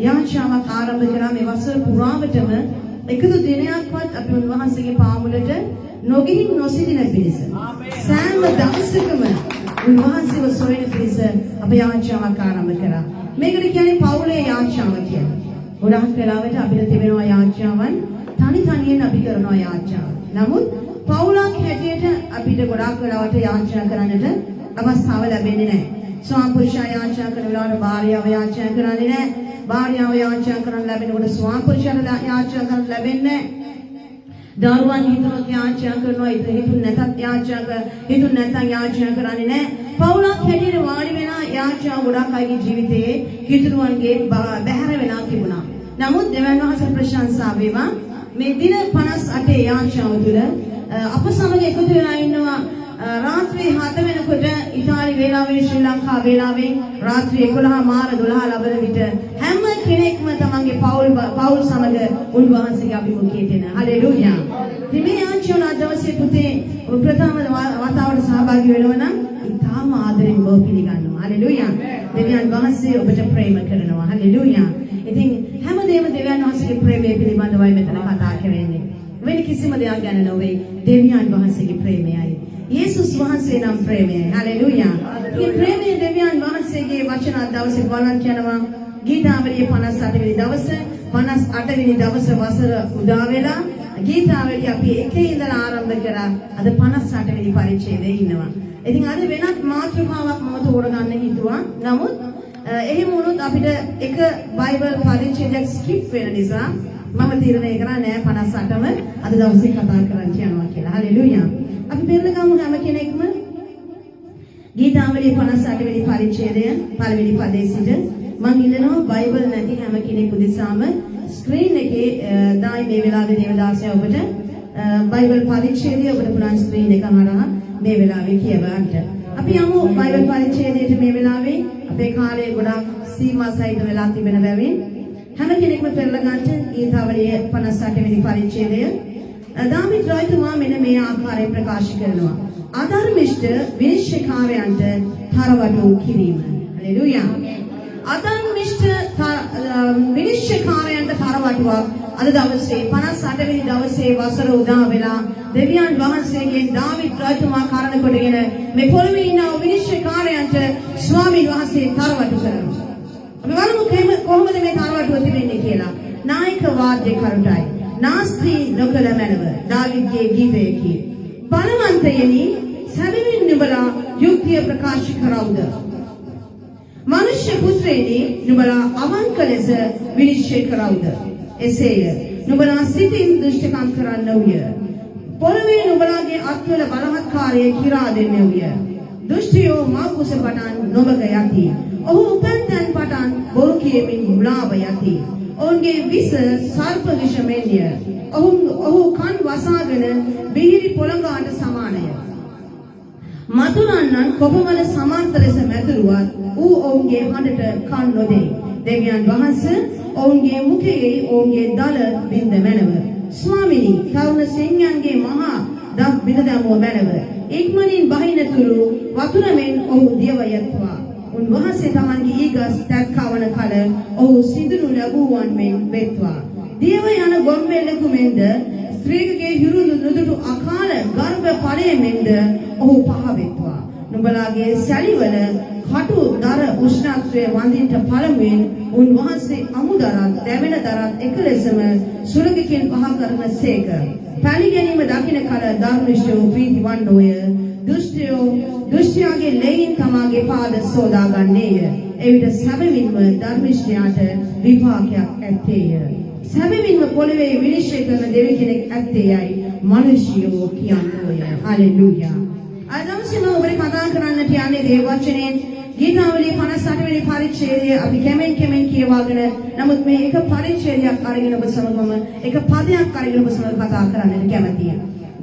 යාචාවක් ආරම්භ කරා මේ වසර පුරාවටම එකදු දිනයක්වත් අපි උන්වහන්සේගේ පාමුලට නොගිහින් නොසිටින පිරිස. සෑම දවසකම උන්වහන්සේව සොයන පිරිස අපි යාචාවක් ආරම්භ කරා. මේකට කියන්නේ පවුලේ යාචාව කියලා. ගොඩාක් වෙලාවට අපිට තිබෙනවා යාචාවන් තනියෙන් අපි කරනවා යාචාව. නමුත් පවුලක් හැටියට අපිට ගොඩාක් වෙලාවට යාචනා කරන්නට අවස්ථාව ලැබෙන්නේ නැහැ. ස්වාමි පුරුෂයා යාචනා කරන වෙලාවට භාර්යාව යාචනා කරන්නේ නැහැ. භාර්යාව යාචනා කරන්න ලැබෙනකොට ස්වාමි පුරුෂයාට යාචනා කරන්න ලැබෙන්නේ නැහැ. දරුවන් හිතුනොත් යාචනා කරනවා, හිතුන් නැතත් යාචනා කරන්නේ නැහැ. පවුලක් හැටියට වාඩි වෙනා යාචනා ගොඩාක් අයගේ ජීවිතයේ හිතුරුවන්ගේ බැහැර වෙලා තිබුණා. නමුත් දෙවියන් වහන්සේ ප්‍රශංසා වේවා මේ දින 58 යාචනාව තුළ අප සමග එකතු වෙලා ඉන්නවා. රාත්‍රී 7 වෙනකොට ඉතාලි වේලාවෙන් ශ්‍රී ලංකා වේලාවෙන් රාත්‍රී 11 මාර 12 ලබන විට හැම කෙනෙක්ම තමන්ගේ පවුල් සමග උන්වහන්සේගේ අභිමුඛයට එන. හලෙලූයා. ඉතින් මේ යාචනා දවසේ පුතේ ප්‍රථම වතාවට සහභාගී වෙනවා නම් ඉතාම ආදරෙන් ඔබ පිළිගන්නවා. හලෙලූයා. දෙවියන් වහන්සේ ඔබට ප්‍රේම කරනවා. හලෙලූයා. ඉතින් හැමදේම දෙවියන් වහන්සේගේ ප්‍රේමය පිළිබඳවයි මෙතන කතා කරන්නේ. වෙන කිසිම දෙයක් ගැන නෙවෙයි. දෙවියන් වහන්සේගේ ප්‍රේමයයි. යේසුස් වහන්සේ නම් ප්‍රේමයයි. හලෙලූයා. මේ ප්‍රේමයේ දෙවියන් වහන්සේගේ වචන දවසේ බලන් යනවා. ගීතාවලියේ 58 වෙනි දවසේ 58 වෙනි දවසේ වසර උදා වෙලා ගීතාවලිය අපි එකේ ඉඳලා ආරම්භ කරා. අද 58 වෙනි පරිච්ඡේදයේ ඉන්නවා. ඉතින් අද වෙනත් මාතෘකාවක් මම තෝරගන්න හිතුවා. නමුත් එහෙම වුණොත් අපිට එක බයිබල් පරිච්ඡේදයක් ස්කිප් වෙන නිසා මම තීරණය කරා නෑ 58ම අද දවසේ කතා කරන්න යනවා කියලා. හලෙලූයා. අපි පෙරලා ගමු හැම කෙනෙක්ම ගීතාවලියේ 58 වෙනි පරිච්ඡේදය පළවෙනි පදයේ සිට මම ඉල්ලනවා බයිබල් නැති හැම කෙනෙකු දෙසාම ස්ක්‍රීන් එකේ දායි මේ වෙලාවේ දේවදාසය ඔබට බයිබල් පරිච්ඡේදය ඔබට පුළුවන් ස්ක්‍රීන් එක හරහා මේ වෙලාවේ කියවන්න. අපි යමු බයිබල් පරිච්ඡේදයට මේ වෙලාවේ අපේ කාලය ගොඩාක් සීමා සහිත වෙලා තිබෙන බැවින් හැම කෙනෙක්ම පෙරලා ගන්න ගීතාවලියේ 58 වෙනි පරිච්ඡේදය. දාවිද් රජතුමා මෙන්න මේ ආකාරයෙන් ප්‍රකාශ කරනවා. අධර්මිෂ්ඨ විනිශ්චයකාරයන්ට තරවටු කිරීම. හලෙලූයා. අධර්මිෂ්ඨ විනිශ්චයකාරයන්ට තරවටුවක් අද දවසේ 58 වෙනි දවසේ වසර උදා වෙලා දෙවියන් වහන්සේගෙන් දාවිද් රජතුමා කරන කොටගෙන මේ පොළවේ ඉන්න විනිශ්චයකාරයන්ට ස්වාමීන් වහන්සේ තරවටු කරනවා. අපි බලමු කොහොමද මේ තරවටුව තිබෙන්නේ කියලා. නායක වාද්‍ය කරුටයි නාස්ති නොකළ මැනව දාවිද්ගේ ගීතයකි. බලවන්තයනි සැබවින් නුඹලා යුක්තිය ප්‍රකාශ කරවුද? මනුෂ්‍ය පුත්‍රයනි නුඹලා අවංක ලෙස විනිශ්චය කරවුද? එසේය. නුඹලා සිතින් දුෂ්ටකම් කරන්නවුය. පොළවේ නුඹලාගේ අත්වල බලහත්කාරය කිරා දෙන්නවුය. දුෂ්ටයෝ මා කුස පටන් නොමග යති. ඔහු උපන් තැන් පටන් බොරු කියමින් මුලාව යති. ඔවුන්ගේ විස සර්ප විෂ මෙන්ය. ඔහු කන් වසාගෙන බිහිරි පොළඟාට සමානය. මතුරන්නන් කොපමණ සමර්ථ ලෙස මැදුරුවත් ඌ ඔවුන්ගේ හඬට කන් නොදෙයි. දෙවියන් වහන්සේ ඔවුන්ගේ මුඛයේ ඔවුන්ගේ දල බින්ද මැනව. ස්වාමිනී තරුණ සිංහයන්ගේ මහා දත් බිඳ දැමුව මැනව. ඉක්මනින් බහිනතුරු වතුරෙන් ඔහු දියව යත්වා. උන්වහන්සේ තමන්ගේ ඊගස් දැක්කවන කල ඔහු සිදුරු ලැබුවන් මෙන් වෙත්වා. දියව යන ගොම්බෙල්ලෙකු මෙන්ද ස්ත්‍රීකගේ හිරුදු නුදුටු අකාල ගර්භ ඵලයේ මෙන්ද ඔහු පහ වෙත්වා. නුඹලාගේ සැලිවල කටු දර උෂ්ණත්වයේ වඳින්ට පළමුවෙන් උන්වහන්සේ අමුදරත් දැවෙන දරත් එක ලෙසම සුළඟකින් පහ කරන සේක. පැණි ගැනීම දකින කල ධර්මිෂ්ඨෝ ප්‍රීති වන්නෝය. දුෂ්ටයාගේ ලෙයින් තමාගේ පාද සෝදා ගන්නේය. එවිට සැබවින්ම ධර්මිෂ්ඨයාට විපාකයක් ඇත්තේය. සැබවින්ම පොළවේ විනිශ්චය කරන දෙවි කෙනෙක් ඇත්තේයයි මිනිසියෝ කියන්නේය. හලෙලූයා. අද දවසේ මම ඔබට කතා කරන්නට යන්නේ දේව වචනයෙන් ගීතාවලියේ 58 වෙනි පරිච්ඡේදය අපි කැමෙන් කියවාගෙන නමුත් මේ එක පරිච්ඡේදයක් අරගෙන ඔබ සමගම එක පදයක් අරගෙන ඔබ සමග කතා කරන්නට කැමතියි.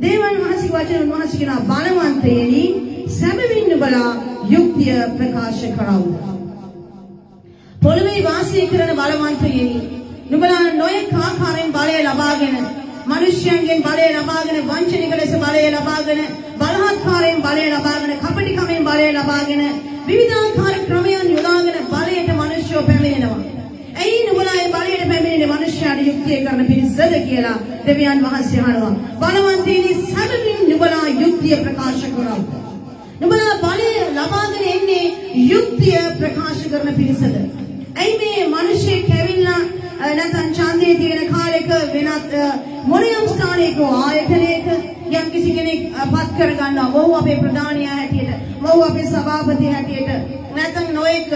දේවයන් වහන්සේ වචන උන්වහන්සේ කියන බලවන්තයනි සැබවින් නුඹලා යුක්තිය ප්‍රකාශ කරවුද? පොළවේ වාසය කරන බලවන්තයනි නුඹලා නොයෙක් ආකාරයෙන් බලය ලබාගෙන මිනිස්යන්ගෙන් බලය ලබාගෙන වංචනික ලෙස බලය ලබාගෙන බලහත්කාරයෙන් බලය ලබාගෙන කපටිකමෙන් බලය ලබාගෙන විවිධාකාර ක්‍රමයන් යොදාගෙන බලයට මිනිස්යෝ පැමිණෙනවා. ඇයි නුඹලා මනුෂ්‍යයාට යුක්තිය කරන පිරිසද කියලා දෙවියන් වහන්සේ අහනවා. බලවන්තයනි සැබවින් නුඹලා යුක්තිය ප්‍රකාශ කරවද? නුඹලා බලය ලබාගෙන එන්නේ යුක්තිය ප්‍රකාශ කරන පිරිසද? ඇයි මේ මිනිස්සෙක් ඇවිල්ලා නැත්නම් ඡන්දයේ තියෙන කාලෙක වෙනත් මොනියම් ස්ථානයක ආයතනයක යම් කිසි කෙනෙක් පත් කර ගන්නවා. මොහු අපේ ප්‍රධානියා හැටියට, මොහු අපේ සභාපති හැටියට, නැත්නම් නොඑක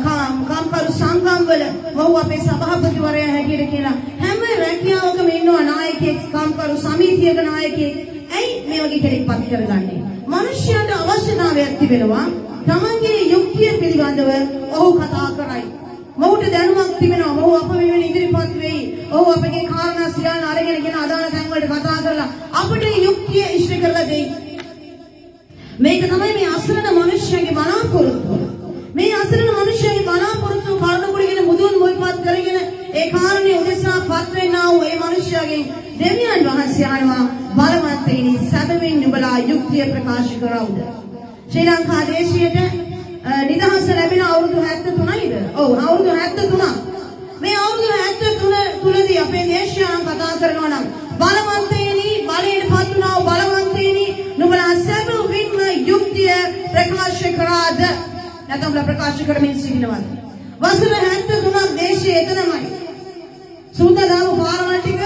කාම්කරු සංගම් වල මොහු අපේ සභාපතිවරයා හැටියට කියලා හැම රැකියාවකම ඉන්නවා නායකයෙක්, කාම්කරු සමිතියක නායකයෙක්. ඇයි මේ වගේ කෙනෙක් පත් කරගන්නේ? මිනිස්යාට අවශ්‍යතාවයක් තිබෙනවා. තමන්ගේ යුක්තිය පිළිබඳව ඔහු කතා කරයි. මොහුට දැනුමක් තිබෙනවා. මොහු අප වෙනුවෙන් ඉදිරිපත් වෙයි. ඔහු අපගේ කාරණා සියල්ල අරගෙන ගෙන අදාළ තැන් වලට කතා කරලා අපිට යුක්තිය ඉෂ්ට කරලා දෙයි. මේක තමයි මේ අසරණ මිනිස්යාගේ බලාපොරොත්තුව. මේ අසරණ මිනිස්යාගේ බලාපොරොත්තුව කරුණුකුඩගෙන මුදුන් මුල්පත් කරගෙන ඒ කාරණේ උදෙසා පත් වෙනා වූ ඒ මිනිස්යාගෙන් දෙවියන් වහන්සේ අහනවා බලවන්තයිනි සැබවින් නුඹලා යුක්තිය ප්‍රකාශ කරවුද? ශ්‍රී ලංකා දේශයට නිදහස ලැබෙන අවුරුදු 73යිද? ඔව් අවුරුදු 73ක්. මේ අවුරුදු 73 තුලදී අපේ දේශයන් කතා කරනවා නම් බලවන්තයිනි බලයට පත් වුණා වූ බලවන්තයිනි නුඹලා සැබවින්ම යුක්තිය ප්‍රකාශ කරාද? නැත්නම් ප්‍රකාශ කරමින් සිටිනවද? වසර 73ක් දේශයේ එතනමයි. සූදානම් පාරවල් ටික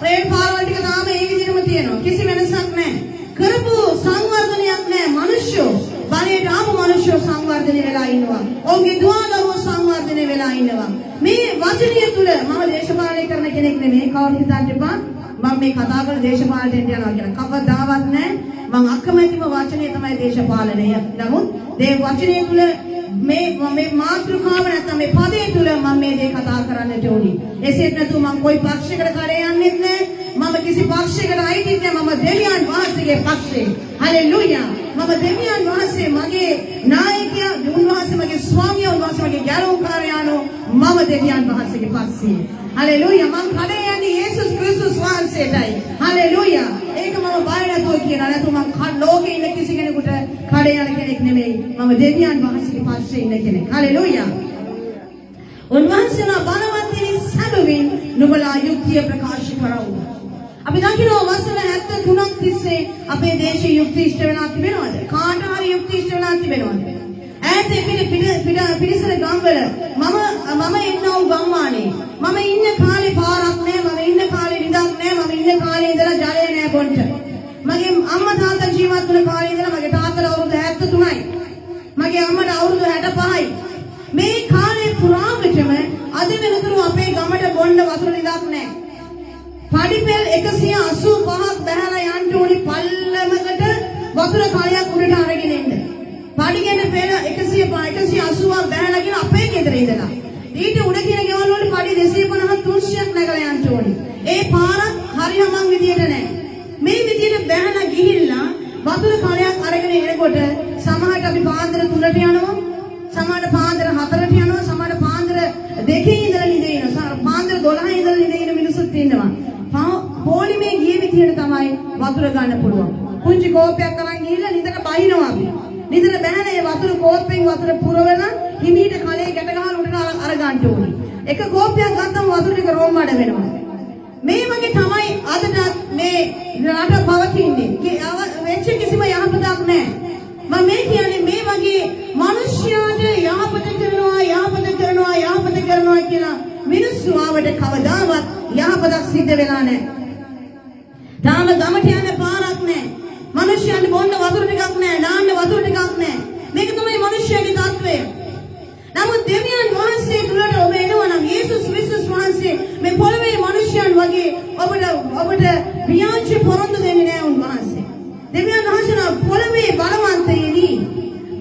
රේල් පාරවල් ටික තාම ඒ විදිහටම තියෙනවා. කිසි වෙනසක් නැහැ. කරපු සංවර්ධනයක් නැහැ. මිනිස්සු බලයට ආපු මිනිස්සු සංවර්ධනය වෙලා ඉන්නවා. ඔවුන්ගේ දුවදරුවෝ සංවර්ධනය වෙලා ඉන්නවා. මේ වචනය තුල මම දේශපාලනය කරන කෙනෙක් නෙමෙයි. කවුරු හිතන්න එපා මම මේ කතා කරන දේශපාලනයට යනවා කියලා. කවදාවත් නැහැ. මම අකමැතිම වචනය තමයි දේශපාලනය. නමුත් මේ වචනය තුල මේ මාතෘකාව නැත්නම් මේ පදේ තුල මම මේ දේ කතා කරන්නට ඕනි. එසේත් නැතුව මම કોઈ පක්ෂයකට කරේ යන්නෙත් නැහැ. මම කිසි පක්ෂයකට අයිතිත් නැහැ. මම දෙවියන් වහන්සේගේ පක්ෂේ. හලෙලූයා. මම දෙවියන් වහන්සේ මගේ නායකයා, උන්වහන්සේ මගේ ස්වාමියා, උන්වහන්සේ මගේ ගැලවුම්කාරයාණෝ. මම දෙවියන් වහන්සේගේ පක්ෂේ. හලෙලූයා. මම කඩේ යන්නේ යේසුස් ක්‍රිස්තුස් වහන්සේටයි. හලෙලූයා. ඒක මම බය නැතුව කියනවා. නැතුව මම ලෝකේ ඉන්න කිසි කෙනෙකුට කඩේ යන කෙනෙක් නෙමෙයි. මම දෙවියන් වහන්සේගේ පක්ෂේ ඉන්න කෙනෙක්. හලෙලූයා. උන්වහන්සේලා බලවන්තයිනි සැබවින් නුඹලා යුක්තිය ප්‍රකාශ කරවුද? අපි දකිනවා වසර 73ක් තිස්සේ අපේ දේශීය යුක්ති ඉෂ්ට වෙලා තිබෙනවද? කාට හරි යුක්ති ඉෂ්ට වෙලා තිබෙනවද? ඈත පිටිසර ගම්වල මම ඉන්නව ගම්මානේ. මම ඉන්න කාලේ පාරක් නැහැ. මම ඉන්න කාලේ නිදක් නැහැ. මම ඉන්න කාලේ ඉඳලා ජලය නැහැ බොන්න. මගේ අම්මා තාත්තා ජීවත් වුණ කාලේ ඉඳලා මගේ තාත්තට අවුරුදු 73යි. මගේ අම්මට අවුරුදු 65යි. මේ කාලේ පුරාවටම අද වෙනතුරු අපේ ගමට බොන්න වතුර නිදක් නැහැ. පඩිපෙල් 185ක් බහලා යන්න ඕනි පල්ලමකට වතුර කලයක් උඩට අරගෙන එන්න. පඩිගෙන පෙළ 180ක් බහලා කියන අපේ ගෙදර ඉඳලා. ඊට උඩ කියන ගෙවල් වල පඩි 250 300ක් නැගලා යන්න ඕනි. ඒ පාරක් හරියමං විදියට නැහැ. මේ විදියට බහලා ගිහිල්ලා වතුර කලයක් අරගෙන එනකොට සමහරට අපි පාන්දර 3ට යනවා. සමහරට පාන්දර 4ට යනවා. සමහරට පාන්දර 2 ඉඳලා නිදෙනවා. සමහර පාන්දර 12 ඉඳලා නිදෙන මිනිස්සුත් ඉන්නවා. පොලිමේ ගිය විදියට තමයි වතුර ගන්න පුළුවන්. පුංචි කෝපයක් අරන් ගිහිල්ලා නිතර බහිනවා අපි. නිතර බැහැන ඒ වතුර කෝපෙන් වතුර පුරවලා හිමීට කලේ ගැට ගහලා උඩට අර ගන්න ඕනේ. එක කෝපයක් ගත්තම වතුර ටික රෝම් මඩ වෙනවා. මේ වගේ තමයි අදට මේ රට පවතින්නේ. වෙච්ච කිසිම යහපතක් නැහැ. මම මේ කියන්නේ මේ වගේ මිනිස්යාට යහපත කරනවා කියලා මිනිස්සු ආවට කවදාවත් යහපතක් සිද්ධ වෙලා නැහැ. තාම ගමට යන්න පාරක් නැහැ. මිනිස්යන්ට බොන්න වතුර ටිකක් නැහැ. නාන්න වතුර ටිකක් නැහැ. මේක තමයි මිනිස්යාගේ තත්ත්වය. නමුත් දෙවියන් වහන්සේ තුලට ඔබ එනවා නම් යේසුස් ක්‍රිස්තුස් වහන්සේ මේ පොළවේ මිනිස්යන් වගේ ඔබට ව්‍යාජ පොරොන්දු දෙන්නේ නැහැ උන්වහන්සේ. දෙවියන් වහන්සේ පොළවේ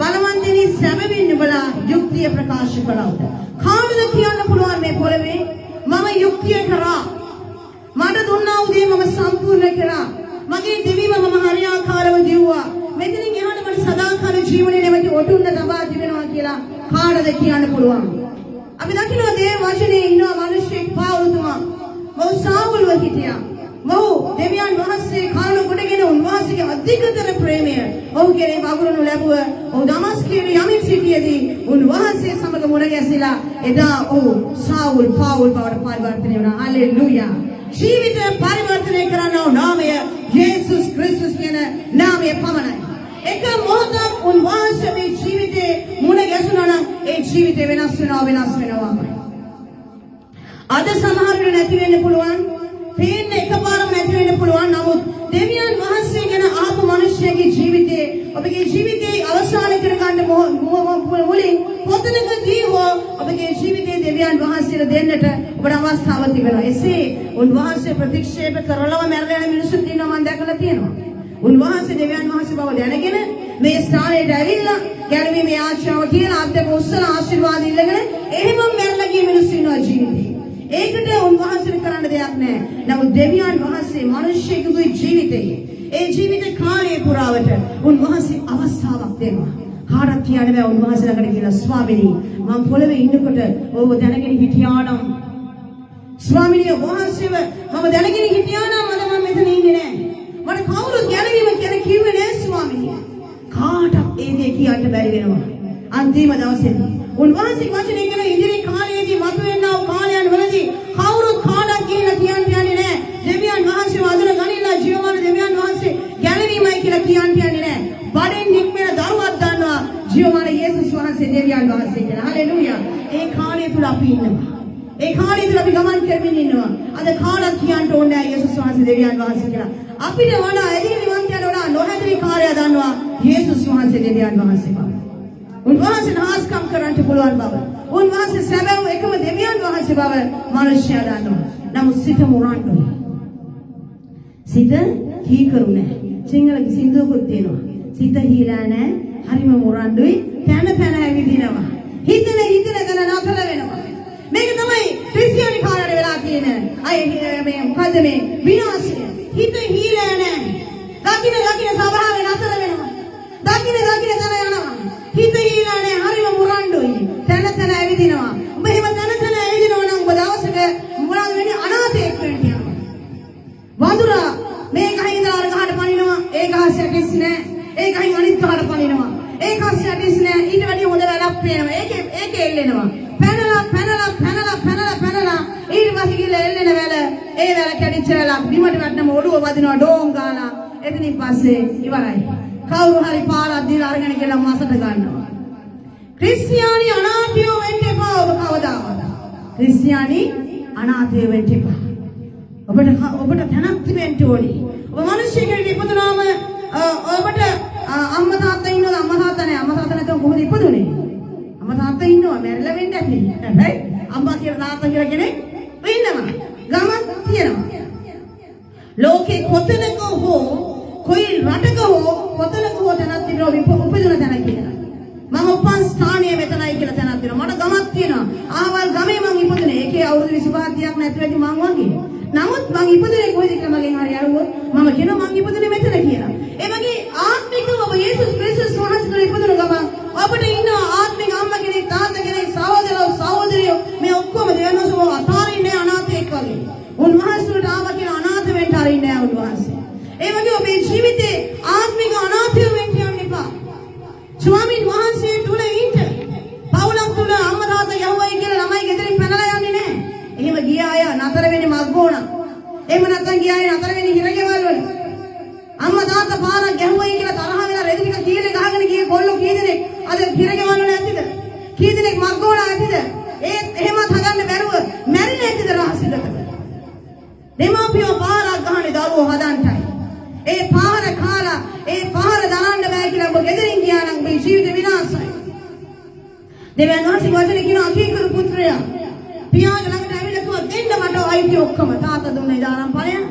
බලවන්තයිනි සැබවින් නුඹලා යුක්තිය ප්‍රකාශ කරවුද? කාටද කියන්න පුළුවන් මේ පොළවේ මම යුක්තිය කරා. මට දුන්නා වූ දේ මම සම්පූර්ණ කරා. මගේ දෙවියම මම හරියාකාරව දිව්වා. මෙතනින් එහාට මට සදාකාල ජීවනයේ නැවති ඔටුන්න තබා තිබෙනවා කියලා කාටද කියන්න පුළුවන්? අපි දකිනවා දේ වචනේ ඉන්නවා මිනිස්සෙක් පාවුලුතුමා. මොහු සාවුල්ව හිටියා. මහු දෙවියන් වහන්සේ කාලු කොටගෙන උන්වහන්සේගේ අධිකතර ප්‍රේමය ඔහුගේ වගුරුණු ලැබුව ඔහු දමස්කයේ යමින් සිටියේදී උන්වහන්සේ සමග මුණ ගැසිලා එදා ඔහු සාවුල් පාවුල් බවට පරිවර්තනය වුණා. හලෙලූයා. ජීවිතය පරිවර්තනය කරන නාමය යේසුස් ක්‍රිස්තුස් කියන නාමය පමණයි. එක මොහොතක් උන්වහන්සේ මේ ජීවිතේ මුණ ගැසුණා නම් ඒ ජීවිතේ වෙනස් වෙනවාමයි. අද සමහරවිට නැති වෙන්න පුළුවන්. පේන්න එකපාරම නැති වෙන්න පුළුවන්. නමුත් දෙවියන් වහන්සේ ගැන ආපු මිනිස්සුගේ ජීවිතේ ඔබගේ ජීවිතේ අවසාන කරගන්න මුලින් කොතනකදී හෝ ඔබගේ ජීවිතේ දෙවියන් වහන්සේට දෙන්නට ඔබට අවස්ථාව තිබෙනවා. එසේ උන්වහන්සේ ප්‍රතික්ෂේප කරලව මැරලා යන මිනිස්සු ඉන්නවා මම දැකලා තියෙනවා. උන්වහන්සේ දෙවියන් වහන්සේ බව දැනගෙන මේ ස්ථානයට ඇවිල්ලා ගැලවීමේ ආශාව කියලා අත්දැක උස්සන ආශිර්වාද ඉල්ලගෙන එහෙම මැරලා ගිය මිනිස්සු ඉන්නවා ජීවිතේ. ඒකට උන්වහන්සේට කරන්න දෙයක් නැහැ. නමුත් දෙවියන් වහන්සේ මිනිස්සෙකුගේ ජීවිතයේ ඒ ජීවිත කාලය පුරාවට උන්වහන්සේ අවස්ථාවක් දෙනවා. කාටවත් කියන්න බෑ උන්වහන්සේ ළඟට කියලා ස්වාමීනි මම පොළවේ ඉන්නකොට ඔබ දැනගෙන හිටියානම් ස්වාමීනි වහන්සේව මම දැනගෙන හිටියානම් අද මම මෙතන ඉන්නේ නැහැ. මට කවුරුත් ගැනවීම කියලා කිව්වේ නෑ ස්වාමීනි. කාටවත් ඒ දේ කියන්න බැරි වෙනවා. අන්තිම දවසේදී උන්වහන්සේ වචනේ කියන ඉදිරි කාලයේදී මතුවෙනා වූ කාලයන් වලදී කවුරුත් කාටවත් කියලා කියන්නේ නෑ. දෙවියන් වහන්සේ වදන ගණිලා ජීවමාන දෙවියන් වහන්සේ ගැනවීමයි කියලා කියන්නේ නෑ. බඩෙන් නික්මෙන දරුවක් දන්නවා ජීවමාන යේසුස් වහන්සේ දෙවියන් වහන්සේ කියලා. හලෙලූයා. ඒ කාලය තුල අපි ඉන්නවා. ඒ කාලය තුල අපි ගමන් කරමින් ඉන්නවා. අද කාටවත් කියන්න ඕනේ නෑ යේසුස් වහන්සේ දෙවියන් වහන්සේ කියලා. අපිට වඩා එදිරිවන්තයන්ට වඩා නොහැදිරි කාර්යය දන්නවා යේසුස් වහන්සේ දෙවියන් වහන්සේ බව. උන්වහන්සේ හාස්කම් කරන්නට පුළුවන් බව. උන්වහන්සේ සැබෑව එකම දෙවියන් වහන්සේ බව මිනිස්යා දන්නවා. නමුත් සිත මුරණ්ඩුයි. සිත කීකරු නැහැ. සිංහල සින්දුවකුත් තියෙනවා. සිත හීලා නැහැ. හරිම මුරණ්ඩුයි. තන ඇවිදිනවා. හිතන තන නතර වෙනවා. මේක තමයි ක්‍රිස්තියානි කාර්යය වෙලා තියෙන. මේ මොකද මේ විනාශය. හිත හීලා නැහැ. දකින්න සබාවේ නතර වෙනවා. දකින්න තන යනවා. හිත හීලා නැහැ. හරිම මුරණ්ඩුයි. තන ඇවිදිනවා. ඔබ එහෙම තන ඇවිදිනවා නම් ඔබ දවසක මොනවද වෙන්නේ අනාථයෙක් වෙන්න යනවා. වඳුරා මේ ගහින් ඉඳලා අර ගහට පනිනවා. ඒ ගහ සැටිස් නැහැ. ඒ ගහින් අනිත් ගහට පනිනවා. ඒ ගහ සැටිස් නැහැ. ඊට වැඩිය හොඳ වැලක් පේනවා. ඒකේ එල්ලෙනවා. පැනලා ඊට පස්සේ ගිහලා එල්ලෙන වැල ඒ වැල කැඩිච්ච වැලක් බිමට වැටෙනම ඔළුව වදිනවා ඩෝන් ගාලා. එතනින් පස්සේ ඉවරයි. කවුරු හරි පාරක් දීලා අරගෙන ගිහලා මාසට ගන්නවා. ක්‍රිස්තියානි අනාථයෝ වෙන්න එපා ඔබ කවදාවත්. ක්‍රිස්තියානි අනාථයෝ වෙන්න එපා. ඔබට තනක් තිබෙන්න ඕනේ. ඔබ මිනිස්සු කෙනෙක් ඉපදුනාම ඔබට අම්මා තාත්තා ඉන්නවද? අම්මා තාත්තා නැහැ. අම්මා තාත්තා නැත්නම් කොහොමද ඉපදුනේ? අම්මා තාත්තා ඉන්නවා මැරිලා වෙන්න ඇති. හැබැයි අම්මා කියලා තාත්තා කියලා කෙනෙක් ඉන්නවා. ගමක් තියෙනවා. ලෝකේ කොතනක හෝ කොයි රටක හෝ කොතනක හෝ තැනක් තියෙනවා උපදින තැනක් කියලා. මම උපන් ස්ථානයේ මෙතනයි කියලා තැනක් තියෙනවා. මට ගමක් තියෙනවා. ආවල් ගමේ මං ඉපදුනේ. ඒකේ අවුරුදු 25ක් නැති වෙද්දි මං වගේ. නමුත් මං ඉපදුනේ කොයිද කියලා මගෙන් හරි අරුවොත් මම කියනවා මං ඉපදුනේ මෙතන කියලා. ඒ වගේ ආත්මිකව ඔබ යේසුස් ක්‍රිස්තුස් වහන්සේ ඉපදුන ගමන් ඔබට ඉන්න ආත්මික අම්මා කෙනෙක් තාත්තා කෙනෙක් සහෝදරයෝ මේ ඔක්කොම දෙවනසෝ අතාරින්නේ අනාථයෙක් වගේ. උන්වහන්සේට ආවා කියලා අනාථ වෙන්න හරින්නේ නැහැ උන්වහන්සේ. ඒ වගේ ඔබේ ජීවිතේ ආත්මික අනාථය වෙන්න යන්න එපා. ස්වාමීන් වහන්සේ තුල ඉන්න. පවුලක් තුල අම්මා තාත්තා යහුවයි කියලා ළමයි ගෙදරින් පැනලා යන්නේ නැහැ. එහෙම ගිය අය නතර වෙන්නේ මග්ගෝණ. එහෙම නැත්නම් ගිය අය නතර වෙන්නේ හිරගෙවල් වල. අම්මා තාත්තා පාරක් ගැහුවයි කියලා තරහ වෙලා රෙදි ටික කීලේ ගහගෙන ගියේ කොල්ලෝ කී දෙනෙක් අද හිරගෙවල් වල ඇතිද? කී දෙනෙක් මග්ගෝණ ඇතිද? එහෙමත් හදන්න බැරුව මැරිලා ඇතිද රහසිගත? දෙමාපියෝ පාරක් ගහන්නේ දරුවෝ හදන්නයි. ඒ පාර කාලා ඒ පාර දාන්න බෑ කියලා ඔබ ගෙදරින් ගියා නම් මේ ජීවිත විනාශයි. දෙවියන් වහන්සේ වචනේ කියන අකීකරු පුත්‍රයා පියාගේ ළඟට ඇවිල්ලා කිව්වා දෙන්න මට අයිති ඔක්කොම තාත්තා දුන්න ඉදානම් ඵලයන්.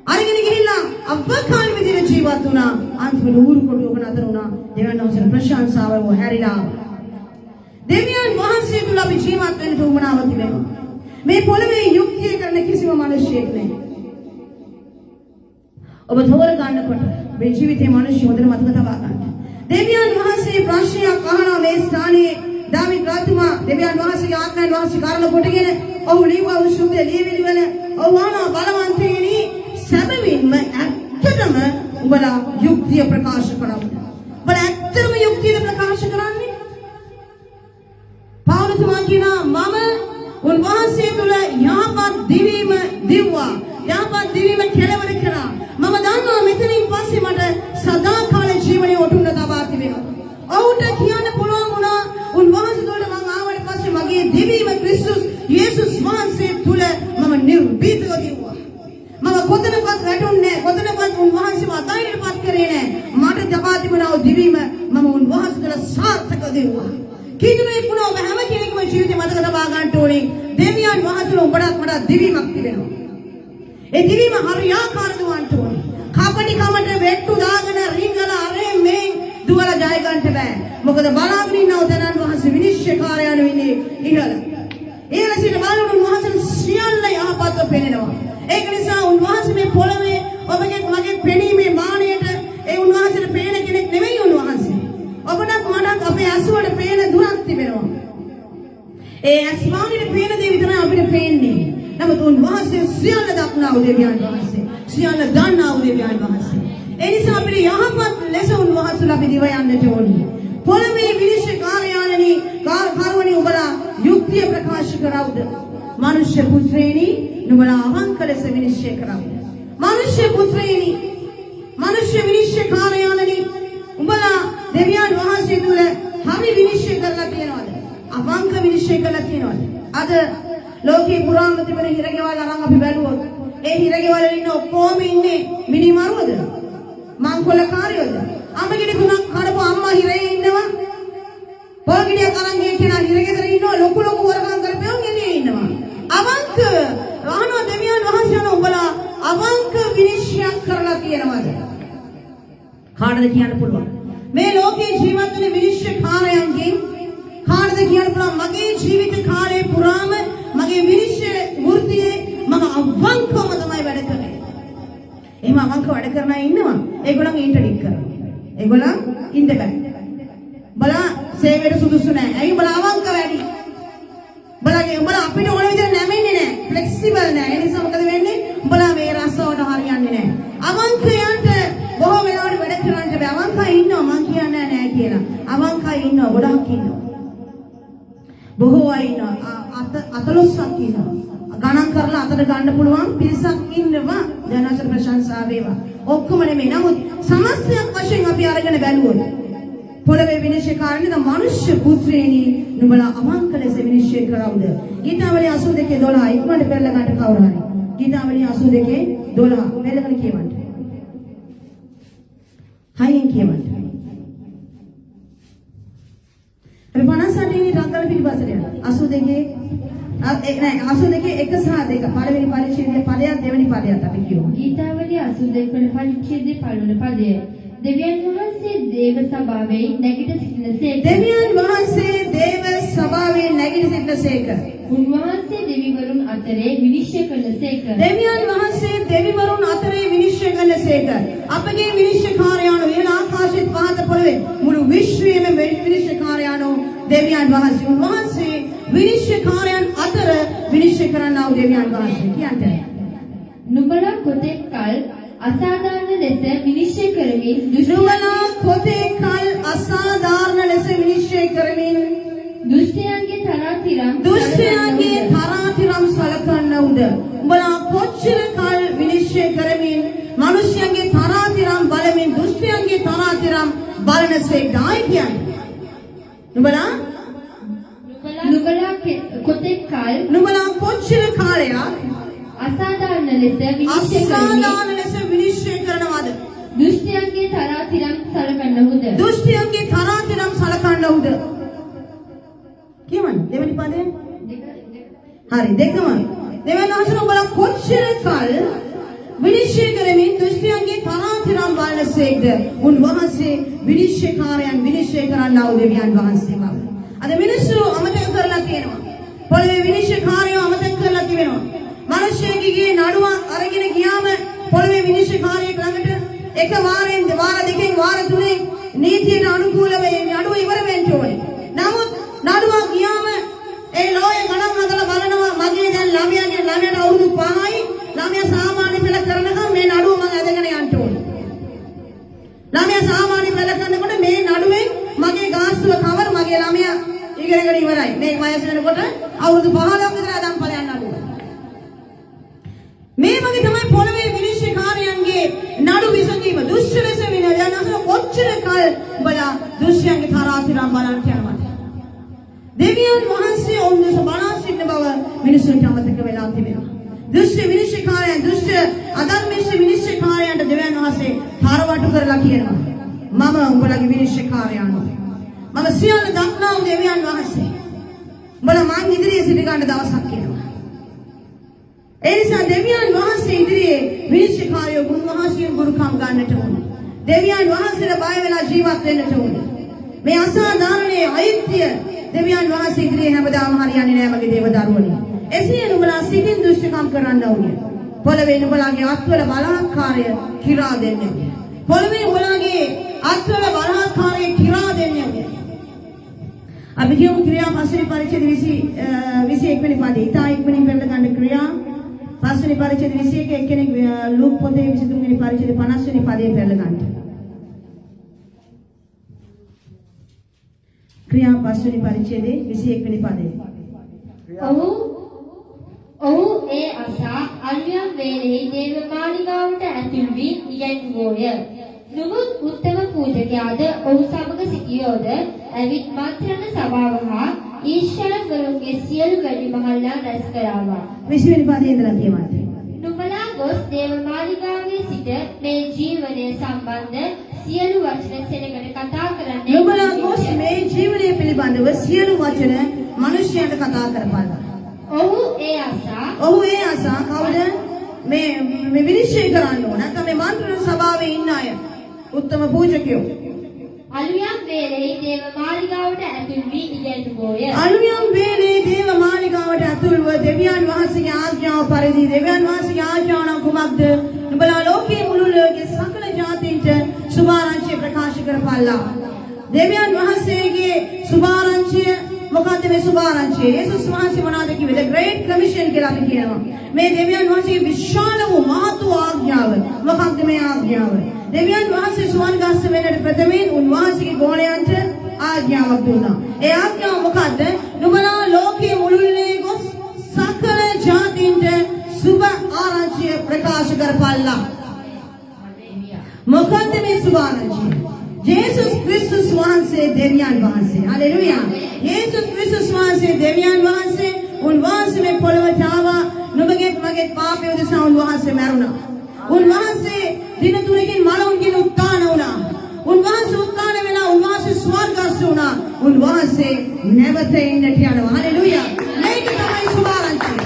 අරගෙන ගිහිල්ලා අවකාල විදිහට ජීවත් වුණා. අන්තිමට ඌරු කොටුවක නතර වුණා. දෙවියන් වහන්සේ ප්‍රශංසාව හැරිලා. දෙවියන් වහන්සේ තුල අපි ජීවත් වෙන්න උවමනාව තිබෙනවා. මේ පොළවේ යුක්තිය කරන කිසිම මිනිසෙක් නැහැ. ඔබ තෝර ගන්නකොට මේ ජීවිතේ මිනිස්සු හොඳට මතක තබා ගන්න. දෙවියන් වහන්සේ ප්‍රශ්නයක් අහනවා මේ ස්ථානයේ දාවිද් රාජතුමා දෙවියන් වහන්සේගේ ආත්මයන් වහන්සේ කාරණ කොටගෙන ඔහු ලිව්වා උසුම්බේ ලියවිලි වල ඔහු අහනවා බලවන්තයෙනි ඇත්තටම උඹලා යුක්තිය ප්‍රකාශ කරන්න. උඹලා ඇත්තටම යුක්තිය ප්‍රකාශ කරන්නේ. පෞලතුමා කියනවා මම උන්වහන්සේ තුල යහපත් දිවීම දිව්වා. යහපත් දිවීම කෙලවර කරා. මම දන්නවා මෙතනින් පස්සේ මට සදාකාල ජීවනයේ ඔටුන්න තබා තිබෙනවා. ඔවුන්ට කියන්න පුළුවන් වුණා උන්වහන්සේ තුල මම ආවට පස්සේ මගේ දිවීම ක්‍රිස්තුස් යේසුස් වහන්සේ තුල මම නිර්භීතව දිව්වා. මම කොතනකවත් වැටුන්නේ නැහැ. කොතනකවත් උන්වහන්සේව අතයින්පත් කරේ නැහැ. මට තබා තිබුණා දිවීම මම උන්වහන්සේ තුල සාර්ථකව දිව්වා. කිතුමෙක් වුණා ඔබ හැම කෙනෙකුම ජීවිතේ මතක තබා ගන්න ඕනේ. දෙවියන් වහන්සේලා උඹට මට දිවීමක් තිබෙනවා. ඒ දිවීම හරියාකාරව වන්ට ඕනේ. කපටි කමට වෙට්ටු දාගෙන රිංගලා අරේ මේ දුවලා ජය ගන්නට බෑ. මොකද බලාගෙන ඉන්නව තනන් වහන්සේ විනිශ්චයකාරයන් වෙන්නේ ඉහළ. ඉහළ සිට බලන උන්වහන්සේ සියල්ල යහපත්ව පෙනෙනවා. ඒක නිසා උන්වහන්සේ මේ පොළවේ ඔබගේ මගේ පෙනීමේ මානයට ඒ උන්වහන්සේට පේන කෙනෙක් නෙවෙයි උන්වහන්සේ. ඔබට මට අපේ අසුවට පේන දුරක් තිබෙනවා. ඒ අස්මානිට පේන දේ විතරයි අපිට පේන්නේ. නමුත් උන්වහන්සේ සියල්ල දක්නා වූ දෙවියන් වහන්සේ. සියල්ල දන්නා වූ දෙවියන් වහන්සේ. ඒ නිසා අපිට යහපත් ලෙස උන්වහන්සේලා අපි දිව යන්නට ඕනේ. පොළවේ විනිශ්චයකාරයන්නි කාර්යවනි ඔබලා යුක්තිය ප්‍රකාශ කරවුද? මනුෂ්‍ය පුත්‍රයනි නුඹලා අවංක ලෙස විනිශ්චය කරවුද? මනුෂ්‍ය පුත්‍රයනි මනුෂ්‍ය විනිශ්චයකාරයන්නි උඹලා දෙවියන් වහන්සේ තුල හරි විනිශ්චය කරලා තියෙනවද? අවංක විනිශ්චය කරලා තියෙනවද? අද ලෝකේ පුරාම තිබෙන හිරගෙවල් අරන් අපි බැලුවොත් ඒ හිරගෙවල ඉන්න ඔක්කොම ඉන්නේ මිනිමරුවද? මංකොලකාරයෝද? අම්මගෙඩි තුනක් කඩපු අම්මා හිරේ ඉන්නවා. පොල්ගෙඩියක් අරන් ගිය කෙනා හිරගෙදර ඉන්නවා. ලොකු ලොකු වරකම් කරපෙවුන් එන්නේ ඉන්නවා. අවංක රහණ දෙවියන් වහන්සේන උඹලා අවංක විනිශ්චයක් කරලා තියෙනවද? කාටද කියන්න පුළුවන්? මේ ලෝකේ ජීවත් වෙන විනිශ්චයකාරයන්ගෙන් කාටද කියන්න පුළුවන් මගේ ජීවිත කාලය පුරාම මගේ විනිශ්චය වෘත්තියේ මම අවංකවම තමයි වැඩ කරන්නේ. එහෙම අවංක වැඩ කරන අය ඉන්නවා. ඒගොල්ලන් ඉන්ටර්ඩික් කරනවා. ඒගොල්ලන් ඉන්න බෑ. බලා සේවයට සුදුසු නැහැ. ඇයි බලා අවංක වැඩි? බලා අපිට ඕන විදිහට නැමෙන්නේ නැහැ. ෆ්ලෙක්සිබල් නැහැ. ඒ නිසා මොකද වෙන්නේ? බලා මේ රසවට හරියන්නේ නැහැ. අවංකයන්ට බොහෝ වෙලාවට වැඩ කරන්න බෑ. අවංකයි ඉන්නවා මං කියන්නේ නැහැ කියලා. අවංකයි ඉන්නවා ගොඩක් ඉන්නවා. බොහෝ අය ඉන්නවා. අතලොස්සක් ඉන්නවා. ගණන් කරලා අතට ගන්න පුළුවන් පිරිසක් ඉන්නවා. ජනසර ප්‍රශංසා වේවා. ඔක්කොම නෙමෙයි. නමුත් සමස්තයක් වශයෙන් අපි අරගෙන බැලුවොත් පොළවේ විනිශ්චයකාරණි ද මනුෂ්‍ය පුත්‍රයනි නුඹලා අවංක ලෙස විනිශ්චය කරවුද? ගීතාවලිය 82:12 ඉක්මනට පෙරලා ගන්න කවුරු හරි. ගීතාවලිය 82:12 පෙරලගෙන කියවන්න. හයියෙන් කියවන්න. අපි 58 වෙනි රංගල පිළිබසට යනවා. 82 එක සහ දෙක පළවෙනි පරිච්ඡේදයේ පදයක් දෙවෙනි පදයක් අපි කියමු. ගීතාවලිය 82 වෙනි පරිච්ඡේදයේ පළවෙනි පදය. දෙවියන් වහන්සේ දේව සභාවේ නැගිට සිටිනසේක. දෙවියන් වහන්සේ දේව සභාවේ නැගිට සිටිනසේක. උන්වහන්සේ දෙවිවරුන් අතරේ විනිශ්චය කරනසේක. දෙවියන් වහන්සේ දෙවිවරුන් අතරේ විනිශ්චය කරනසේක. අපගේ විනිශ්චයකාරයන් වෙන ආකාශයේ පහත පොළවේ මුළු විශ්වයේම විනිශ්චයකාරයන් දෙවියන් වහන්සේ. උන්වහන්සේ විනිශ්චයකාරයන් අතර විනිශ්චය කරන්නා වූ දෙවියන් වහන්සේ කියන්නේ. නුඹලා කොතෙක් කල අසාධාරණ ලෙස විනිශ්චය කරමින් නුඹලා කොතෙක් කල අසාධාරණ ලෙස විනිශ්චය කරමින් දුෂ්ටයන්ගේ තරාතිරම් සලකන්නවුද? උඹලා කොච්චර කල් විනිශ්චය කරමින් මිනිස්යන්ගේ තරාතිරම් බලමින් දුෂ්ටයන්ගේ තරාතිරම් බලනසේකයි කියන්නේ. නුඹලා කොතෙක් කල නුඹලා කොච්චර කාලයක් අසාධාරණ ලෙස විනිශ්චය කරනවද? දුෂ්ටයන්ගේ තරාතිරම් සලකන්නවුද? දුෂ්ටයන්ගේ තරාතිරම් සලකන්නවුද? කියවන්න දෙවෙනි පදය. හරි දෙකම. දෙවෙනි වචන උඹලා කොච්චර කල් විනිශ්චය කරමින් දුෂ්ටයන්ගේ තරාතිරම් බලනසේකද? උන්වහන්සේ විනිශ්චයකාරයන් විනිශ්චය කරන්නා වූ දෙවියන් වහන්සේ බව. අද මිනිස්සු අමතක කරලා තියෙනවා. පොළවේ විනිශ්චයකාරයෝ අමතක කරලා තිබෙනවා. මිනිස්සෙකගේ නඩුවක් අරගෙන ගියාම පොළවේ විනිශ්චයකාරයෙක් ළඟට එක වාරෙන් වාර දෙකෙන් වාර තුනෙන් නීතියට අනුකූලව මේ නඩුව ඉවර වෙන්න ඕනේ. නමුත් නඩුවක් ගියාම ඒ ලෝය ගණන් හදලා බලනවා මගේ දැන් ළමයාට අවුරුදු 5යි ළමයා සාමාන්‍ය පෙළ කරනකම් මේ නඩුව මම ඉගෙනගෙන ඉවරයි. මේ වයස වෙනකොට අවුරුදු 15ක් විතර ආදම් ඵලයන් අඩුයි. මේ වගේ තමයි පොළවේ විනිශ්චයකාරයන්ගේ නඩු විසඳීම දුෂ්ට ලෙස විනයනස කොච්චර කල් බලා දුෂ්ටයන්ගේ තරාතිරම් බලන්න යනවාද? දෙවියන් වහන්සේ ඔවුන්ව බලා සිටින බව මිනිසුන්ට අමතක වෙලා තිබෙනවා. දුෂ්ට විනිශ්චයකාරයන් දුෂ්ට අධර්මිෂ්ඨ විනිශ්චයකාරයන්ට දෙවියන් වහන්සේ තරවටු කරලා කියනවා. මම උඹලගේ විනිශ්චයකාරයා නෙවෙයි. මම සියල්ල දක්නා වූ දෙවියන් වහන්සේ. උඹලා මං ඉදිරියේ සිට ගන්න දවසක් කියනවා. ඒ නිසා දෙවියන් වහන්සේ ඉදිරියේ විනිශ්චයකාරයෝ උන්වහන්සේගෙන් ගුරුකම් ගන්නට ඕනේ. දෙවියන් වහන්සේට බය වෙලා ජීවත් වෙන්නට ඕනේ. මේ අසාධාරණයේ අයිතිය දෙවියන් වහන්සේ ඉදිරියේ හැමදාම හරියන්නේ නැහැ මගේ දේව දරුවනි. එසේ නුඹලා සිතින් දුෂ්ටකම් කරන්න ඕනේ. පොළවේ නුඹලාගේ අත්වල බලාත්කාරය කිරා දෙන්නේ. පොළවේ නුඹලාගේ අත්වල බලාත්කාරය කිරා දෙන්නේ. අපි කියමු ක්‍රියා පස්වෙනි පරිච්ඡේද 21 වෙනි පදේ. ඊට ඉක්මනින් පෙරලා ගන්න ක්‍රියා පස්වෙනි පරිච්ඡේද 21 එක්කෙනෙක් ලූක් පොතේ 23 වෙනි පරිච්ඡේද 50 වෙනි පදේ පෙරලා ගන්න. ක්‍රියා පස්වෙනි පරිච්ඡේදයේ 21 වෙනි පදේ. ඔහු ඒ අසා අල්වියම් වේලෙහි දේව මාලිගාවට ඇතුල් වී ඉගැන්වුවෝය. නුඹත් උත්තම පූජකයාද ඔහු සමග සිටියෝද ඇවිත් මන්ත්‍රණ සභාව හා ඊශ්වරවරුන්ගේ සියලු වැඩිමහල්ලා රැස් කරාවා. 20 වෙනි පදේ ඉඳලා කියවන්න. නුඹලා ගොස් දේව මාලිගාවේ සිට මේ ජීවනය සම්බන්ධ සියලු වචන සෙනඟට කතා කරන්නේ. නුඹලා ගොස් මේ ජීවනය පිළිබඳව සියලු වචන මිනිස්යන්ට කතා කරපළා. ඔහු ඒ අසා කවුද මේ විනිශ්චය කරන්න ඕන නැත්නම් මේ මන්ත්‍රණ සභාවේ ඉන්න අය උත්තම පූජකයෝ අලුයම් වේලේ දේව මාලිගාවට ඇතුල් වී ඉගැන්වුවෝය. අලුයම් වේලේ දේව මාලිගාවට ඇතුල්ව දෙවියන් වහන්සේගේ ආඥාව පරිදි දෙවියන් වහන්සේගේ ආඥාව නම් කුමක්ද? නුඹලා ලෝකයේ මුළු ලෝකයේ සකල ජාතීන්ට සුභාරංචිය ප්‍රකාශ කරපළා. දෙවියන් වහන්සේගේ සුභාරංචිය මොකක්ද මේ සුභාරංචිය? යේසුස් වහන්සේ මොනවද කිව්වේ? The Great Commission කියලා අපි කියනවා. මේ දෙවියන් වහන්සේගේ විශාල වූ මහත් වූ ආඥාව. මොකක්ද මේ ආඥාව? දෙවියන් වහන්සේ ස්වර්ගස්ත වෙන්නට ප්‍රථමයෙන් උන්වහන්සේගේ ගෝලයන්ට ආඥාවක් දුන්නා. ඒ ආඥාව මොකක්ද? නුඹලා ලෝකයේ මුළුල්ලේ ගොස් සකල ජාතීන්ට සුභ ආරංචිය ප්‍රකාශ කරපළා. මොකක්ද මේ සුභාරංචිය? යේසුස් ක්‍රිස්තුස් වහන්සේ දෙවියන් වහන්සේ. හalleluya. යේසුස් ක්‍රිස්තුස් වහන්සේ දෙවියන් වහන්සේ උන්වහන්සේ මේ පොළොවට ආවා. නුඹගේ මගේ පාපය උදෙසා උන්වහන්සේ මැරුණා. උන්වහන්සේ දින තුනකින් මලවුන්ගෙන් උත්ථාන වුණා. උන්වහන්සේ උත්ථාන වෙලා උන්වහන්සේ ස්වර්ගස්ත වුණා. උන්වහන්සේ නැවත එන්නට යනවා. හalleluya. මේක තමයි සුභාරංචිය.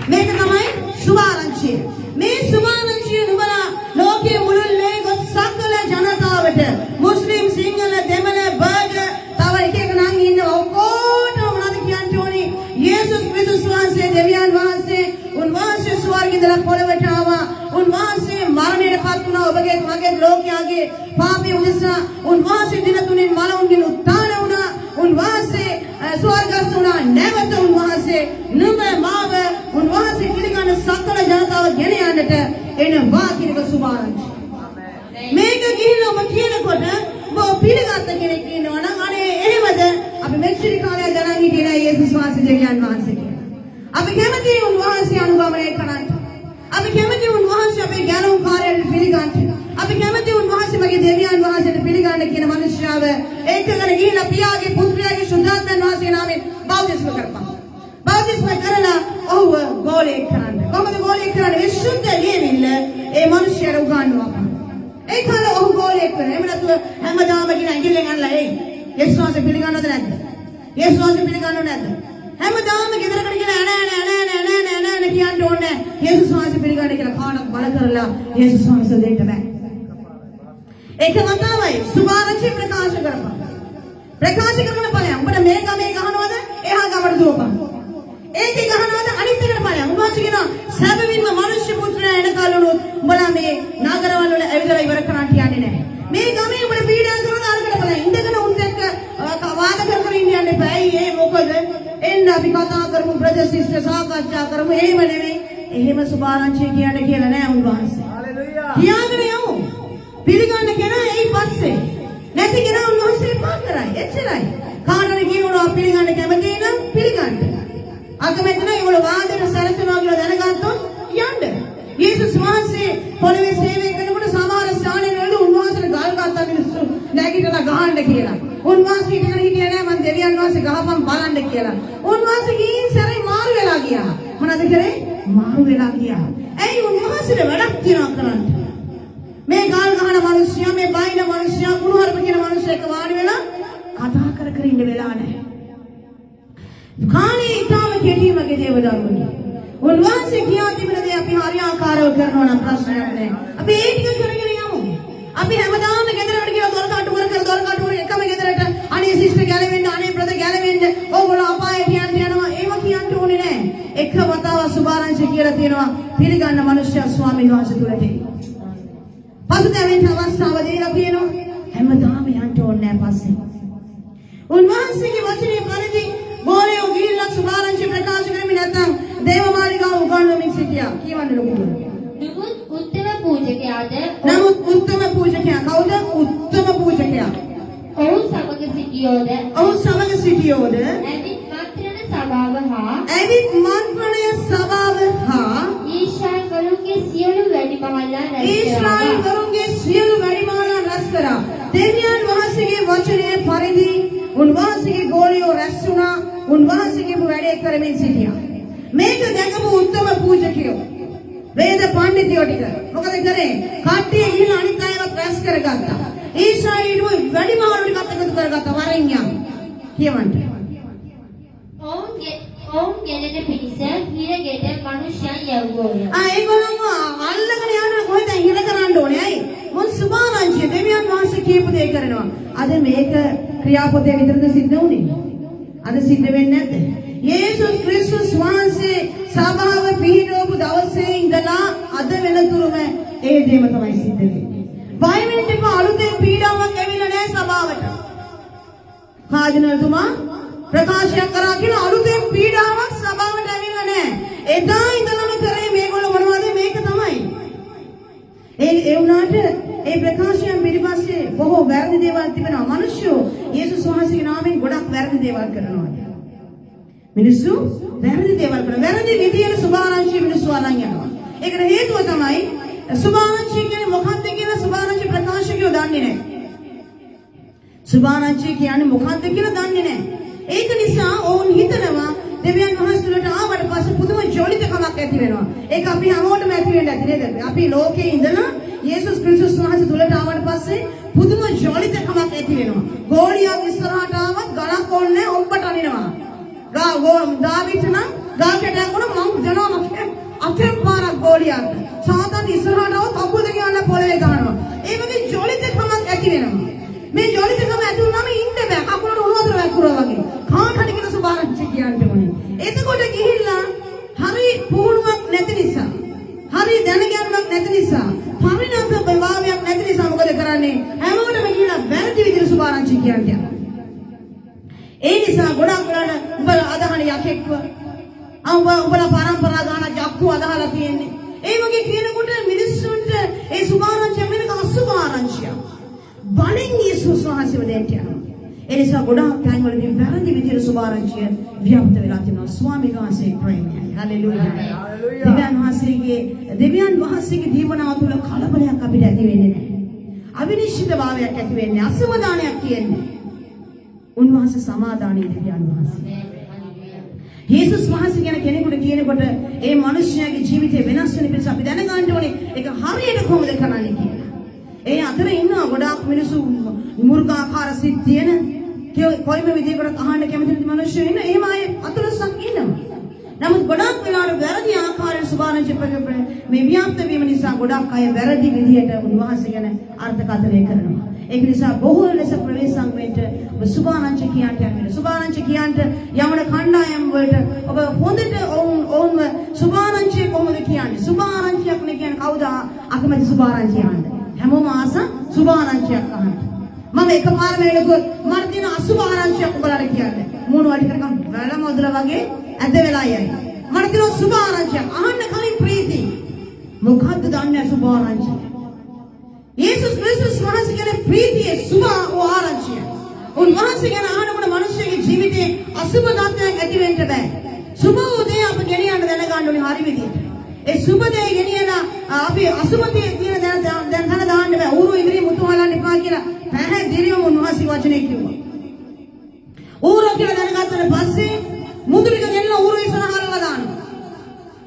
මේක තමයි සුභාරංචිය. මේ සුභාරංචිය නුඹලා ලෝකයේ මුළුල්ලේ ගොස් සකල ජනතාවට මුස්ලිම් සිංහල දෙමළ බර්ග තව එක එක නම් ඉන්නවා ඔක්කොටම මොනවද කියන්න ඕනේ? යේසුස් ක්‍රිස්තුස් වහන්සේ දෙවියන් වහන්සේ උන්වහන්සේ ස්වර්ගින්දලා පොළවට ආවා. උන්වහන්සේ මරණයටපත් වුණා. ඔබගේ මගේ ලෝකයාගේ පාපය උදෙසා උන්වහන්සේ දින තුනෙන් මලවුන්ගෙන් උත්ථාන වුණා. උන්වහන්සේ ස්වර්ගස්ත වුණා. නැවත උන්වහන්සේ නුඹ මාව උන්වහන්සේ පිළිගන්න සකල ජනතාව ගෙන යන්නට එනවා කියන සුභාරංචිය. මේක ගිහිල්ලා ඔබ කියනකොට ඔබ පිළිගත්ත කෙනෙක් ඉන්නවා නම් අනේ එහෙමද අපි මෙච්චර කාලයක් ගණන් හිටියේ නෑ යේසුස් වහන්සේ දෙවියන් වහන්සේ කියලා. අපි කැමති උන්වහන්සේ අනුගමනය කරන්න. අපි කැමති උන්වහන්සේ අපේ ගැලවුම් කාර්යයට පිළිගන්න. අපි කැමති උන්වහන්සේ මගේ දෙවියන් වහන්සේට පිළිගන්න කියන මනුෂ්‍යව ඒකගෙන ගිහිල්ලා පියාගේ පුත්‍රයාගේ සුද්ධාත්මයන් වහන්සේගේ නාමයෙන් බෞද්ධිස්ම කරපන්. බෞද්ධිස්ම කරලා ඔහුව ගෝලයක් කරන්න. කොහොමද ගෝලයක් කරන්නේ? විසුද්ධ ලියවිල්ල ඒ මනුෂ්‍යයට උගන්වනවා. ඒ කාලේ ඔහු ගෝලයක් කරා. එහෙම නැතුව හැමදාම කියන ඇඟිල්ලෙන් අල්ලලා එයි. යේසුස් වහන්සේ පිළිගන්නවද නැද්ද? යේසුස් වහන්සේ පිළිගන්නව නැද්ද? හැමදාම ගෙදරකට කියලා නෑ කියන්න ඕනේ. යේසුස් වහන්සේ පිළිගන්න කියලා කාටවත් බල කරලා යේසුස් වහන්සේ දෙන්න බෑ. ඒකම තමයි සුභාරංචිය ප්‍රකාශ කරපන්. ප්‍රකාශ කරන ඵලයන්. උඹට මේ ගමේ ගහනවද? එහා ගමට දුවපන්. ඒකේ ගහනවද? අනිත් එකට ඵලයන්. උන්වහන්සේ කියනවා සැබවින්ම මනුෂ්‍ය පුත්‍රයා එනකල්ලුත් උඹලා මේ නගරවල වල ඇවිදලා ඉවර කරන්න යන්නේ නැහැ. මේ ගමේ උඹට පීඩා කරන අරකට ඵලයන්. ඉඳගෙන උන්ට එක්ක වාද කර ඉන්න එපා. ඒ මොකද? එන්න අපි කතා කරමු බ්‍රදර් සිස්ටර් සාකච්ඡා කරමු. එහෙම නෙමෙයි. එහෙම සුභාරංචිය කියන්නේ කියලා නෑ උන්වහන්සේ. හalleluya. කියාගෙන යමු. පිළිගන්න කෙනා එයි පස්සේ. නැති කෙනා උන්වහන්සේ පා කරයි. එච්චරයි. කාටද කියනවා පිළිගන්න කැමති නම් පිළිගන්න. අකමැති නම් ඒගොල්ලෝ වාදයට සැලසෙනවා කියලා දැනගත්තොත් යන්න. යේසුස් වහන්සේ පොළවේ සේවය කරනකොට සමහර ස්ථානවල උන්වහන්සේට ගල් ගත්තා මිනිස්සු නැගිටලා ගහන්න කියලා. උන්වහන්සේ ඉගෙන හිටියේ නෑ මං දෙවියන් වහන්සේ ගහපන් බලන්න කියලා. උන්වහන්සේ ගිහින් සැරේ මාරු වෙලා ගියා. මොනවද කරේ? මාරු වෙලා ගියා. ඇයි උන්වහන්සේට වැඩක් තියනවා කරන්න? මේ ගල් ගහන මිනිස්සයා මේ බයින මිනිස්සයා කුණුහරුප කියන මිනිස්සෙක් වාඩි වෙලා කතා කර කර ඉන්න වෙලා නැහැ. කාලේ ඊටම කෙටීමගේ දේවදරුවනි. උන්වහන්සේ කියා තිබෙන දේ අපි හරියාකාරව කරනවා නම් ප්‍රශ්නයක් නැහැ. අපි ඒ ටික කරගෙන යමු. අපි හැමදාම ගෙදරට ගිහලා දොර කටුවර එකම ගෙදරට අනේ සිස්ටර් ගැලවෙන්න අනේ බ්‍රදර් ගැලවෙන්න ඕගොල්ලෝ අපායට යනවා ඒව කියන්න ඕනේ නැහැ. එක වතාවක් සුභාරංශ කියලා තියෙනවා පිළිගන්න මිනිස්සයා ස්වාමීන් වහන්සේ තුලට එයි. පසුතැවෙන්න අවස්ථාව දීලා තියෙනවා හැමදාම යන්න ඕනේ නැහැ පස්සේ. උන්වහන්සේගේ වචනේ පරිදි ගෝලයෝ ගිහිල්ලා සුභාරංශ ප්‍රකාශ කරමින් නැත්නම් දේවමාලිගාව උගන්වමින් සිටියා. කියවන්නේ ලොකුද? නමුත් උත්තම පූජකයාද නමුත් උත්තම පූජකයා කවුද? උත්තම පූජකයා. ඔහු සමග සිටියෝද ඇවිත් මන්ත්‍රණ සභාව හා ඊශ්‍රායල්වරුන්ගේ සියලු වැඩිමහල්ලා රැස් කරා. දෙවියන් වහන්සේගේ වචනයේ පරිදි උන්වහන්සේගේ ගෝලියෝ රැස් වුණා. උන්වහන්සේගේ වැඩේ කරමින් සිටියා. මේක දැකපු උත්තම පූජකයෝ වේද පඬිතුයෝ ටික මොකද කරේ? කට්ටිය ගිහින් අනිත් අයවත් රැස් කරගත්තා. ඊශ්‍රායලු වැඩිමහල්ලු ටිකත් එකතු කරගත්තා වරෙන් යම්. කියවන්න. ඔවුන් ගෙනෙන පිණිස හිරගෙට මනුෂ්‍යයන් යවුවෝය. ඒගොල්ලෝ අල්ලගෙන යනවා කොහෙද හිර කරන්න ඕනේ? ඇයි? මොන් සුභාරංශිය දෙවියන් වහන්සේ කියපු දේ කරනවා. අද මේක ක්‍රියාපොතේ විතරද සිද්ධ වුනේ? අද සිද්ධ වෙන්නේ නැද්ද? යේසුස් ක්‍රිස්තුස් වහන්සේ සභාව පිහිටවපු දවසේ ඉඳලා අද වෙනතුරුම ඒ දේම තමයි සිද්ධ වෙන්නේ. බය වෙන්න එපා අලුතෙන් පීඩාවක් ඇවිල්ලා නැහැ සභාවට. කාදිනල්තුමා ප්‍රකාශයක් කරා කියලා අලුතෙන් පීඩාවක් සභාවට ඇවිල්ලා නැහැ. එදා ඉඳලම කරේ මේගොල්ලෝ මොනවද මේක තමයි. ඒ වුණාට ඒ ප්‍රකාශයන් පිළිපස්සේ බොහෝ වැරදි දේවල් තිබෙනවා. මිනිස්සු යේසුස් වහන්සේගේ නාමයෙන් ගොඩක් වැරදි දේවල් කරනවා. මිනිස්සු වැරදි දේවල් කරනවා. වැරදි විදියට සුභාරංශිය මිනිස්සු අරන් යනවා. ඒකට හේතුව තමයි සුභාරංශිය කියන්නේ මොකක්ද කියලා සුභාරංශි ප්‍රකාශකයෝ දන්නේ නැහැ. සුභාරංශිය කියන්නේ මොකක්ද කියලා දන්නේ නැහැ. ඒක නිසා ඕන් හිතනවා දෙවියන් වහන්සේලට ආවට පස්සේ පුදුම ජොලිතකමක් ඇති වෙනවා. ඒක අපි හැමෝටම ඇති වෙන්න ඇති නේද? අපි ලෝකේ ඉඳලා යේසුස් ක්‍රිස්තුස් වහන්සේ තුලට ආවට පස්සේ පුදුම ජොලිතකමක් ඇති වෙනවා. ගෝලියක් ඉස්සරහට ආවත් ගලක් ඕනේ ඔබට අනිනවා. දාවිත් නම් ගාකටයක් වුණ මං ජනවා අපේ පාරක් ගෝලියක්. සාතන් ඉස්සරහට ආව කකුල් දෙක යන පොළවේ ගහනවා. ඒ වගේ ජොලිතකමක් ඇති වෙනවා. මේ ජොලිතකම ඇති වුණාම ඉන්න බෑ. කකුලට උණු වතුර වැක්කුරා වගේ. කාටද කියන සුභාරංශිය කියන්න ඕනේ. එතකොට ගිහිල්ලා හරි පුහුණුවක් නැති නිසා, හරි දැනගැනුමක් නැති නිසා, පරිණත භාවයක් නැති නිසා මොකද කරන්නේ? හැමෝටම ගිහිල්ලා වැරදි විදිහට සුභාරංශිය කියන්නේ. ඒ නිසා ගොඩක් වෙලාට උඹලා අදහන යකෙක්ව උඹලා පරම්පරා ගාන ජක්කු අදහලා තියෙන්නේ. ඒ වගේ කියනකොට මිනිස්සුන්ට ඒ සුභාරංශිය වෙනක අසුභාරංශිය. බලෙන් යේසුස් වහන්සේව දෙන්න යනවා. ඒ නිසා ගොඩාක් තැන්වලදී වැරදි විදිහට සුභාරංශිය ව්‍යාප්ත වෙලා තියෙනවා. ස්වාමීන් වහන්සේ ප්‍රේමයි. හලෙලූයා. දෙවියන් වහන්සේගේ දීවනාව තුළ කලබලයක් අපිට ඇති වෙන්නේ නැහැ. අවිනිශ්චිතභාවයක් ඇති වෙන්නේ අසමාදානයක් කියන්නේ. උන්වහන්සේ සමාදානීය දෙවියන් වහන්සේ. යේසුස් වහන්සේ කියන කෙනෙකුට කියනකොට ඒ මිනිස්යාගේ ජීවිතය වෙනස් වෙන පිණිස අපි දැනගන්න ඕනේ ඒක හරියට කොහොමද කරන්නේ කියලා. ඒ අතර ඉන්නවා ගොඩාක් මිනිස්සු මුර්ගාකාර සිත් තියෙන කොයිම විදිහකට අහන්න කැමති මිනිස්සු ඉන්න එහෙම අය අතලසක් ඉන්නවා. නමුත් ගොඩාක් වෙලාවට වැරදි ආකාරයෙන් සුභාරංශි මේ ව්‍යාප්ත වීම නිසා ගොඩාක් අය වැරදි විදිහට උන්වහන්සේ ගැන අර්ථකථනය කරනවා. ඒක නිසා බොහෝ ලෙස ප්‍රවේශම් වෙන්න ඔබ සුභාරංශි කියන්ට යන්න. සුභාරංශි කියන්ට යවන කණ්ඩායම් වලට ඔබ හොඳට ඔවුන්ව සුභාරංශි කොහොමද කියන්නේ? සුභාරංශියක් නේ කියන්නේ කවුද අකමැති සුභාරංශි යන්න? හැමෝම ආස සුභාරංශියක් අහන්න. මම එකපාරම එනකොට මට තියෙන අසුභාරංශියක් ඔබලාට කියන්නේ. මොන වටි කරකම් වැල මොදල වගේ ඇද වෙලා යයි. මට තියෙන සුභාරංශියක් අහන්න කලින් ප්‍රීති. මොකද්ද දන්නේ සුභාරංශිය? යේසුස් ක්‍රිස්තුස් වහන්සේ කියන ප්‍රීතියේ සුභ ආරංචිය. උන්වහන්සේ ගැන අහනකොට මිනිස්සු අසුබ තත්ත්වයක් ඇති වෙන්න බෑ. සුබ උදේ අප ගෙනියන්න දැනගන්න ඕනේ හරි විදියට. ඒ සුබ දේ ගෙනියලා අපි අසුබතේ තියෙන දැන් තන දාන්න බෑ. ඌරු ඉදිරිය මුතු හලන්න එපා කියලා පැහැදිලිවම උන්වහන්සේ වචනේ කිව්වා. ඌරු කියලා දැනගත්තට පස්සේ මුතු ටික ගෙනන ඌරු ඉස්සරහට දානවා.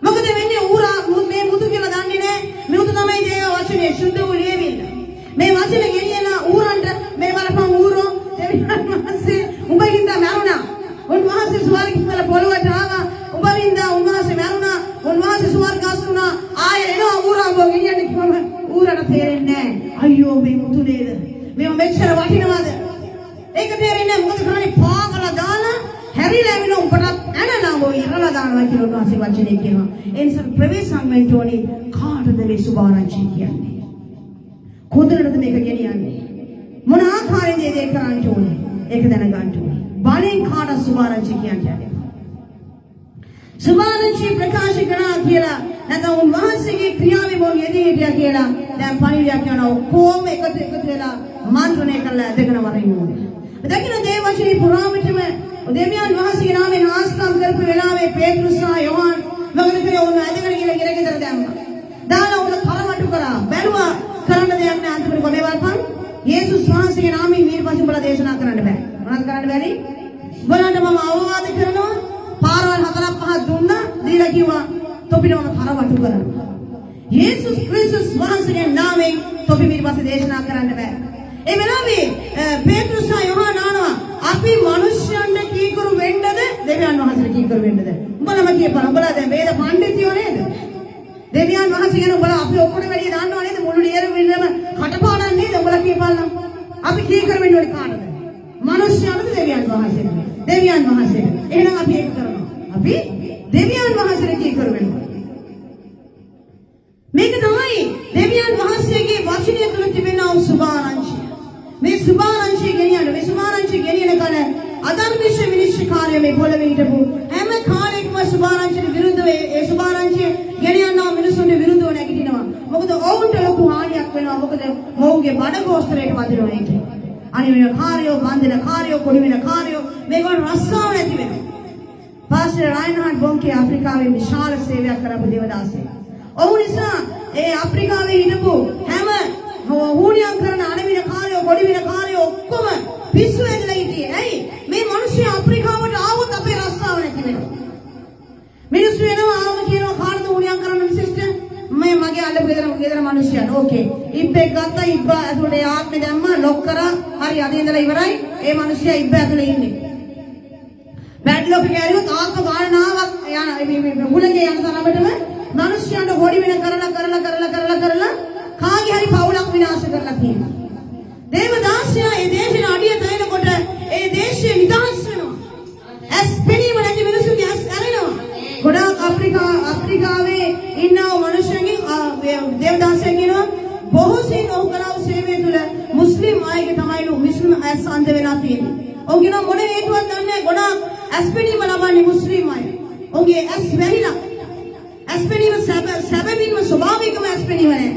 මොකද වෙන්නේ ඌරා මේ මුතු කියලා දන්නේ නැහැ. මුතු තමයි දේ වචනේ සුද්ධ වූ ලියවිල්ල. මේ වචනේ ගෙනියලා ඌරන්ට මේ බලපන් ඌරෝ දෙවියන් වහන්සේ උඹින්ද මරුණා. උන්වහන්සේ ස්වර්ගයට පොළොවට ආවා. උඹින්ද උන්වහන්සේ මරුණා. උන්වහන්සේ ස්වර්ගාසුණා. ආයෙ එනවා ඌරා ගෝ ගෙනියන්න කිව්වම ඌරට තේරෙන්නේ නැහැ. අයියෝ මේ මුතු නේද? මේ මෙච්චර වටිනවද? ඒක තේරෙන්නේ නැහැ. මොකද කරන්නේ පාගලා දාලා හැරිලා එන උඹට ඇනලා ඉරලා දානවා කියලා උන්වහන්සේ වචනේ කියනවා. ඒ නිසා ප්‍රවේශම් වෙන්න ඕනේ කාටද මේ සුභාරංචි කියන්නේ? කොතනද මේක ගෙනියන්නේ? මොන ආකාරයෙන්ද ඒක කරන්න ඕනේ? ඒක දැනගන්න ඕනේ. බලෙන් කාට සුභාරංචි කියන්නේ? සුභාරංචි ප්‍රකාශ කරා කියලා නැත්නම් උන්වහන්සේගේ ක්‍රියාවේ මොන යෙදී හිටියා කියලා දැන් පණිවිඩයක් කරනවා. කොහොම එකතු වෙලා මන්ත්‍රණය කරලා දෙකන වරින් ඕනේ. දකින්න දේව වචනේ පුරාවිතම දෙවියන් වහන්සේගේ නාමයෙන් ආස්තම් කරපු වෙලාවේ පේත්‍රුස් සහ යෝහන් මොකද කරේ උන් ඇදගෙන ගිහලා ගෙදර දැම්මා. දාලා උන් තරමටු කරා. බැලුවා කරන්න දෙයක් නැහැ අන්තිමට කොහේ වල්පන් යේසුස් වහන්සේගේ නාමයෙන් ඊට පස්සේ උඹලා දේශනා කරන්න බෑ. මොනවද කරන්න බැරි? උඹලන්ට මම අවවාද කරනවා. පාරවල් 4-5 දුන්නා දීලා කිව්වා තොපිට මම තරමටු කරනවා. යේසුස් ක්‍රිස්තුස් වහන්සේගේ නාමයෙන් තොපි ඊට පස්සේ දේශනා කරන්න බෑ. ඒ වෙලාවේ පේත්‍රුස් සහ යෝහන් ආනවා අපි මිනිස්යන්ට කීකරු වෙන්නද දෙවියන් වහන්සේට කීකරු වෙන්නද? උඹලම කියපන්. උඹලා දැන් වේද පඬිතියෝ නේද? දෙවියන් වහන්සේ කියන උඹලා අපි ඔක්කොට වැඩි දාන්නව නේද? මුළු නියර වෙන්නම කටපාඩම් නේද? උඹලා කියපල්ලා. අපි කීකරු වෙන්න ඕනේ කාටද? මිනිස්යන්ට දෙවියන් වහන්සේට. දෙවියන් වහන්සේට. එහෙනම් අපි ඒක කරනවා. අපි දෙවියන් වහන්සේට කීකරු වෙනවා. මේක තමයි දෙවියන් වහන්සේගේ වචනය තුළ තිබෙන සුභාරංචිය. මේ සුභාරංචිය ගෙනියන්න මේ සුභාරංචිය ගෙනියන කල අධර්මිෂ විනිශ්චයකාරය මේ පොළවේ හිටපු හැම කාලෙකම සුභාරංචියට විරුද්ධව ඒ සුභාරංචිය ගෙනියනවා මිනිසුන්ට විරුද්ධව නැගිටිනවා. මොකද ඔවුන්ට ලොකු හානියක් වෙනවා. මොකද ඔවුන්ගේ බඩ ගෝස්තරයට වදිනවා ඒකේ. අනිත් කාර්යෝ බන්ධන කාර්යෝ කොඩි වෙන කාර්යෝ මේගොල්ලෝ රස්සාව නැති වෙනවා. පාස්ටර් රයින්හාඩ් බොන්කේ අප්‍රිකාවේ විශාල සේවයක් කරපු දේවදාසයෙක්. ඔවුන් නිසා ඒ අප්‍රිකාවේ හිටපු හැම හුණියම් කරන අනවින කාර්යෝ කොඩි වෙන කාර්යෝ ඔක්කොම පිස්සු ඇදලා හිටියේ. ඇයි? මේ මිනිස්සු අප්‍රිකාවට ආවොත් අපේ රස්සාව නැති වෙනවා. මිනිස්සු එනවා ආවම කියනවා කාටද හුණියම් කරන්න විශේෂ? මේ මගේ අල්ලපු ගෙදර මිනිස්සුන්. ඕකේ. ඉබ්බෙක් ගත්තා ඉබ්බ ඇතුලේ ආත්මේ දැම්මා ලොක් කරා. හරි අද ඉඳලා ඉවරයි. ඒ මිනිස්සයා ඉබ්බ ඇතුලේ ඉන්නේ. බැඩ්ලොක් ගෑරියොත් ආත්ම ගානනාවක් යන මුලගේ යන තරමටම මිනිස්සුන්ට හොඩි වෙන කරලා කාගේ හරි පවුලක් විනාශ කරලා තියෙනවා. දේවදාසයා ඒ දේශන අඩිය තැනකොට ඒ දේශය නිදහස් වෙනවා. ඇස් පෙනීම නැති මිනිස්සුන්ගේ ඇස් ඇරෙනවා. ගොඩාක් අප්‍රිකාවේ ඉන්නව මිනිස්සුන්ගේ දේවදාසයා කියනවා බොහෝ සෙයින් ඔහු කරව සේවය තුළ මුස්ලිම් අයගේ තමයිලු මුස්ලිම් ඇස් අන්ධ වෙලා තියෙන්නේ. ඔහු කියනවා මොන හේතුවක් දන්නේ ගොඩාක් ඇස් පෙනීම ලබන්නේ මුස්ලිම් අය. ඔහුගේ ඇස් වැහිලා ඇස් පෙනීම සැබවින්ම ස්වභාවිකම ඇස් පෙනීම නෑ.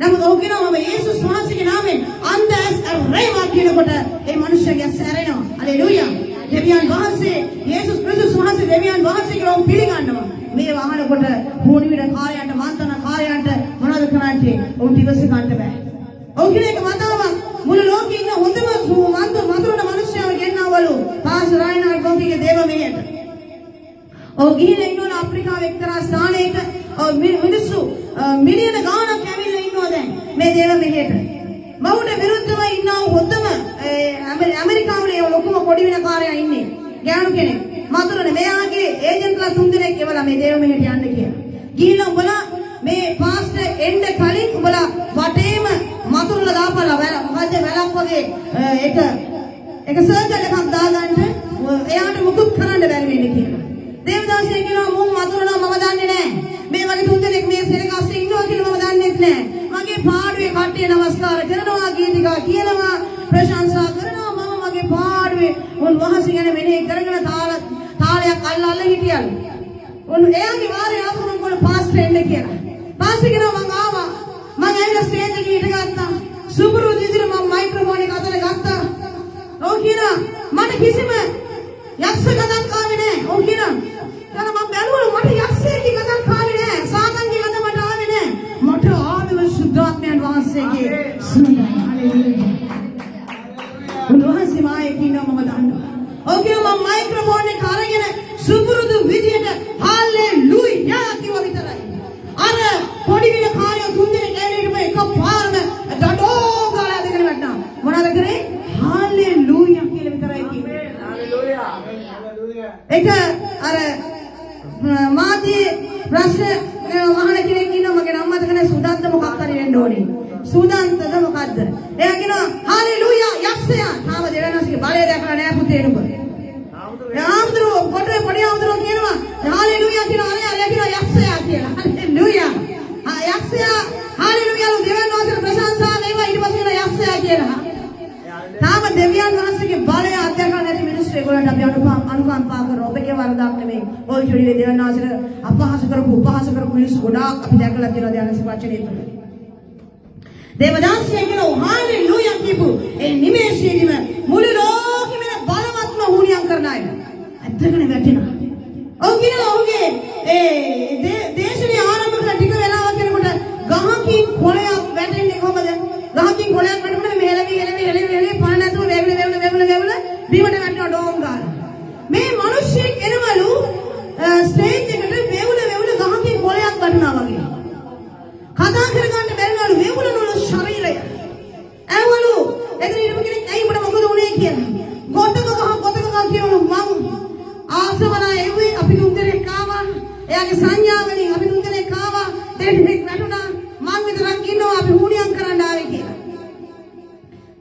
නමුත් ඔහු කියනවා මම යේසුස් වහන්සේගේ නාමයෙන් අන්ධ ඇස් රේවා කියනකොට ඒ මිනිස්සුගේ ඇස් ඇරෙනවා. හලෙලූයා. දෙවියන් වහන්සේ යේසුස් ක්‍රිස්තුස් වහන්සේ දෙවියන් වහන්සේ කියලා පිළිගන්නවා. මේ වහනකොට හුණිවිඩ කාර්යයන්ට මන්තන කාර්යයන්ට මොනවද කරන්නේ? ඔවුන් දිවස ගන්න බෑ. ඔව් කියන එක මතාවක් මුළු ලෝකේ ඉන්න හොඳම මන්තරන මිනිස්සුන්ව ගෙන්නවලු පාස් රයින්හාඩ් බොන්කේගේ දේව මෙහෙයට. ඔව් ගිහිල්ලා ඉන්නවල අප්‍රිකාවේ එක්තරා ස්ථානයක මිනිස්සු මිලියන ගාණක් ඇවිල්ලා ඉන්නවා දැන් මේ දේව මෙහෙයට. මවුන්ට විරුද්ධව ඉන්නව හොඳම ඇමරිකාවේ ලොකුම කොඩි වෙන කාර්යය ඉන්නේ. ගෑනු කෙනෙක්. මතුරුනේ මෙයාගේ ඒජන්ට්ලා 3 දෙනෙක් එවලා මේ දේව මෙහෙට යන්න කියලා. ගිහිල්ලා උඹලා මේ පාස්ටර් එන්න කලින් උඹලා වටේම මතුරුලා දාපල්ලා මොකද වැලක් වගේ එක සර්කල් එකක් දාගන්න එයාට මුකුත් කරන්න බැරි වෙන්නේ කියලා. දේවදාසයා කියනවා මුන් මතුරුනා මම දන්නේ නැහැ. මේ වගේ 3 දෙනෙක් මේ සෙනගස්සේ ඉන්නවා කියලා මම දන්නේ නැහැ. මගේ පාඩුවේ කට්ටිය නමස්කාර කරනවා ගීතිකා කියනවා ප්‍රශංසා කරනවා මම මගේ පාඩුවේ උන්වහන්සේ ගැන මෙනෙහි කරගෙන තාලයක් අල්ලලා හිටියලු. එයාගේ වාරේ ආපුවම කොළ පාස්ටර් එන්න කියලා. පාස්ටර් කියනවා මං ආවා. මං ඇවිල්ලා ස්ටේජ් එකේ හිටගත්තා. සුබුරු දිදිර මම මයික්‍රොෆෝන් එක අතට ගත්තා. ඔව් කියනවා මට කිසිම යක්ෂ ගඳක් ආවේ නෑ. ඔව් කියනවා. දැන් මම බැලුවලු මට යක්ෂයෙක්ගේ ගඳක් ආවේ නෑ. සාතන්ගේ ගඳ මට ආවේ නෑ. මට ආවේ සුද්ධාත්මයන් වහන්සේගේ සුවඳයි. හලෙලූයා. උන්වහන්සේ මායේ කියනවා මම දන්නවා. ඔව් කියනවා මම මයික්‍රොෆෝන් එක අරගෙන සුපුරුදු විදියට හලෙලූයා කිව්වා විතරයි. අර පොඩි වින කාර්ය තුන්දෙනෙක් ඇවිල්ලා මේ එකපාරම ඩඩෝ ගාලා දෙකන වටනවා. මොනවද කරේ? හලෙලූයා කියලා විතරයි කිව්වේ. හලෙලූයා. ඒක අර මාදී ප්‍රශ්න මහාන කෙනෙක් ඉන්නවා මගේ නම මතක නැහැ සුදාන්ත මොකක් හරි වෙන්න ඕනේ. සුදාන්තද මොකද්ද? එයා කියනවා හලෙලූයා යක්ෂයා. තාම දෙවනස්ගේ බලය දැකලා නැහැ පුතේ නුඹ. ආම්දරෝ පොඩේ පොඩි ආම්දරෝ කියනවා හලෙලූයා කියනවා අරයා කියනවා යක්ෂයා කියලා. හලෙලූයා. යක්ෂයා හලෙලූයා දෙවියන් වහන්සේට ප්‍රශංසා වේවා ඊට පස්සේ කියනවා යක්ෂයා කියලා. තාම දෙවියන් වහන්සේගේ බලය අධ්‍යයනය නැති මිනිස්සු ඒගොල්ලන්ට අපි අනුකම්පා කරන ඔබගේ වරදක් නෙමෙයි. ඔය චුරිලේ දෙවියන් වහන්සේට අපහාස කරපු උපහාස කරපු මිනිස්සු ගොඩාක් අපි දැකලා තියෙනවා ධ්‍යානසේ වචනේ තුල. දේවදාසිය කියනවා හලෙලූයා කියපු ඒ නිමේෂයේදීම මුළු ලෝකෙම බලවත්ම හුණියම් කරන අය. ඇත්තටම වැටෙනවා. ඔව් කියනවා ඔහුගේ ඒ දේශනේ ආරම්භ කරලා ටික වෙලාවක් යනකොට ගහකින් කොළයක් වැටෙන්නේ කොහමද? ගහකින් කොළයක් වැටුණාම මේ එළවි පාන නැතුව වෙවුල බිමට වැටෙනවා ඩෝම් ගාලා. මේ මිනිස්සෙක් එනවලු ස්ටේජ් එකට වෙවුල ගහකින් කොළයක් වැටුණා වගේ. කතා කරගන්න බැරිවලු වෙවුල නෝල ශරීරය. ඇවලු එතන ඉන්න කෙනෙක් ඇයි උඹට මොකද උනේ කියලා. ගොතක ගහ කියනලු මං ආසවනා එව්වේ අපි තුන්දෙනෙක් ආවා. එයාගේ සංඥාවලින් අපි තුන්දෙනෙක් ආවා. දෙන්නෙක් වැටුණා. මං විතරක් ඉන්නවා අපි හුණියම් කරන්න ආවේ කියලා.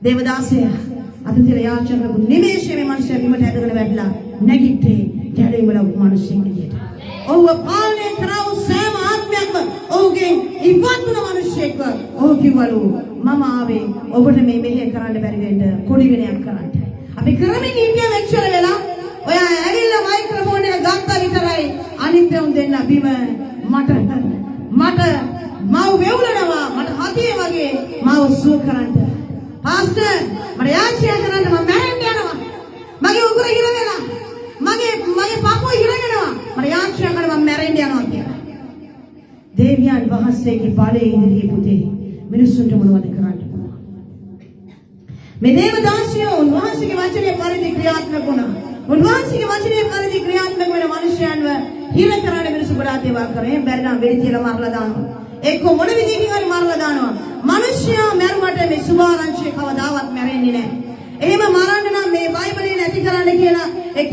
දේවදාසයා අතතිර යාචන කරපු නිමේෂයේ මේ මිනිස්සු බිමට ඇදගෙන වැටලා නැගිට්ටේ කැලේ වල මිනිස්සෙක් විදියට. ඔව්ව පාලනය කරව සෑම ආත්මයක්ම ඔහුගෙන් ඉවත් වුණ මිනිස්සෙක්ව ඔහු කිව්වලු මම ආවේ ඔබට මේ මෙහෙය කරන්න බැරි වෙන්න කොඩි විනයක් කරන්න. අපි කරමින් ඉන්නේ මෙච්චර වෙලා ඔයා ඇවිල්ලා මයික්‍රොෆෝන් එක ගත්තා විතරයි අනිත් උන් දෙන්න බිම මට මව වෙවුලනවා මට හතියේ වගේ මව සුව කරන්න. පාස්ටර් මට යාචනා කරන්න මම මැරෙන්න යනවා. මගේ උගුර හිර වෙලා මගේ පපුව හිර වෙනවා. මට යාචනා කරන්න මම මැරෙන්න යනවා කියලා. දේවියන් වහන්සේගේ බලයේ ඉදිරියේ පුතේ මිනිස්සුන්ට මොනවද කරන්න පුළුවන්? මේ දේවදාසියෝ උන්වහන්සේගේ වචනේ පරිදි ක්‍රියාත්මක වුණා. උන්වහන්සේගේ වචනේ පරිදි ක්‍රියාත්මක වෙන මිනිස්යන්ව හිර කරන්න මිනිස්සු ගොඩාක් දේවල් කරේ. බැරි නම් වෙඩි තියලා මරලා දානවා. එක්ක මොන විදිහකින් හරි මරලා දානවා. මිනිස්යා මරුවට මේ සුභාරංශය කවදාවත් මැරෙන්නේ නැහැ. එහෙම මරන්න නම් මේ බයිබලයේ නැති කරන්න කියලා එක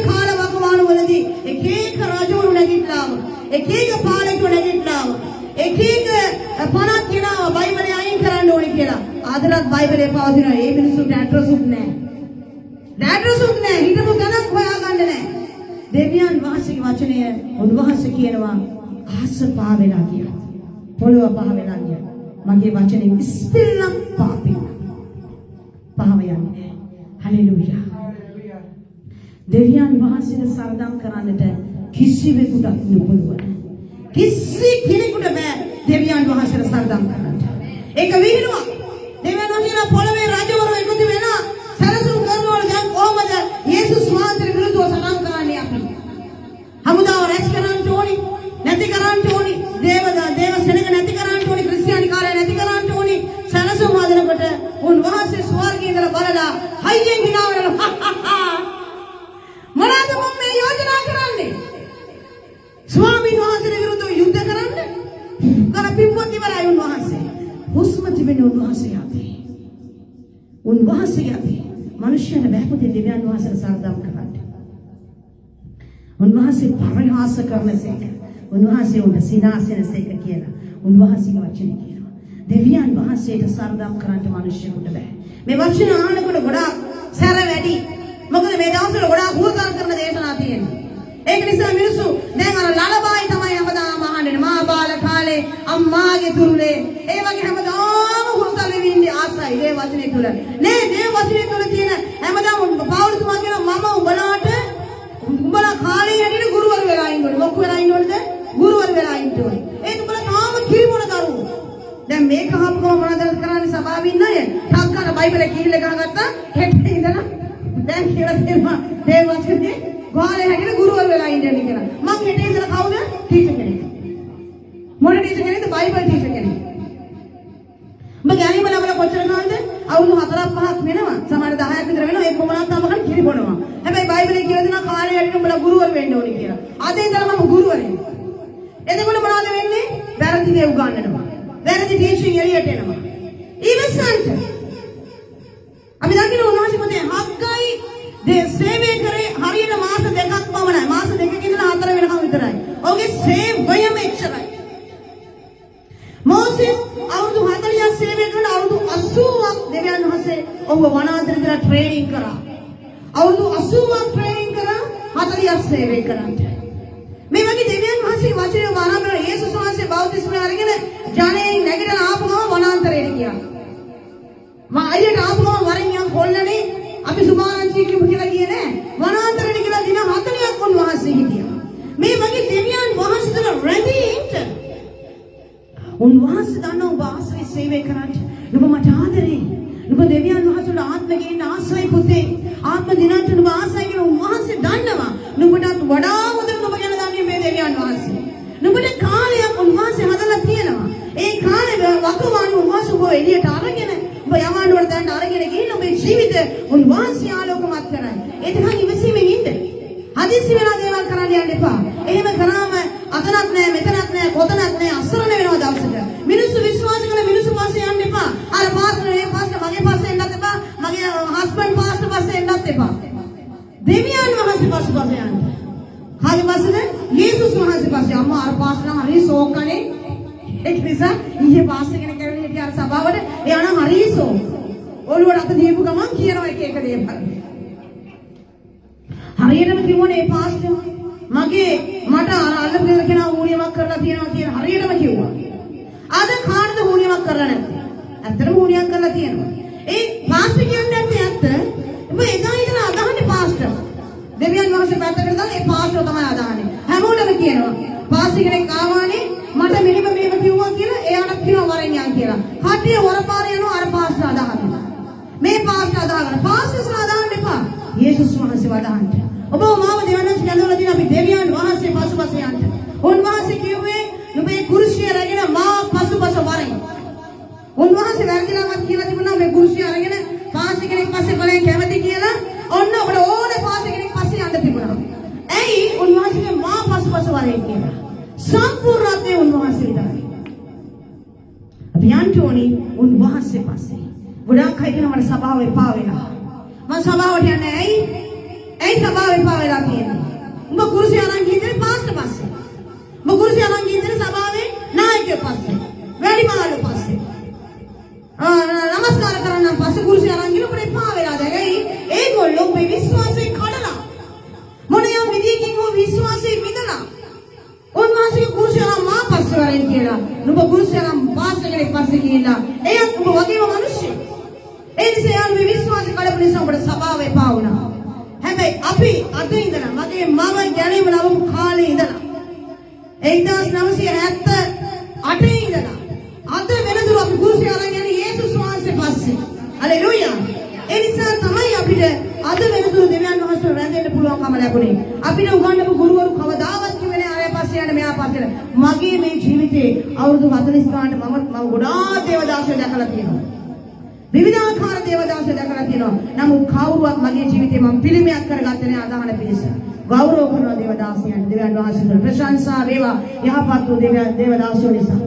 කාල වකවානු වලදී එක රජවරු නැගිට්ටාම එක පාලකයෝ නැගිට්ටාම එක පනත් කියනවා බයිබලයේ අයින් කරන්න ඕනේ කියලා. ආදරත් බයිබලයේ පවතිනවා. ඒ මිනිස්සුන්ට ඇඩ්‍රස් උත් නැහැ. හිතපු ගණක් හොයාගන්න නැහැ. දෙවියන් වහන්සේගේ වචනය උන්වහන්සේ කියනවා ආස පහ වෙලා කියලා. පොළොව පහ වෙලා කියලා. මගේ වචනේ ඉස්පිල්ලක් පාපින. පහව යන්නේ. හලෙලූයා. දෙවියන් වහන්සේට සරදම් කරන්නට කිසිවෙකුට නොපුළුවන්. කිසි කෙනෙකුට බෑ දෙවියන් වහන්සේට සරදම් කරන්නට. ඒක විහිළුවක්. දෙවියන් වහන්සේලා පොළවේ රජවරු එකතු වෙලා සරසුම් කරනවල දැන් කොහමද යේසුස් වහන්සේට විරුද්ධව සරදම් කරන්නේ අපි? හමුදාව රැස් කරන්න ඕනි. නැති කරන්න ඕනි. දේව සෙනඟ නැති කරන්න ඕනි. ක්‍රිස්තියානි කාර්ය නැති කරන්න ඕනි. සරසුම් හදනකොට උන්වහන්සේ ස්වර්ගයේ ඉඳලා බලලා හයියෙන් ගිනවනවා. මොනවාද මම මේ යෝජනා කරන්නේ? ස්වාමීන් වහන්සේට විරුද්ධව යුද්ධ කරන්න? කර පිම්පොත් ඉවරයි උන්වහන්සේ. හුස්ම තිබෙන උන්වහන්සේ යතේ. උන්වහන්සේ යතේ. මිනිස්යන බෑපොතේ දෙවියන් වහන්සේට සරදම් කරන්න. උන්වහන්සේ පරිහාස කරනසේක. උන්වහන්සේ උන්ට සිනාසෙනසේක කියලා. උන්වහන්සේගේ වචනේ කියනවා. දෙවියන් වහන්සේට සරදම් කරන්න මිනිස්සුන්ට බෑ. මේ වචන අහනකොට ගොඩාක් සැර වැඩි. මොකද මේ දවස්වල ගොඩාක් හුවකම් කරන දේශනා තියෙනවා. ඒක නිසා මිනිස්සු දැන් අර ලලබායි තමයි හැමදාම අහන්නේ. මා බාල කාලේ අම්මාගේ තුරුලේ ඒ වගේ හැමදාම හුරුතල් වෙන්නේ ආසයි මේ වචනේ තුල. නේ මේ වචනේ තුල තියෙන හැමදාම පවුලතුමා කියනවා මම උඹලා කාලේ හැටියට ගුරුවරු වෙලා ඉන්න ඕනේ. මොකක් වෙලා ඉන්න ඕනේද? ගුරුවරු වෙලා ඉන්න ඕනේ. ඒක උඹලා තාම කිරිමොන දරුවෝ. දැන් මේක හම්බුනම මොනවද කරන්නේ සභාවේ ඉන්න අය? ටක් ගන්න බයිබලේ කිහිල්ල ගහගත්තා හෙට ඉඳලා දැන් මම කියලා තියෙනවා දේව වචනේ ගාලේ හැගෙන ගුරුවරු වෙලා ඉන්නේ කියලා. මං හෙටේ ඉඳලා කවුද? ටීචර් කෙනෙක්. මොන ටීචර් කෙනෙක්ද? බයිබල් ටීචර් කෙනෙක්. මම ගෑණි බලවල කොච්චර කාලද? අවුරුදු 4-5ක් වෙනවා. සමහර 10ක් විතර වෙනවා. ඒ කොමනක් තාම කිරි බොනවා. හැබැයි බයිබලේ කියලා දෙනවා කාලේ යටින් උඹලා ගුරුවරු වෙන්න ඕනේ කියලා. අද ඉඳලා මම ගුරුවරයෙක්. එතකොට මොනවද වෙන්නේ? වැරදි දේ උගන්වනවා. වැරදි ටීචින් එළියට එනවා. ඉවසන්ත. අපි දකින්න උන්වහන්සේ මොකද හග්ගයි සේවය කරේ හරියට මාස දෙකක් පමණයි. මාස දෙකකින් ඉඳලා 4 වෙනකම් විතරයි. ඔහුගේ සේවයම එච්චරයි. මෝසෙස් අවුරුදු 40ක් සේවය කරලා අවුරුදු 80ක් දෙවියන් වහන්සේ ඔහුව වනාන්තරේ ඉඳලා ට්‍රේනින් කරා. අවුරුදු 80ක් ට්‍රේනින් කරා 40ක් සේවය කරා. මේ වගේ දෙවියන් වහන්සේ වචනේ වරාමර යේසුස් වහන්සේ බෞද්ධිස්මය අරගෙන ජනේ නැගිටලා ආපු ගම වනාන්තරයට ගියා. මම අයියට ආපු ගම වරින් යම් කොල්ලනේ අපි සුභාරංචි කියමු කියලා ගියේ නෑ. වනාන්තරයට ගිහලා දින 40ක් උන්වහන්සේ හිටියා. මේ වගේ දෙවියන් වහන්සේට රැඳී ඉන්න. උන්වහන්සේ දන්නා ඔබ ආශ්‍රය සේවය කරන්න. නුඹ මට ආදරේ. නුඹ දෙවියන් වහන්සේට ආත්මයෙන් ආශ්‍රය පුතේ. ආත්ම දිනන්ට නුඹ ආශ්‍රය කියන උන්වහන්සේ දන්නවා. නුඹටත් වඩා හොඳට නුඹ ගැන දන්නේ මේ දෙවියන් වහන්සේ. නුඹට කාලයක් උන්වහන්සේ හදලා තියෙනවා. ඒ කාලේ වකවාණු උන්වහන්සේ ඔබ එළියට අරගෙන ඔබ යමානුවට දැන් අරගෙන ගිහින් ඔබේ ජීවිත උන්වහන්සේ ආලෝකමත් කරයි. ඒකම ඉවසීමෙන් ඉන්න. හදිස්සි වෙලා දේවල් කරන්න යන්න එපා. එහෙම කරාම අතනක් නෑ මෙතනක් නෑ කොතනක් නෑ අසරණ වෙනවා දවසක. මිනිස්සු විශ්වාස කරන මිනිස්සු පස්සේ යන්න එපා. අර පාස්ටර් මේ පාස්ටර් මගේ පස්සේ එන්නත් එපා. මගේ හස්බන්ඩ් පාස්ටර් පස්සේ එන්නත් එපා. දෙවියන් වහන්සේ පස්සේ යන්න. කාගේ පස්සේද? යේසුස් වහන්සේ පස්සේ. අම්මා අර පාස්ටර් නම් හරි සෝක්කනේ. ඒක නිසා ඊයේ පාස්ටර් කෙනෙක් ඇවිල්ලා හිටිය අර සභාවට එයා නම් හරි සෝක්. ඔළුවට අත දීපු ගමන් කියනවා එක එක දේවල්. හරියටම කිව්වනේ ඒ පාස්ටර් මට අර අල්ලපු කෙනා ඌණියමක් කරලා තියෙනවා කියන හරියටම කිව්වා. අද කාටද ඌණියමක් කරලා නැත්තේ? ඇත්තටම ඌණියක් කරලා තියෙනවා. ඒ පාස්ටර් කියන්නේ ඇත්ත. ඔබ එදා ඉඳලා අදහන්නේ පාස්ටර්. දෙවියන් වහන්සේ පැත්තකට දාලා ඒ පාස්ටර් තමයි අදහන්නේ. හැමෝටම කියනවා. පාස්ටර් කෙනෙක් ආවානේ මට මෙහෙම මේව කිව්වා කියලා එයාට කියනවා වරෙන් යන් කියලා. කට්ටිය වරපාරේ යනවා අර පාස්ටර් අදහනවා. මේ පාස්ටර් අදහනවා. පාස්ටර්ස්ලා අදහන්න එපා. යේසුස් වහන්සේ වදහන්න. ඔබ මාව දෙවනස් ගැලවලා දින අපි දෙවියන් වහන්සේ පසුපස යන්න. උන්වහන්සේ කිව්වේ නුඹේ කුරුසිය රැගෙන මා පසුපස වරෙන්. උන්වහන්සේ වැරදිලාවත් කියලා තිබුණා මේ කුරුසිය අරගෙන පාස්ටර් කෙනෙක් පස්සේ බලෙන් කැමති කියලා ඔන්න ඔබට ඕනේ පාස්ටර් කෙනෙක් පස්සේ යන්න තිබුණා. ඇයි උන්වහන්සේ මා පසුපස වරෙන් කියලා. සම්පූර්ණත්වයේ උන්වහන්සේ විතරයි. අපි යන්න ඕනේ උන්වහන්සේ පස්සේ. ගොඩාක් අය කියනවා මට සභාව එපා වෙලා. මම සභාවට යන්නේ ඇයි? ඇයි සභාව එපා වෙලා තියෙන්නේ? උඹ කුරුසිය අරන් ගිහින් පාස්ටර් පස්සේ. උඹ කුරුසිය අරන් ගිහින් සභාවේ නායකයෙක් පස්සේ. වැඩිමාළු පස්සේ. නමස්කාර කරන්න පස්සේ කුරුසිය අරන් ගිහින් උඹට එපා වෙලා දැන් ඇයි? ඒගොල්ලෝ මේ විශ්වාසයෙන් කඩලා. මොනියම් විදියකින් හෝ විශ්වාසයෙන් මිදලා. උන්වහන්සේ කුරුසිය අරන් මා පස්සේ වරෙන් කියලා. නුඹ කුරුසිය අරන් පාස්ටර් කෙනෙක් පස්සේ ගිහිල්ලා එයත් උඹ වගේම මිනිස්සෙක්. ඒ නිසා මේ විශ්වාස කඩපු නිසා උඹට සභාව එපා වුණා. හැබැයි අපි අද ඉඳලා මගේ මම ගැනීම ලැබපු කාලේ ඉඳලා 1978 ඉඳලා අද වෙනතුරු අපි කුරුසිය අරන් යන්නේ යේසුස් වහන්සේ පස්සේ. හලෙලූයා. ඒ නිසා තමයි අපිට අද වෙනතුරු දෙවියන් වහන්සේ රැඳෙන්න පුළුවන්කම ලැබුණේ. අපිට උගන්වපු ගුරුවරු කවදාවත් කිව්වේ නෑ අරයා පස්සේ යන්න මෙයා පස්සේ යන්න. මගේ මේ ජීවිතේ අවුරුදු 40 ගානට මම ගොඩාක් දේවදාසයෝ දැකලා තියෙනවා. විවිධාකාර දේවදාසයෝ දැකලා තියෙනවා. නමුත් කවුරුවත් මගේ ජීවිතේ මම පිළිමයක් කරගත්තේ නෑ අදහන පිළිස. ගෞරව කරන දේවදාසයන් දෙවියන් වහන්සේට ප්‍රශංසා වේවා යහපත් වූ දේවදාසයෝ නිසා.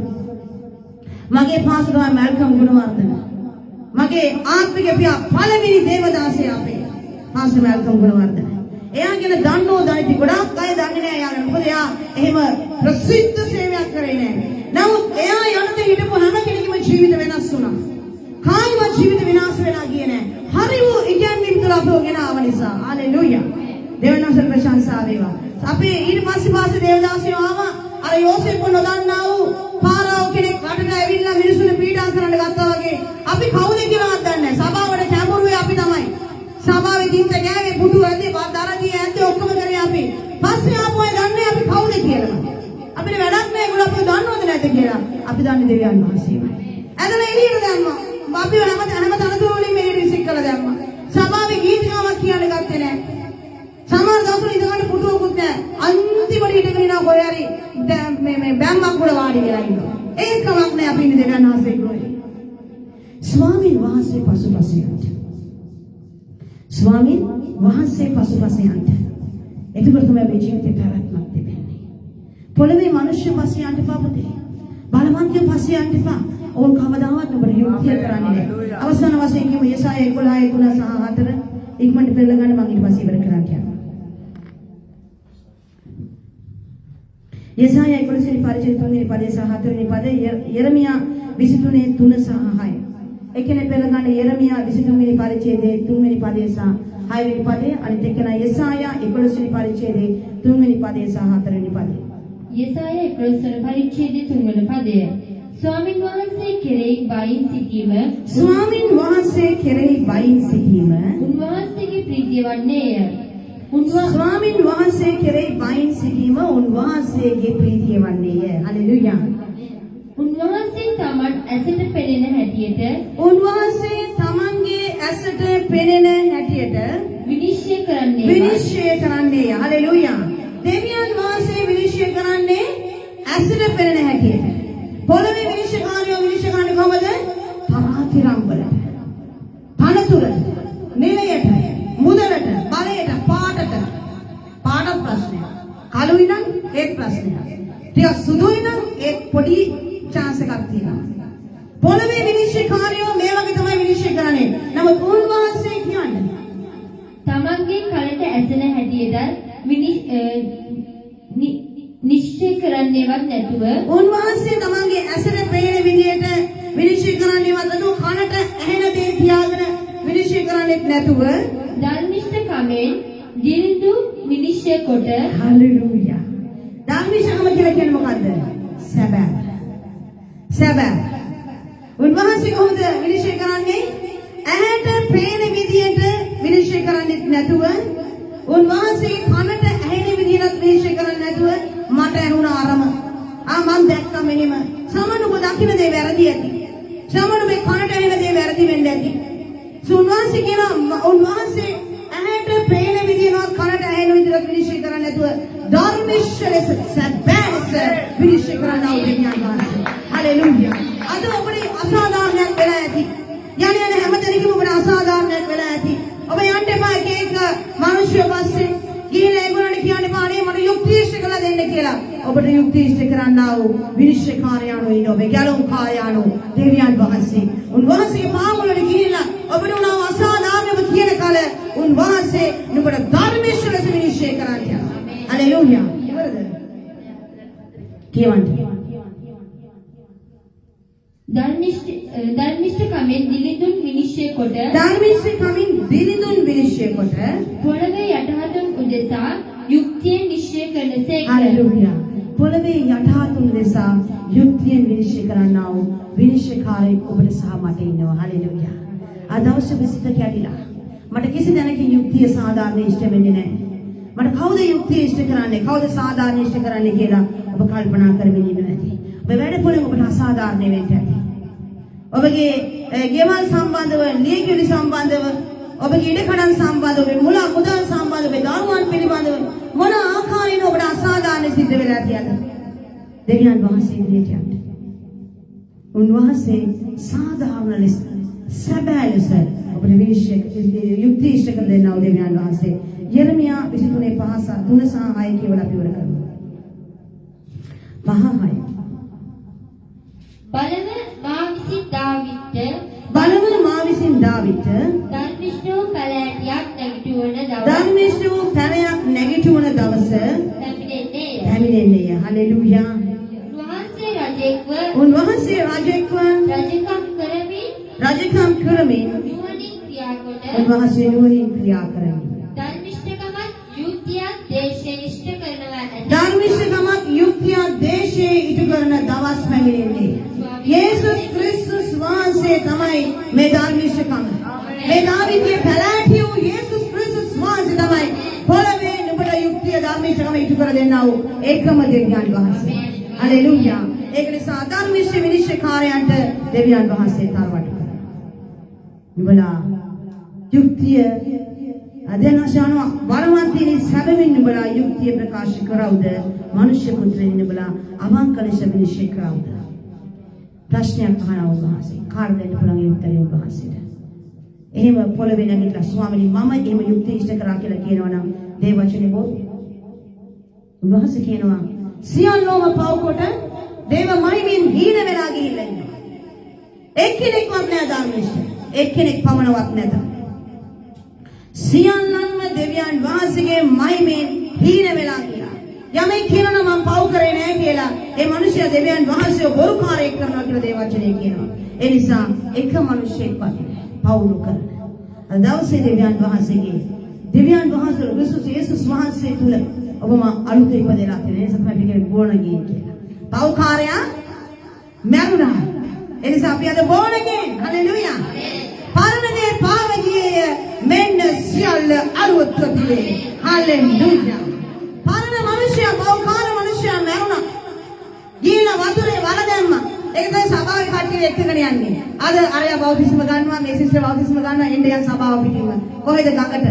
මගේ පාසල මල්කම් ගුණවර්ධන. මගේ ආත්මික පියා පළවෙනි දේවදාසයා අපේ පාසල මල්කම් ගුණවර්ධන. එයා ගැන දන්නෝ දැනටි ගොඩාක් අය දන්නේ නෑ එයා ගැන. මොකද එයා එහෙම ප්‍රසිද්ධ සේවයක් කරේ නෑ. නමුත් එයා යනද හිටපු හැම කෙනෙකුම ජීවිත වෙනස් වුණා. කායිවත් ජීවිත විනාශ වෙලා ගියේ නෑ. හරි වූ ඉගැන්වීම් තුළ අපව ගෙන ආව නිසා. හalleluya. දෙවනසල් ප්‍රශංසා වේවා. අපි ඊට පස්සේ දේවදාසයෝ ආවා. අර යෝසෙප් නොදන්නා වූ පාරාවෝ කෙනෙක් රටට ඇවිල්ලා මිනිසුන්ට පීඩා කරන්න ගත්තා වගේ. අපි කවුද කියලාවත් දන්නේ නෑ. සභාවට කැඹුරුවේ අපි තමයි. සභාවේ දින්ත ගෑවේ පුඩු ඇදී දරදී ඇද්දේ ඔක්කොම කරේ අපි. පස්සේ ආපු අය දන්නේ අපි කවුද කියලා. අපිට වැඩක් නෑ ඒගොල්ලෝ අපිව දන්නවද නැද්ද කියලා. අපි දන්නේ දෙවියන් වහන්සේමයි. ඇදලා එළියට දැම්මා. අපි හැම තනතුරු වලින් මේ රිසික් කළා දැම්මා. සභාවේ ගීතිකාවක් කියන්නේ ගත්තේ නැහැ. සමහර දවස්වල ඉඳගන්න පුටුවකුත් නැහැ. අන්තිමට හිටගෙන ඉනවා කොහේ හරි මේ බැම්මක් උඩ වාඩි වෙලා ඉන්නවා. ඒකමක් නැහැ අපි ඉන්නේ දෙවියන් වහන්සේ ගෝලේ. ස්වාමීන් වහන්සේ පසුපසට. ස්වාමීන් වහන්සේ පසුපසට. එතකොට තමයි මේ ජීවිතේ පැවැත්මක් තිබෙන්නේ. පොළවේ මිනිස්සු පස්සේ යන්න එපා පුතේ. බලවන්තයෝ පස්සේ යන්න එපා. ඕන් කවදාවත් ඔබට යුක්තිය කරන්නේ නැහැ. අවසාන වශයෙන් කියමු යසාය 11:4 ඉක්මනට පෙළ ගන්න මම ඊට පස්සේ ඉවර කරන්න යනවා. යසාය 11 වෙනි පරිච්ඡේදය 3 වෙනි පදේ සහ 4 වෙනි පදේ යෙරමියා 23 3 සහ 6. එකනේ පෙළ ගන්න යෙරමියා 23 වෙනි පරිච්ඡේදයේ 3 වෙනි පදේ සහ 6 වෙනි පදේ අනිත් එකන යසාය 11 වෙනි පරිච්ඡේදයේ 3 වෙනි පදේ සහ 4 වෙනි පදේ. යසාය 11 වෙනි පරිච්ඡේදයේ 3 වෙනි පදය. ස්වාමින් වහන්සේ කෙරෙහි බයින් සිටීම ස්වාමින් වහන්සේ කෙරෙහි බයින් සිටීම උන්වහන්සේගේ ප්‍රීතිය වන්නේය. ස්වාමින් වහන්සේ කෙරෙහි බයින් සිටීම උන්වහන්සේගේ ප්‍රීතිය වන්නේය. හලෙලූයා. උන්වහන්සේ තමන් ඇසට පෙනෙන හැටියට උන්වහන්සේ තමන්ගේ ඇසට පෙනෙන හැටියට විනිශ්චය කරන්නේ. හලෙලූයා. දෙවියන් වහන්සේ විනිශ්චය කරන්නේ ඇසට පෙනෙන හැටියට. පොළවේ විනිශ්චයකාරයෝ විනිශ්චය කරන්නේ කොහොමද? තරාතිරම් වලට. තනතුරට, නිලයට, මුදලට, බලයට, පාටට. පාට ප්‍රශ්නයක්. කළුයි නම් ඒක ප්‍රශ්නයක්. ටිකක් සුදුයි නම් ඒක පොඩි chance එකක් තියෙනවා. පොළවේ විනිශ්චයකාරයෝ මේ වගේ තමයි විනිශ්චය කරන්නේ. නමුත් උන්වහන්සේ කියන්නේ තමන්ගේ කලට ඇසෙන හැටියට නිශ්චය කරන්නේවත් නැතුව උන්වහන්සේ තමන්ගේ ඇසට පේන විදියට විනිශ්චය කරන්නේවත් නැතුව කනට ඇහෙන දේ තියාගෙන විනිශ්චය කරන්නේත් නැතුව ධර්මිෂ්ඨකමෙන් දිරිඳු විනිශ්චය කොට හලෙලූයා. ධර්මිෂ්ඨකම කියලා කියන්නේ මොකද්ද? සැබෑ. උන්වහන්සේ කොහොමද විනිශ්චය කරන්නේ? ඇහැට පේන විදියට විනිශ්චය කරන්නේත් නැතුව උන්වහන්සේ කනට ඇහෙන විදියට විනිශ්චය කරන්නේ නැතුව මට ඇහුණා අරම. මම දැක්කා මෙහෙම. සමහර ඔබ දකින්න දේ වැරදි ඇති. සමහර මේ කනට ඇහෙන දේ වැරදි වෙන්න ඇති. උන්වහන්සේ කියනවා උන්වහන්සේ ඇහැට පේන විදියනවා කනට ඇහෙන විදියට විනිශ්චය කරන්නේ නැතුව ධර්මිෂ්ඨ ලෙස සැබෑස විනිශ්චය කරනවා දෙවියන් වහන්සේ. හලෙලූයා. අද ඔබේ අසාධාරණයක් වෙලා ඇති. යන්නේ හැමතැනකම ඔබට අසාධාරණයක් වෙලා ඇති. ඔබ යන්න එපා එක මිනිස්සු පස්සේ ගිහින් ඒගොල්ලන්ට කියන්න එපා නේ මට යුක්තිය ඉෂ්ට කරලා දෙන්න කියලා. ඔබට යුක්තිය ඉෂ්ට කරන්නා වූ විනිශ්චයකාරයන්ව ඉන්න ඔබේ ගැලුම් කාර්යයන්ව දෙවියන් වහන්සේ. උන්වහන්සේගේ පාමුලට ගිහිල්ලා ඔබට උනව අසාධාරණව කියන කල උන්වහන්සේ නුඹට ධර්මයේ ලෙස විනිශ්චය කරන්නේ. හලෙලූයා. ඉවරද? කියවන්න. ධර්මිෂ්ඨකමෙන් දිලිඳුන් විනිශ්චය කොට පොළවේ යටහතුන් උදෙසා යුක්තියෙන් නිශ්චය කරනසේක. හලෙලූයා. පොළවේ යටහතුන් උදෙසා යුක්තියෙන් විනිශ්චය කරන්නා වූ විනිශ්චයකාරයෙක් ඔබට සහ මට ඉන්නවා. හලෙලූයා. අදවස් විසිත කැඩිලා මට කිසි දැනකින් යුක්තිය සාධාරණ ඉෂ්ට වෙන්නේ නැහැ. මට කවුද යුක්තිය ඉෂ්ට කරන්නේ කවුද සාධාරණ ඉෂ්ට කරන්නේ කියලා ඔබ කල්පනා කරමින් ඉන්න ඇති. ඔබ වැඩ පොළේ ඔබට අසාධාරණ වෙන්න ඇති. ඔබගේ ගෙවල් සම්බන්ධව, ලියකියවි සම්බන්ධව, ඔබගේ ඉඩකඩම් සම්බන්ධව, මුදල් සම්බන්ධව, දරුවන් පිළිබඳව මොන ආකාරයෙන් ඔබට අසාධාරණ සිද්ධ වෙලා තියෙනවද? දෙවියන් වහන්සේ ඉදිරියට යන්න. උන්වහන්සේ සාධාරණ ලෙස සැබෑ ලෙස ඔබට විනිශ්චය යුක්ති ඉෂ්ට කර දෙන්නා වූ දෙවියන් වහන්සේ. යෙරමියා 23:3 සහ 6 කියවලා අපි ඉවර කරමු. 5:6 බලව මා විසින් දාවිද්ට ධර්මිෂ්ඨ වූ පැලයක් නැගිටුවන දවස පැමිණෙන්නේය. හලෙලූයා. උන්වහන්සේ රජෙක්ව රජකම් කරමින් උන්වහන්සේ නුවණින් ක්‍රියා කරමින් ධර්මිෂ්ඨකමත් යුක්තියක් දේශේ ඉෂ්ට කරනවා. ධර්මිෂ්ඨකමත් යුක්තියක් දේශේ ඉටු කරන දවස් පැමිණෙන්නේ. යේසුස් ක්‍රිස්තුස් වහන්සේ තමයි මේ ධර්මිෂ්ඨකම. මේ දාවිදගේ පැලෑටි වූ යේසුස් ක්‍රිස්තුස් වහන්සේ තමයි පොළවේ නුඹට යුක්තිය ධර්මිෂ්ඨකම ඉටු කර දෙන්නා වූ ඒකම දෙවියන් වහන්සේ. හලෙලූයා. ඒක නිසා ධර්මිෂ්ඨ විනිශ්චයකාරයන්ට දෙවියන් වහන්සේ තරවටු කරනවා. නුඹලා යුක්තිය දැන් ආශානවා බලවන්තයනි සැබවින් නුඹලා යුක්තිය ප්‍රකාශ කරවුද මනුෂ්‍ය පුත්‍රයනි නුඹලා අවංක ලෙස විනිශ්චය කරවුද ප්‍රශ්නයක් අහනවා ඔබ වහන්සේ කාට දෙන්න පුළුවන් ඒ උත්තරය ඔබ වහන්සේට එහෙම පොළවේ නැගිටලා ස්වාමීනි මම එහෙම යුක්තිය ඉෂ්ට කරා කියලා කියනවා නම් දේ වචනේ බොත් ඔබ වහන්සේ කියනවා සියල්ලෝම පව කොට දේව මහිමින් හීන වෙලා ගිහිල්ලා ඉන්නවා එක්කෙනෙක්වත් නෑ ධර්මිෂ්ඨ එක්කෙනෙක් පමණවත් නැත සියල්ලන්ම දෙවියන් වහන්සේගේ මහිමෙන් හීන වෙලා ගියා. යමෙක් කියනවා මම පව් කරේ නැහැ කියලා ඒ මිනිසයා දෙවියන් වහන්සේව බොරුකාරයෙක් කරනවා කියලා දේ වචනේ කියනවා. ඒ නිසා එක මිනිසෙක්වත් පව් නොකරන. අද දවසේ දෙවියන් වහන්සේ ක්‍රිස්තුස් යේසුස් වහන්සේ තුල ඔබම අලුත ඉපදෙලා තියෙන නිසා තමයි කියන්නේ born again කියලා. පව්කාරයා මැරුණා. ඒ නිසා අපි අද born again. හලෙලූයා. පරණදේ පාවගියේ මෙන්න සියල්ල අලුත් වේ. හලෙලූයා. පරණ මිනිසයා පව්කාර මිනිසයා මැරුණා. ගිහිල්ලා වතුරේ වල දැම්මා. ඒක තමයි සභාවේ කට්ටිය එක්කගෙන යන්නේ. අද අරයා බෞද්ධිස්ම ගන්නවා මේ සිස්ටර් බෞද්ධිස්ම ගන්නවා එන්න යන සභාව පිටින්ම. කොහෙද ගඟට?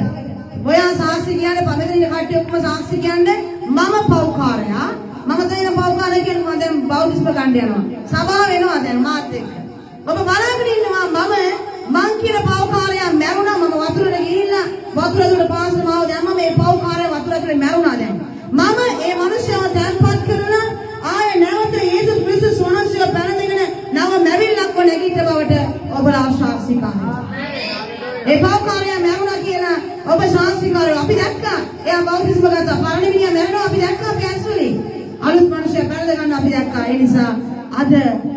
ඔයා සාක්ෂි කියන්නේ පමෙදින කට්ටිය ඔක්කොම සාක්ෂි කියන්නේ මම පව්කාරයා. මම තේන පව්කාරය කියන්නේ මම දැන් බෞද්ධිස්ම ගන්න යනවා. සභාව වෙනවා දැන් මාත් එක්ක. ඔබ බලන්න ඉන්නවා මං කියන පව්කාරයා මැරුණා මම වතුරේ ගිහිල්ලා වතුර ඇතුළට පාස් මාව දැම්මා මේ පව්කාරයා වතුර ඇතුළේ මැරුණා දැන්. මම ඒ මිනිස්සව තැන්පත් කරලා ආයේ නැවත යේසුස් ක්‍රිස්තුස් වහන්සේව පැනදගෙන නව මැවිල්ලක්ව නැගිට බවට ඔබලා සාක්ෂිකාරයි. ඒ පව්කාරයා මැරුණා කියලා ඔබ සාක්ෂිකාරයෝ අපි දැක්කා. එයා බෞද්ධිස්ම ගත්තා. පරණ මිනිහා මැරෙනවා අපි දැක්කා අපි ඇස්වලින්. අලුත් මිනිහා පැනද ගන්න අපි දැක්කා. ඒ නිසා අද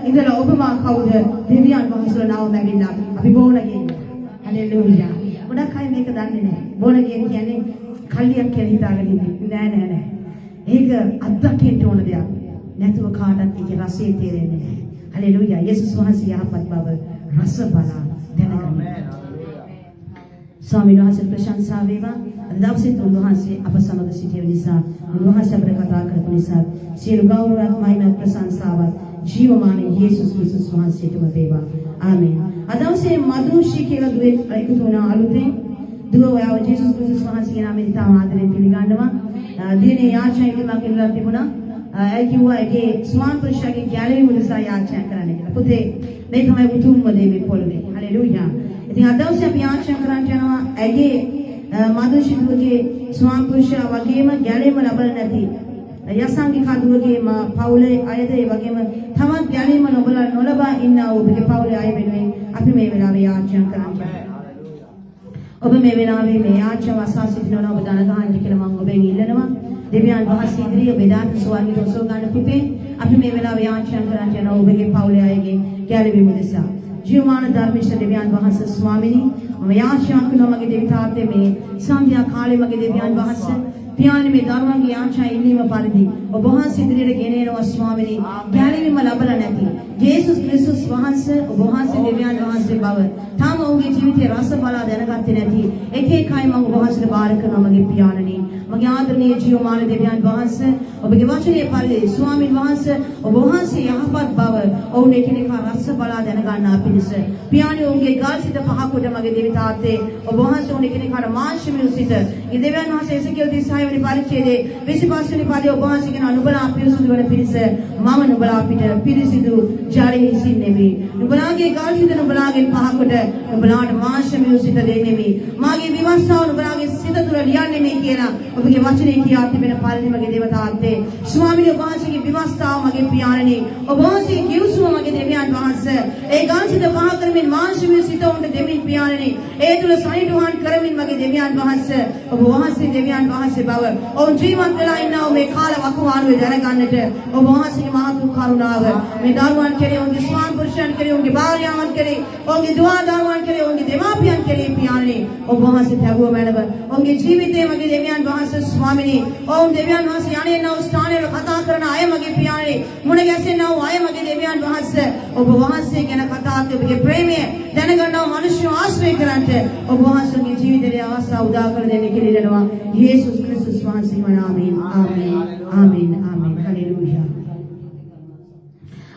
ඉඳලා ඔබම කවුද දෙවියන් වහන්සේලා නව මැවිලා අපි බෝන කියන්නේ. හලෙලූයා. ගොඩක් අය මේක දන්නේ නැහැ. බෝන කියන්නේ කල්ලියක් කියලා හිතාගෙන ඉන්නේ. නෑ. ඒක අත්දකින්න ඕන දෙයක්. නැතුව කාටවත් ඒකේ රසය තේරෙන්නේ නැහැ. හලෙලූයා. යේසුස් වහන්සේ යහපත් බව රස බලා දැනගන්න. ස්වාමීන් වහන්සේ ප්‍රශංසා වේවා. අද දවසේ උන්වහන්සේ අප සමග සිටින නිසා උන්වහන්සේ අපට කතා කරපු නිසා සියලු ගෞරවයක් මහිමත් ප්‍රශංසාවත් ජීවමාන යේසුස් ක්‍රිස්තුස් වහන්සේටම වේවා. ආමේන්. අද දවසේ මදුෂි කියලා දුවේ එකතු වුණ අලුතෙන් දුව ඔයාව යේසුස් ක්‍රිස්තුස් වහන්සේගේ නාමයෙන් තාම ආදරෙන් පිළිගන්නවා. දිනේ යාචනා ඉල්ලීමක් ඉල්ලලා තිබුණා. ඒ කිව්වා ඒකේ ස්වාම පුරුෂයාගේ ගැලවීම නිසා යාචනා කරන්න කියලා. පුතේ මේ තමයි උතුම්ම දේ මේ පොළවේ. හලෙලූයා. ඉතින් අද දවසේ අපි යාචනා කරන්න යනවා ඇගේ මදුෂිදුවගේ ස්වාම පුරුෂයා වගේම ගැලවීම ලබන්න නැති යසංගික දුවගේ පවුලේ අයද ඒ වගේම තවත් ගැලවීම නොලබා ඉන්නා වූ ඔබගේ පවුලේ අය වෙනුවෙන් අපි මේ වෙලාවේ යාචනා කරන්නේ. ඔබ මේ වෙලාවේ මේ යාචනාව අසා සිටිනවා ඔබ දන ගන්න කියලා මම ඔබෙන් ඉල්ලනවා. දෙවියන් වහන්සේ ඉදිරියේ බෙදාට ස්වර්ගයට ඔසව ගන්න පුතේ අපි මේ වෙලාවේ යාචනා කරන්න යනවා ඔබගේ පවුලේ අයගේ ගැලවීම නිසා. ජීවමාන ධර්මිෂ්ඨ දෙවියන් වහන්සේ ස්වාමිනී මම යාචනා කරනවා මගේ දෙවිතාත්තේ මේ සන්ධ්‍යා කාලේ මගේ දෙවියන් වහන්සේ පියාණන් මේ දරුවන්ගේ යාචනා ඉල්ලීම පරිදි ඔබ වහන්සේ ඉදිරියට ගෙන එනවා ස්වාමිනී ගැලවීම ලැබලා නැති යේසුස් ක්‍රිස්තුස් වහන්සේ ඔබ වහන්සේ දෙවියන් වහන්සේ බව තාම ඔහුගේ ජීවිතයේ රස බලා දැනගත්තේ නැති එක එකයි මම ඔබ වහන්සේට බාර කරනවා මගේ පියාණනි මගේ ආදරණීය ජීවමාන දෙවියන් වහන්සේ ඔබගේ වචනේ පරිදි ස්වාමින් වහන්සේ ඔබ වහන්සේ යහපත් බව ඔවුන් එකිනෙක රස බලා දැනගන්නා පිණිස පියාණන් ඔවුන්ගේ ගල්සිත පහ කොට මගේ දෙවිතාත්තේ ඔබ වහන්සේ ඔවුන් එකිනෙකට මාංශමිය සිට ඒ දෙවියන් වහන්සේ එසේකියල් 36 වෙනි පරිච්ඡේදයේ 25 වෙනි පදයේ ඔබ වහන්සේ කියන නුඹලා පිරිසිදු වන පිණිස මම නුඹලා අපිට පිරිසිදු ජාරේ සින්නේමි නුඹලාගේ ගල්සිත නුඹලාගෙන් පහ කොට නුඹලාට මාංශමිය සිට දෙන්නේමි මාගේ විවස්ථාව නුඹලාගේ සිත තුළ ලියන්නේමි කියලා ඔබගේ වචනේ කියා තිබෙන පරිදි මගේ දේවතාවත්තේ ස්වාමීන් වහන්සේගේ විවස්ථාව මගේ පියාණනි ඔබ වහන්සේ කිව්සුම මගේ දෙවියන් වහන්සේ ඒ ගාන්සිත පහ කරමින් මාංශමිය සිත උන්ට දෙමින් පියාණනි ඒ තුල සනිටුහන් කරමින් මගේ දෙවියන් වහන්සේ ඔබ වහන්සේ දෙවියන් වහන්සේ බව ඔවුන් ජීවත් වෙලා ඉන්නා මේ කාල වකවානුවේ දැනගන්නට ඔබ වහන්සේගේ මහත් කරුණාව මේ දරුවන් කෙරේ ඔවුන්ගේ ස්වාම පුරුෂයන් කෙරේ ඔවුන්ගේ භාර්යාවන් කෙරේ ඔවුන්ගේ දුවා දරුවන් කෙරේ ඔවුන්ගේ දෙමාපියන් කෙරේ පියාණනි ඔබ වහන්සේ තැබුව මැනව ඔවුන්ගේ ජීවිතයේ මගේ දෙවියන් වහන්සේ ස්වාමිනී ඔවුන් දෙවියන් වහන්සේ යන්නේ නැව ස්ථානවල කතා කරන අය මගේ පියාණනි මුණ ගැසෙන්නව අය මගේ දෙවියන් වහන්සේ ඔබ වහන්සේ ගැන කතා කරන ඔබගේ ප්‍රේමය දැනගන්නව මිනිස්සු ආශ්‍රය කරන්ට ඔබ වහන්සේගේ ජීවිතයේ අවස්ථාව උදා කර දෙන්න කියලා ඉල්ලනවා යේසුස් ක්‍රිස්තුස් වහන්සේගේ නාමයෙන් ආමේන් හලෙලූයා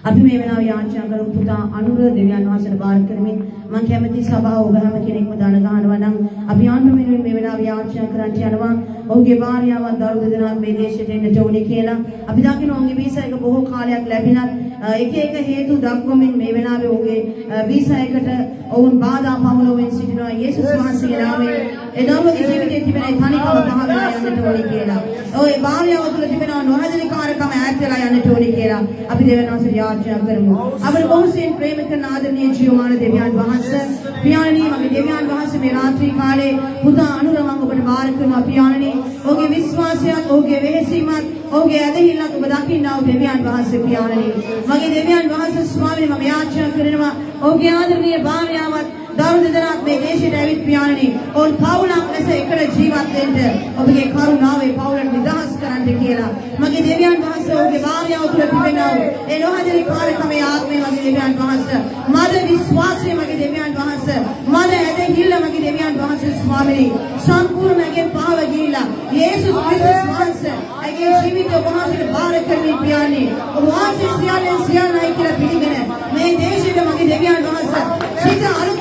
අපි මේ වෙලාවේ යාචනා කරමු පුතා අනුර දෙවියන් වහන්සේට බාර කරමින් මම කැමති සභාව ඔබ හැම කෙනෙක්ම දන ගන්නවා නම් අපි ආන්දමින් මේ වෙලාවේ ආරක්ෂා කරන්න යනවා ඔහුගේ භාර්යාවත් දරු දෙදෙනාත් මේ දේශයට එන්නට ඕනේ කියලා අපි දකින්න ඔහුගේ වීසා එක බොහෝ කාලයක් ලැබිනත් එක එක හේතු දක්වමින් මේ වෙලාවේ ඔහුගේ වීසා එකට ඔවුන් බාධා පමුණුවෙන් සිටිනවා යේසුස් වහන්සේගේ නාමයෙන් ඒ දරුවගේ ජීවිතයේ තිබෙන තනිකම පහ වෙලා යන්නට ඕනේ කියලා. ඔය භාර්යාව තුළ තිබෙන නොහැදෙලිකාරකම ඈත් වෙලා යන්නට ඕනේ කියලා අපි දෙවියන් වහන්සේ යාචනා කරමු. අපේ බොහෝසෙන් ප්‍රේම කරන ආදරණීය ජීවමාන දෙවියන් වහන්සේ පියාණනි මගේ දෙවියන් වහන්සේ මේ රාත්‍රී කාලේ පුතා අනුරමං ඔබට බාර කරනවා පියාණනි. ඔහුගේ විශ්වාසයත් ඔහුගේ වෙහෙසීමත් ඔහුගේ ඇදහිල්ලත් ඔබ දකින්නා වූ දෙවියන් වහන්සේ පියාණනි. මගේ දෙවියන් වහන්සේ ස්වාමීනි මම යාචනා කරනවා ඔහුගේ ආදරණීය භාර්යාවත් දරු දෙදෙනාත් මේ දේශයට ඇවිත් පියාණනි ඔවුන් පවුලක් ලෙස එකට ජීවත් වෙන්න ඔබගේ කරුණාවේ පවුලට නිදහස් කරන්න කියලා මගේ දෙවියන් වහන්සේ ඔහුගේ භාර්යාව තුළ තිබෙනා වූ ඒ නොහැදෙන කාර්යක්‍රමයේ ආත්මය මගේ දෙවියන් වහන්සේ මද විශ්වාසය මගේ දෙවියන් වහන්සේ මද ඇදහිල්ල මගේ දෙවියන් වහන්සේ ස්වාමීනි සම්පූර්ණයෙන් පාව ගිහිලා යේසුස් ක්‍රිස්තුස් වහන්සේ ඇගේ ජීවිත ඔබ වහන්සේට බාර කරමින් පියාණනි ඔබ වහන්සේ සියල්ලෙන් සියල්ලයි කියලා පිළිගෙන මේ දේශයට මගේ දෙවියන් වහන්සේ සිත අලුත්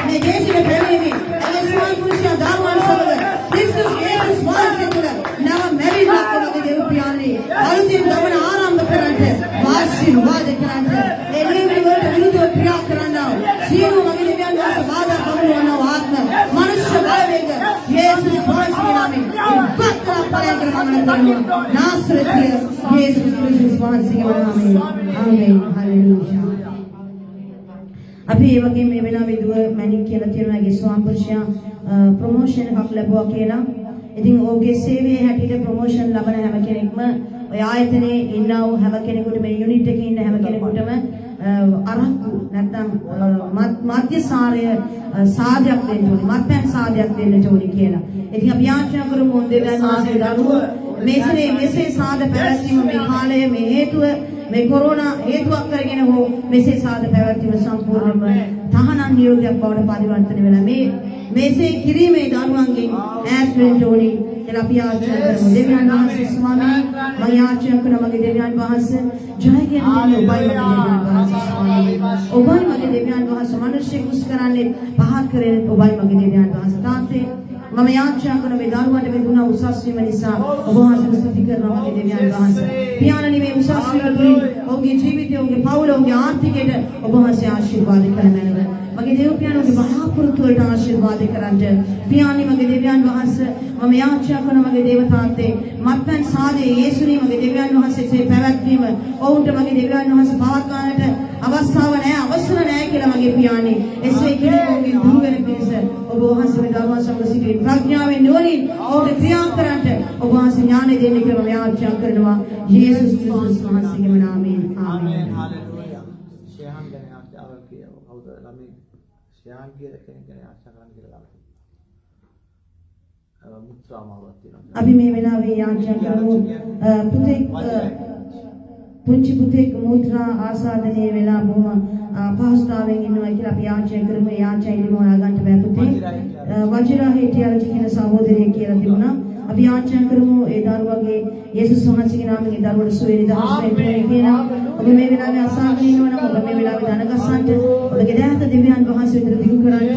මේ දේශයේ ප්‍රේමී අලස්වාන් පුරුෂයා ධර්මයන් සමග ක්‍රිස්තුස් යේසුස් වහන්සේ තුළ නව මෙරිලා කොමගේ දේව පියාණනි අලුතින් ගමන ආරම්භ කරන්නට ආශිර්වාද කරන්නට එළිවෙලි වලට විරුද්ධව ක්‍රියා කරනවා සියලු මගේ දෙවියන් වහන්සේ බාධා පමුණවන ආත්ම මනුෂ්‍ය බලවේග යේසුස් වහන්සේගේ නාමයෙන් පත්‍ර පලයන් කරනවා නාසරතිය යේසුස් ක්‍රිස්තුස් වහන්සේගේ නාමයෙන් ආමේන් හalleluya අපි ඒ වගේ මේ වෙලාවේ දුව මැනික් කියලා තියෙනවාගේ ස්වාම්පුරුෂයා ප්‍රොමෝෂන් එකක් ලැබුවා කියලා. ඉතින් ඔහුගේ සේවයේ හැටියට ප්‍රොමෝෂන් ලබන හැම කෙනෙක්ම ඔය ආයතනයේ ඉන්නා වූ හැම කෙනෙකුට මේ යුනිට් එකේ ඉන්න හැම කෙනෙකුටම අරක්කු නැත්නම් මධ්‍යසාරය සාදයක් දෙන්න ඕනේ. මත්පැන් සාදයක් දෙන්න ඕනේ කියලා. ඉතින් අපි ආශා කරමු දෙවියන් වහන්සේ දරුවෝ මෙසේ සාද පැවැත්වීම මේ කාලයේ මේ හේතුව මේ කොරෝනා හේතුවක් කරගෙන හෝ මෙසේ සාද පැවැත්වීම සම්පූර්ණයෙන්ම තහනම් නියෝගයක් බවට පරිවර්තන වෙලා මෙසේ කිරීමේ දරුවන්ගෙන් ඈත් වෙන්න ඕනේ කියලා අපි ආශා කරමු. දෙවියන් වහන්සේ ස්වාමීනි මම ආශා කරන මගේ දෙවියන් වහන්සේ ජයගෙන ඔබයි මගේ දෙවියන් වහන්සේ ස්වාමීනි ඔබයි මගේ දෙවියන් වහන්සේ මිනිස්සු කුස් කරන්නේ පහත් කරන්නේ ඔබයි මගේ දෙවියන් වහන්සේ තාත්තේ මම යාචනා කරන මේ දරුවන්ට මේ දුන උසස් වීම නිසා ඔබ වහන්සේට ස්තුති කරනවා මගේ දෙවියන් වහන්සේ. පියාණනි මේ උසස් වීම තුළින් ඔහුගේ ජීවිතය, ඔහුගේ පවුල, ඔහුගේ ආර්ථිකයට ඔබ වහන්සේ ආශිර්වාද කරමැනව. මගේ දෙවියන් පියාණන්ගේ බලාපොරොත්තු වලට ආශිර්වාද කරන්න. පියාණනි මගේ දෙවියන් වහන්සේ මම යාචනා කරන මගේ දේව තාත්තේ මත්පැන් සාදේ යේසුනි මගේ දෙවියන් වහන්සේගේ පැවැත්වීම ඔවුන්ට මගේ දෙවියන් වහන්සේ පවත්වානට අවස්ථාව නැහැ, අවසර නැහැ කියලා මගේ පියාණනි එසේ කිරීමෙන් දුරු වෙන පිණිස ඔබ වහන්සේ මේ දරුවන් සමග සිටි ප්‍රඥාවෙන් නුවණින් ඔවුන්ට ක්‍රියා කරන්නට ඔබ වහන්සේ ඥානය දෙන්න කියලා මම යාචනා කරනවා යේසුස් ක්‍රිස්තුස් වහන්සේගේ නාමයෙන් ආමේන්. හalleluya. ශයහන් ගැන ආශාව කියව. කවුද ළමයි ශයහන් කියන කෙනෙක් ගැන ආශා කරන්න කියලා ළමයි. මුත්‍රාමාවක් තියෙනවා. අපි මේ වෙලාවේ යාචනා කරමු පුංචි පුතෙක් මුත්‍රා ආසාදනයේ වෙලා බොහොම පහසුතාවෙන් ඉන්නවා කියලා අපි යාචනා කරමු. යාචයිලිම හොයාගන්න බෑ පුතේ. වජිරා හිටියාරචි කියන සහෝදරිය කියලා තිබුණා. අපි යාචනා කරමු ඒ දරුවගේ යේසුස් වහන්සේගේ නාමයෙන් දරුවට සුවය නිදහස් වෙන්න කියලා. ඔබ මේ වෙලාවේ අසාගෙන ඉන්නවා නම් ඔබ මේ වෙලාවේ දනගස්සන්ට ඔබගේ දැහත දෙවියන් වහන්සේ විතර දිනු කරන්න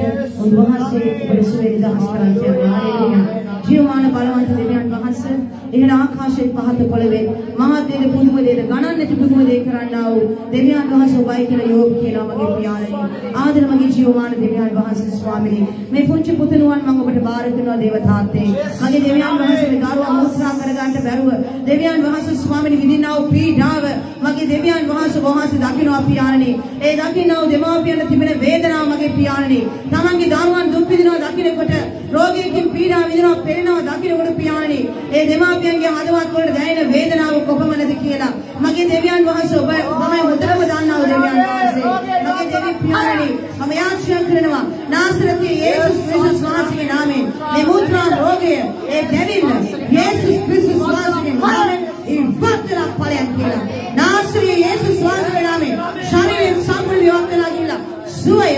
උන්වහන්සේ ඔබ සුවය නිදහස් කරන්න කියලා. හalleluya. ජීවමාන බලවන්ත දෙවියන් වහන්සේ එහෙන ආකාශයේ පහත පොළවේ මහත් දේද පුදුම දේද ගණන් නැති පුදුම දේ කරන්නා වූ දෙවියන් වහන්සේ ඔබයි කියලා යෝග කියලා මගේ පියාණනි ආදර මගේ ජීවමාන දෙවියන් වහන්සේ ස්වාමීනි මේ පුංචි පුතණුවන් මම ඔබට බාර කරනවා දේව තාත්තේ මගේ දෙවියන් වහන්සේ මේ දරුවා මුත්‍රා කරගන්න බැරුව දෙවියන් වහන්සේ ස්වාමීනි විඳිනා වූ පීඩාව මගේ දෙවියන් වහන්සේ දකින්නවා පියාණනි ඒ දකින්නා වූ දෙමාපියන් තිබෙන වේදනාව මගේ පියාණනි තමන්ගේ දරුවන් දුක් විඳිනවා දකින්නකොට රෝගීකින් පීඩා විඳිනවා පෙළෙනවා දකින්නකොට පියාණනි ඒ දෙමාපියන්ගේ හදවත් වලට දැනෙන වේදනාව කොපමණද කියලා මගේ දෙවියන් වහන්සේ ඔබයි හොඳටම දන්නා වූ දෙවියන් වහන්සේ මගේ දෙවි පියාණනි මම යාචනා කරනවා නාසරතිය යේසුස් ක්‍රිස්තුස් වහන්සේගේ නාමයෙන් මේ මුත්‍රා රෝගය ඒ දෙවියන් යේසුස් ක්‍රිස්තුස් වහන්සේගේ නාමයෙන් ඉවත්ලා ඵලයන් කියලා නාසරතිය යේසුස් වහන්සේගේ නාමයෙන් ශරීරයෙන් සම්පූර්ණ විවක්තලා කියලා සුවය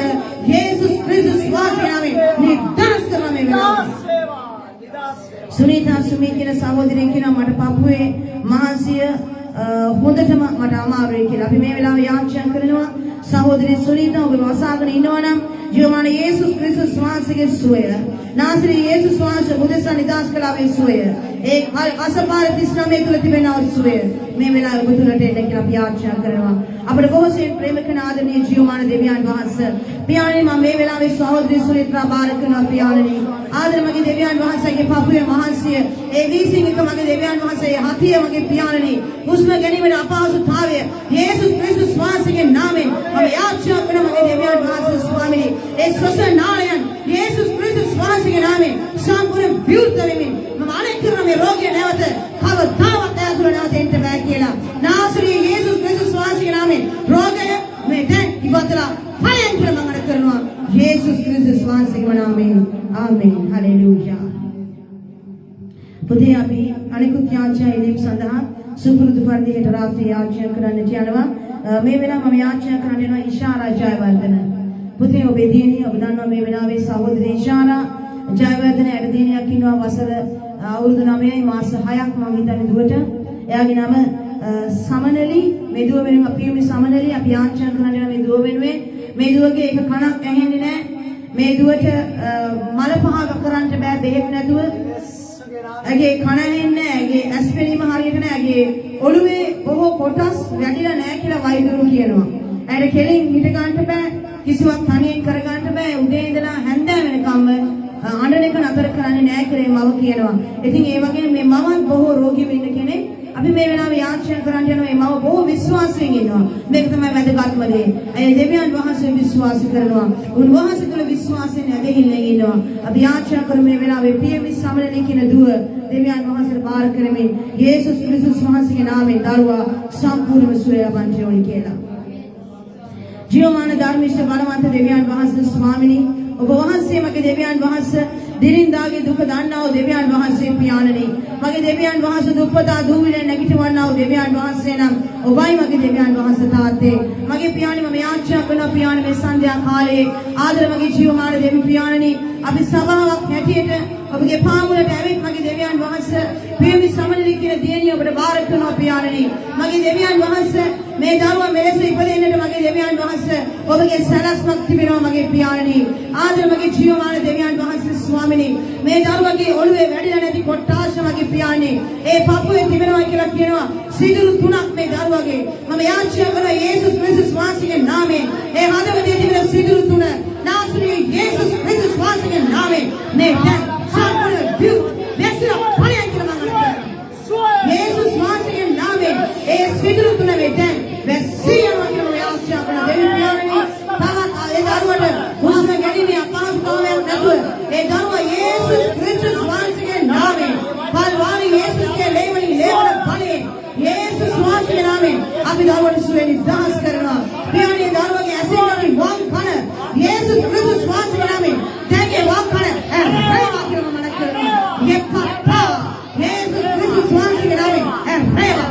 යේසුස් ක්‍රිස්තුස් වහන්සේගේ නාමයෙන් නිදහස් කරනවා මේ වෙලාවේ සුනීතා සුමී කියන සහෝදරිය කියන මට පපුවේ මහන්සිය හොඳටම මට අමාරුයි කියලා. අපි මේ වෙලාවේ යාචනා කරනවා සහෝදරි සුනීතා ඔබ වසාගෙන ඉන්නවනම් ජීවමාන යේසුස් ක්‍රිස්තුස් වහන්සේගේ සුවය නාසරේ යේසුස් වහන්සේ බුදෙසා නිදාස් කළාවේ සුවය ඒ අසපාර 39 තුල තිබෙන සුවය මේ වෙලාවේ ඔබ තුලට එන්න කියලා අපි යාචනා කරනවා. අපේ බොහෝසෙන් ප්‍රේම කරන ආදරණීය ජීවමාන දෙවියන් වහන්සේ පියාණනි මම මේ වෙලාවේ සහෝදරි සුනීතා බාර කරනවා පියාණනි ආදර මගේ දෙවියන් වහන්සේගේ පපුවේ මහන්සිය ඒ වීසින් එක මගේ දෙවියන් වහන්සේ හතිය මගේ පියාණනි හුස්ම ගැනීමේ අපහසුතාවය යේසුස් ක්‍රිස්තුස් වහන්සේගේ නාමයෙන් මම යාචනා කරන මගේ දෙවියන් වහන්සේ ස්වාමීනි ඒ ශ්වසන නාලයන් යේසුස් ක්‍රිස්තුස් වහන්සේගේ නාමයෙන් සම්පූර්ණ විවෘත වෙමින් මම අනෙක් කරන මේ රෝගය නැවත කවදාවත් ඇතුළ නැවත එන්න බෑ කියලා නාසරේ යේසුස් ක්‍රිස්තුස් වහන්සේගේ නාමයෙන් රෝගය මේ දැන් ඉවතලා ඵලයන් කියලා මම අර කරනවා යේසුස් ක්‍රිස්තුස් වහන්සේගේ නාමයෙන් ආමේන් හලෙලූයා. පුතේ අපි අනිකුත් යාචනා ඉදීම් සඳහා සුපුරුදු පරිදි හෙට රාත්‍රී යාචනා කරන්නට යනවා. මේ වෙලාව මම යාචනා කරන්න යනවා ඉෂාරා ජයවර්ධන. පුතේ ඔබේ දියණිය ඔබ දන්නවා මේ වෙලාවේ සහෝදරී ඉෂාරා ජයවර්ධන ඇඩදිනියක් ඉන්නවා වසර අවුරුදු 9යි මාස 6ක් මම හිතන්නේ දුවට. එයාගේ නම සමනලි මේ දුව වෙනුවෙන් අපි මේ සමනලි අපි යාචනා කරන්න යන මේ දුව වෙනුවෙන් මේ දුවගේ එක කණක් ඇහෙන්නේ නැහැ. මේ දුවට මල පහක කරන්න බෑ බෙහෙත් නැතුව. ඇගේ කන ඇහෙන්නේ නැහැ. ඇගේ ඇස් පෙනීම හරියට නැහැ. ඇගේ ඔළුවේ බොහෝ කොටස් වැඩිලා නැහැ කියලා වෛද්‍යවරු කියනවා. ඇයට කෙලින් හිට ගන්න බෑ. කිසිවක් තනියෙන් කර ගන්න බෑ. උදේ ඉඳලා හැන්දෑ වෙනකම්ම අඬන එක නතර කරන්නේ නැහැ කියලා මම කියනවා. ඉතින් ඒ වගේ මේ මමත් බොහෝ රෝගී වෙන්න කෙනෙක්. අපි මේ වෙලාවේ යාචනා කරන්න යනවා මේ මම බොහෝ විශ්වාසයෙන් ඉන්නවා. මේක තමයි වැදගත්ම දේ. අය දෙවියන් වහන්සේ විශ්වාස කරනවා. උන්වහන්සේ තුළ විශ්වාසයෙන් ඇදහිල්ලෙන් ඉන්නවා. අපි යාචනා කරමු මේ වෙලාවේ පියවි සමනලී කියන දුව දෙවියන් වහන්සේට බාර කරමින් යේසුස් ක්‍රිස්තුස් වහන්සේගේ නාමයෙන් දරුවා සම්පූර්ණව සුවය ලබන්න ඕනි කියලා. ජීවමාන ධර්මිෂ්ඨ බලවන්ත දෙවියන් වහන්සේ ස්වාමිනී ඔබ වහන්සේ මගේ දෙවියන් වහන්සේ දිරින්දාගේ දුක දන්නා වූ දෙවියන් වහන්සේ පියාණනි මගේ දෙවියන් වහන්සේ දුප්පතා දූවිලෙන් නැගිටවන්නා වූ දෙවියන් වහන්සේ නම් ඔබයි මගේ දෙවියන් වහන්සේ තාත්තේ මගේ පියාණනි මම යාචනා කරනවා පියාණනි මේ සන්ධ්‍යා කාලයේ ආදර මගේ ජීවමාන දෙවි පියාණනි අපි සභාවක් හැටියට ඔබගේ පාමුලට ඇවිත් මගේ දෙවියන් වහන්සේ පියවි සමනලී කියන දියණිය ඔබට බාර කරනවා පියාණනි මගේ දෙවියන් වහන්සේ මේ දරුවා මෙලෙස ඉපදෙන්නට මගේ දෙවියන් වහන්සේ ඔබගේ සැලැස්මක් තිබෙනවා මගේ පියාණනි ආදර මගේ ජීවමාන දෙවියන් වහන්සේ ස්වාමිනී මේ දරුවගේ ඔළුවේ වැඩිලා නැති කොට්ටාශ මගේ පියාණනි ඒ පපුවේ තිබෙනවා කියලා කියනවා සිදුරු තුනක් මේ දරුවගේ මම යාචනා කරන යේසුස් ක්‍රිස්තුස් වහන්සේගේ නාමයෙන් ඒ හදවතේ තිබෙන සිදුරු තුන නාසරේ යේසුස් ක්‍රිස්තුස් වහන්සේගේ නාමයෙන් මේ දැන් සම්පූර්ණ විව් දැසිර ඵලයන් කියලා මම කරනවා යේසුස් වහන්සේගේ නාමයෙන් ඒ සිදුරු තුන මේ දැන් වැසියනවා කියලා යාචනා කරන දෙවි පියාණනි තවත් ඒ දරුවට හුස්ම ගැනීමේ අපහසුතාවයක් නැතුව ඒ දරුවා යේසුස් ක්‍රිස්තුස් වහන්සේගේ නාමයෙන් පල්වාරි යේසුස්ගේ ලේවලින් ලේවන ඵලයෙන් යේසුස් වහන්සේගේ නාමයෙන් අපි දරුවට සුවය නිදහස් කරනවා පියාණනි දරුවගේ ඇසින් වලින් වම් කන යේසුස් ක්‍රිස්තුස් වහන්සේගේ නාමයෙන් දැන්ගේ වම් කන රේවා කියලා මම කරනවා යෙප්පා යේසුස් ක්‍රිස්තුස් වහන්සේගේ නාමයෙන් රේවා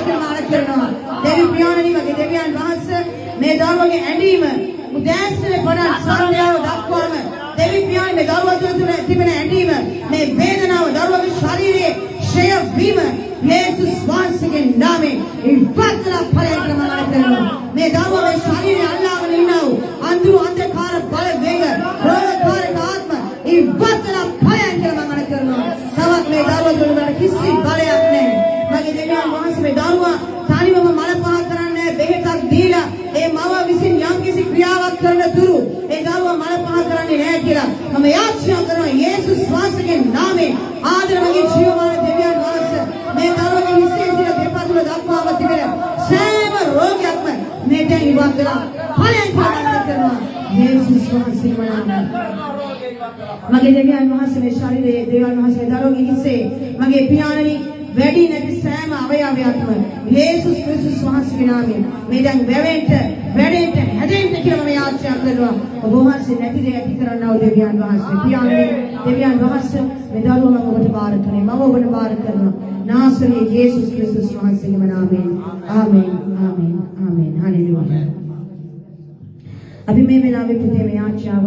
කියලා මම කරනවා දෙවි පියාණනි මගේ දෙවියන් වහන්සේ මේ දරුවගේ ඇඬීම උදෑසන පණ සන්ධ්‍යාව දක්වාම දෙවි පියාණනි මේ දරුවා තුළ තිබෙන ඇඬීම මේ වේදනාව දරුවගේ ශරීරයේ ක්ෂය වීම යේසුස් වහන්සේගේ නාමයෙන් ඉවත්ලා ඵලයන් කරනවා මේ දරුවා මේ ශරීරය අල්ලාගෙන ඉන්නා වූ අන්ධුරු අන්ධකාර බල වේග රෝගකාරක ආත්ම ඉවත්ලා ඵලයන් කරනවා තවත් මේ දරුවා තුළ කිසි බලයක් නැහැ මගේ දෙවියන් වහන්සේ මේ දරුවා තනිවම මල පහ කරන්නේ බෙහෙතක් දීලා ඒ මව විසින් යම්කිසි ක්‍රියාවක් කරන තුරු ඒ දරුවා මල පහ කරන්නේ නැහැ කියලා මම යාචනා කරනවා යේසුස් වහන්සේගේ නාමයෙන් ආදර මගේ ජීවමාන දෙවියන් වහන්සේ මේ දරුවගේ විශේෂ දෙපතුල දක්වාම තිබෙන සෑම රෝගයක්ම මේ දැන් ඉවත් කරලා ඵලයන් කරනවා යේසුස් වහන්සේගේ නාමයෙන් මගේ දෙවියන් වහන්සේ මේ ශරීරයේ දෙවියන් වහන්සේ දරුවගේ හිසේ මගේ පියාණනි වැඩි නැති සෑම අවයවයක්ම යේසුස් ක්‍රිස්තුස් වහන්සේගේ නාමයෙන් මේ දැන් වැඩෙන්න හැදෙන්න කියලා මම යාචනා කරනවා ඔබ වහන්සේ නැති දේ ඇති කරන්නා වූ දෙවියන් වහන්සේ පියාණනි දෙවියන් වහන්සේ මේ දරුවා මම ඔබට බාර කරනවා මම ඔබට බාර කරනවා නාසරේ යේසුස් ක්‍රිස්තුස් වහන්සේගේ නාමයෙන් ආමේන් ආමේන් ආමේන් හලෙලූයා අපි මේ වෙලාවේ පුතේ මේ ආචාව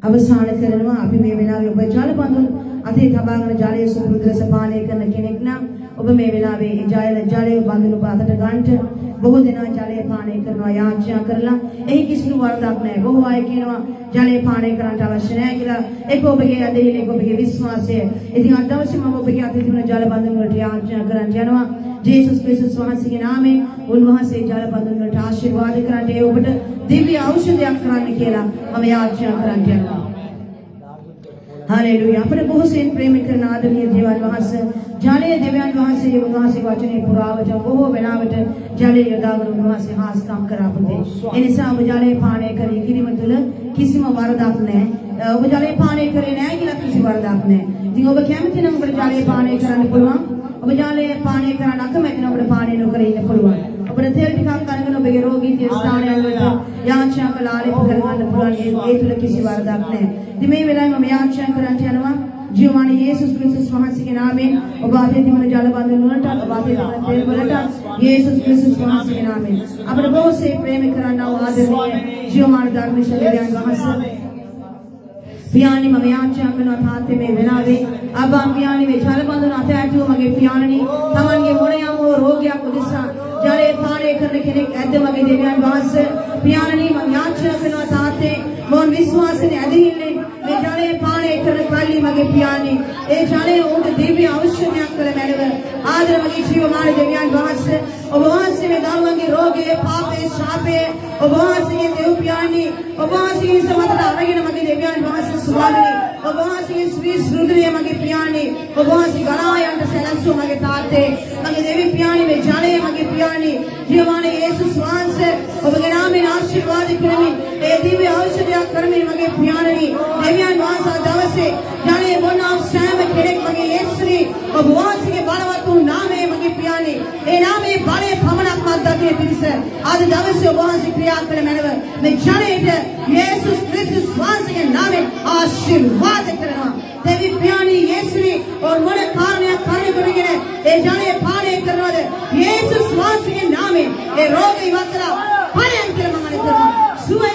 අවසන් කරනවා අපි මේ වෙලාවේ ඔබ ජල බඳුන් අතේ තබාගෙන ජලයේ සුපුරුදු ලෙස පානය කරන කෙනෙක් නම් ඔබ මේ වෙලාවේ ජලය බඳුණු පාතට ගන්නට බොහෝ දෙනා ජලය පානය කරනවා යාඥා කරලා එහි කිසිදු වරදක් නැහැ. බොහෝ අය කියනවා ජලය පානය කරන්න අවශ්‍ය නැහැ කියලා. ඒක ඔබගේ අදහිලේ ඔබගේ විශ්වාසය. ඉතින් අද දවසේ මම ඔබගේ අතේ තිබුණ ජල බඳුන් වලට යාඥා කරන්න යනවා. ජේසුස් ක්‍රිස්තුස් වහන්සේගේ නාමයෙන් උන්වහන්සේ ජල බඳුන් වලට ආශිර්වාද කරන්න ඒ ඔබට දිව්‍ය ඖෂධයක් කරන්න කියලා මම යාඥා කරන්න යනවා. हालेलुया अपने बहुत से प्रेम करना आदरणीय देवान वහන්සේ ජලය දෙවියන් වහන්සේගේ උන්වහන්සේ වචනේ පුරාවට බොහෝ වෙලාවට ජලය යොදාගෙන උන්වහන්සේ හාස්කම් කරා පුතේ. ඒ නිසා ඔබ ජලය පානය කරී කිරීම තුළ කිසිම වරදක් නැහැ. ඔබ ජලය පානය කරේ නැහැ කියලා කිසි වරදක් නැහැ. ඉතින් ඔබ කැමති නම් ඔබට ජලය පානය කරන්න පුළුවන්. ඔබ ජලය පානය කරන්න අකමැති නම් ඔබට පානය නොකර ඉන්න පුළුවන්. ඔබට තෙල් ටිකක් අරගෙන ඔබගේ රෝගී ස්ථානයන් වලට යාඥා කළ ආලේප කරගන්න පුළුවන්. ඒ තුළ කිසි වරදක් නැහැ. ඉතින් මේ වෙලාවේ මම යාඥා කරන්න යනවා जीवानी येसुस क्रिस्टुस वහන්සේ के नामे ඔබ ආපේ තිබෙන ජල බඳුන් වලට ඔබ ආපේ තිබෙන තෙල් වලට येसुस क्रिस्टुस वහන්සේ के नामे අපේ බොහෝසේ ප්‍රේම කරන්නව ආදරණීය ජීවමාන ධර්මශීල දෙවියන් වහන්සේ පියාණි මම යාඥා කරනවා තාත්තේ මේ වෙලාවේ අබා පියාණි මේ ජල බඳුන අත ඇතුව මගේ පියාණනි තමන්ගේ මොනියම් හෝ රෝගයක් උදෙසා ජලය පානය කරන කෙනෙක් ඇද්ද මගේ දෙවියන් වහන්සේ පියාණනි මම යාඥා කරනවා තාත්තේ මොන් විශ්වාසයෙන් ඇදහිල්ලේ මේ ජලය පානය කරන කල්ලි මගේ පියාණනි ඒ ජලය උන්ට දිව්‍ය ඖෂධයක් කළ මැනව ආදර මගේ ජීවමාන දෙවියන් වහන්සේ ඔබ වහන්සේ මේ දරුවන්ගේ රෝගයේ පාපයේ ශාපයේ ඔබ වහන්සේගේ දෙව් පියාණනි ඔබ වහන්සේගේ සමතට අරගෙන මගේ දෙවියන් වහන්සේ ස්වාමීනි ඔබ වහන්සේගේ ශ්‍රී සෘදලයේ මගේ පියාණනි ඔබ වහන්සේ ගලා යන්න සැලැස්සුව මගේ තාත්තේ මගේ දෙවි පියාණනි මේ ජලය මගේ පියාණනි ජීවමාන යේසුස් වහන්සේ ඔබගේ නාමයෙන් ආශිර්වාද කරමි ඒ දිව්‍ය ඖෂධයක් කරමින් මගේ පියාණනි දෙවියන් වහන්සේ දවසේ ජලය බොන්නා සෑම කෙනෙක් මගේ යේසුනි ඔබ වහන්සේගේ බලවත් වූ නාමයේ මගේ පියාණනි ඒ නාමයේ බලය පමණක් මද්දකේ පිණිස අද දවසේ ඔබ වහන්සේ ක්‍රියා කළ මැනව මේ ජලයට යේසුස් ක්‍රිස්තුස් වහන්සේගේ නාමයෙන් ආශිර්වාද කරනවා දෙවි පියාණනි යේසුනි और මොන කාරණයක් කාර්ය කරගෙන ඒ ජලය පානය කරනවද යේසුස් වහන්සේගේ නාමයෙන් ඒ රෝග ඉවත් කරලා පානය කරනවා මම කරනවා සුවය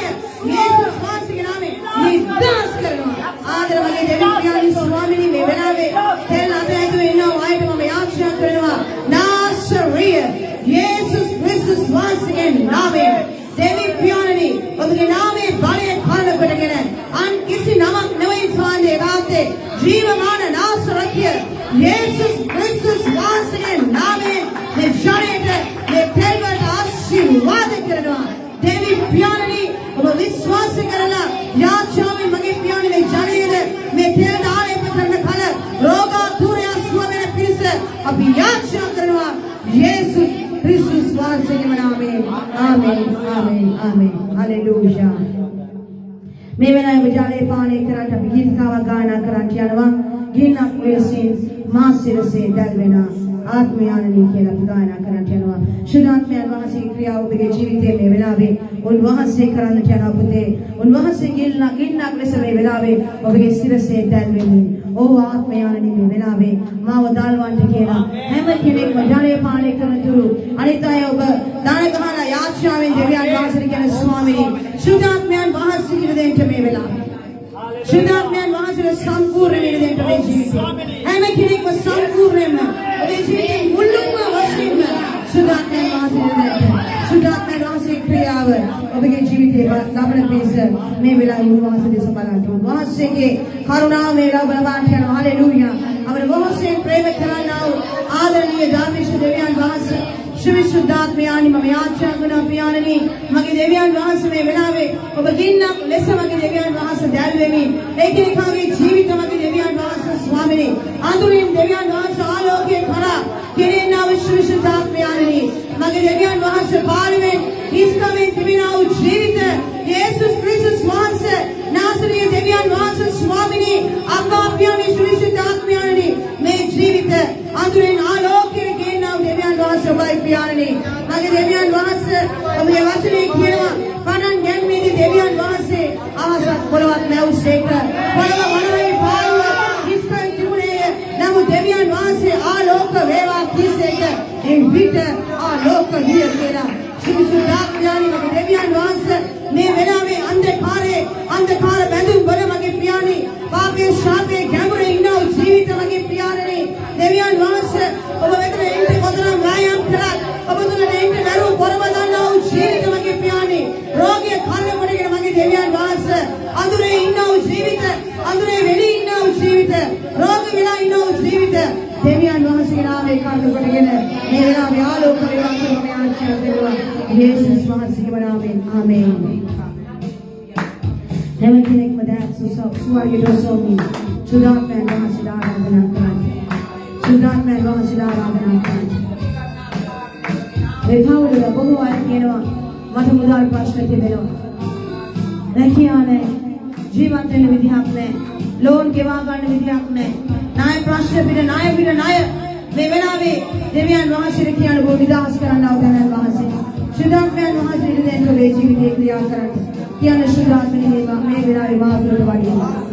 යේසුස් වහන්සේගේ නාමයෙන් නිදාස් කරනවා ආදර මගේ දෙවි පියාණනි ස්වාමීනි මේ වෙලාවේ තෙල් අත ඇතුලේ ඉන්න අයට මම යාඥා කරනවා නාසරිය යේසුස් ක්‍රිස්තුස් වහන්සේගේ නාමයෙන් දෙවි පියාණනි ඔබගේ නාමයේ බලය කාරණ කොටගෙන අන් කිසි නමක් නෙවෙයි ස්වාමීනි රාත්‍යේ ජීවමාන නාසරිය යේසුස් ක්‍රිස්තුස් වහන්සේගේ නාමයෙන් මේ ජනයට මේ තෙල් වලට ආශිර්වාද කරනවා දෙවි පියාණනි ඔබ විශ්වාස කරලා යාඥාවෙන් මගේ පියාණනි මේ ජනයට මේ තෙල් ආලේප කරන කල රෝගාතුරය සුව වෙන පිණිස අපි යාඥා කරනවා යේසුස් ක්‍රිස්තුස් වහන්සේගේ නාමයෙන් ආමේන් ආමේන් ආමේන් හලෙලූයා මේ වෙලාවේ ජලය පානය කරන්න අපි ගීතකාවක් ගායනා කරන්න යනවා ගින්නක් ලෙසින් මාසිරසේ දැල්වෙන ආත්මයානනී කියලා අපි ගායනා කරන්න යනවා ශුද්ධාත්මයන් වහන්සේගේ ක්‍රියාව ඔබගේ ජීවිතයේ මේ වෙලාවේ උන්වහන්සේ කරන්නට යන පුතේ උන්වහන්සේ ගින්නක් ලෙස මේ වෙලාවේ ඔබගේ සිරසේ දැල්වෙමින් ඕ ආත්මයානනී මේ වෙලාවේ මාව දාල්වන්ට කියලා හැම කෙනෙක්ම ජලය පානය කරන තුරු අනිත් අය ඔබ දාන ගහලා යාඥාවෙන් දෙවියන් වහන්සේට කියන ස්වාමීනි ශුද්ධාත්මයන් වහන්සේ කියන දෙයට මේ වෙලාවේ ශුද්ධාත්මයන් වහන්සේට සම්පූර්ණ වෙන දෙයට මේ ජීවිතේ හැම කෙනෙක්ම සම්පූර්ණයෙන්ම ඔබේ ජීවිතේ මුළුම වශයෙන්ම ශුද්ධාත්මයන් ශුද්ධාත්මයන් වහන්සේ ක්‍රියාව ඔබගේ ජීවිතේ ගමන පිණිස මේ වෙලාවේ උන්වහන්සේ දෙස බලන්න උන්වහන්සේගේ කරුණාව මේ වෙලාව බලන්න යනවා හලෙලූයා අපේ බොහෝසේ ප්‍රේම කරනා වූ ආදරණීය ධර්මීය දෙවියන් වහන්සේ ශුද්ධාත්මයානි මම යාඥා කරනවා පියාණනි මගේ දෙවියන් වහන්සේ මේ වෙලාවේ ඔබ ගින්නක් ලෙස මගේ දෙවියන් වහන්සේ දැල්වෙමි ඒකේකාගේ ජීවිත මගේ දෙවියන් වහන්සේ ස්වාමීනි අඳුරින් දෙවියන් වහන්සේ ආලෝකයේ කරා කෙරෙනා වූ ශුද්ධාත්මයානි මගේ දෙවියන් වහන්සේ පාළුවේ හිස්කමේ තිබෙනා වූ ජීවිත යේසුස් ක්‍රිස්තුස් වහන්සේ නාසරීය දෙවියන් වහන්සේ ස්වාමීනි අබ්බා පියාණනි ශුද්ධාත්මයානි මේ ජීවිත අඳුරින් ආලෝකයේ ගෙනා වූ දෙවියන් වහන්සේ ඔබයි පියාණනි මගේ දෙවියන් වහන්සේ ඔබේ වචනේ කියනවා පණන් ගැන්වීදී දෙවියන් වහන්සේ ආසත් පොළවත් නැවුසේක පොළව වනවේ පාළුව හිස්කම් තිබුණේ නමුත් දෙවියන් වහන්සේ ආලෝක වේවා කීසේක එන් විට ආලෝක විය කියලා ශුද්ධාත්මයානි මගේ දෙවියන් වහන්සේ මේ වෙලාවේ අන්ධකාර බැඳුම් වල මගේ පියාණනි පාපයේ ශාපයේ ගැඹුරේ ඉන්න ජීවිත මගේ පියාණනි දෙවියන් වහන්සේ ඔබ වෙත කාර්ය කොටගෙන මේ වෙලාවේ ආලෝකමය වන්දනමය ආශිර්වාද දෙනවා යේසුස් වහන්සේගේ නාමයෙන් ආමේන්. හැම කෙනෙක්ම දැන් සුවාගේ දොසෝමි සුදාත්මයන් වහන්සේලා ආරාධනා කරන්නේ. සුදාත්මයන් වහන්සේලා ආරාධනා කරන්නේ. ඒ කවුරුද බොහෝ අය කියනවා මට මුදල් ප්‍රශ්න තිබෙනවා. නැකියානේ ජීවත් වෙන්න විදිහක් නැහැ. ලෝන් ගෙවා ගන්න විදිහක් නැහැ. ණය ප්‍රශ්න පිට ණය මේ වෙලාවේ දෙවියන් වහන්සේට කියන බෝ නිදහස් කරන්න අවදානන් වහන්සේ. සුදාත්මයන් වහන්සේට දෙන්න ඔබේ ජීවිතේ ක්‍රියා කරන්න. කියන සුදාත්මනේ මේ වෙලාවේ මාතුලට වඩිනවා.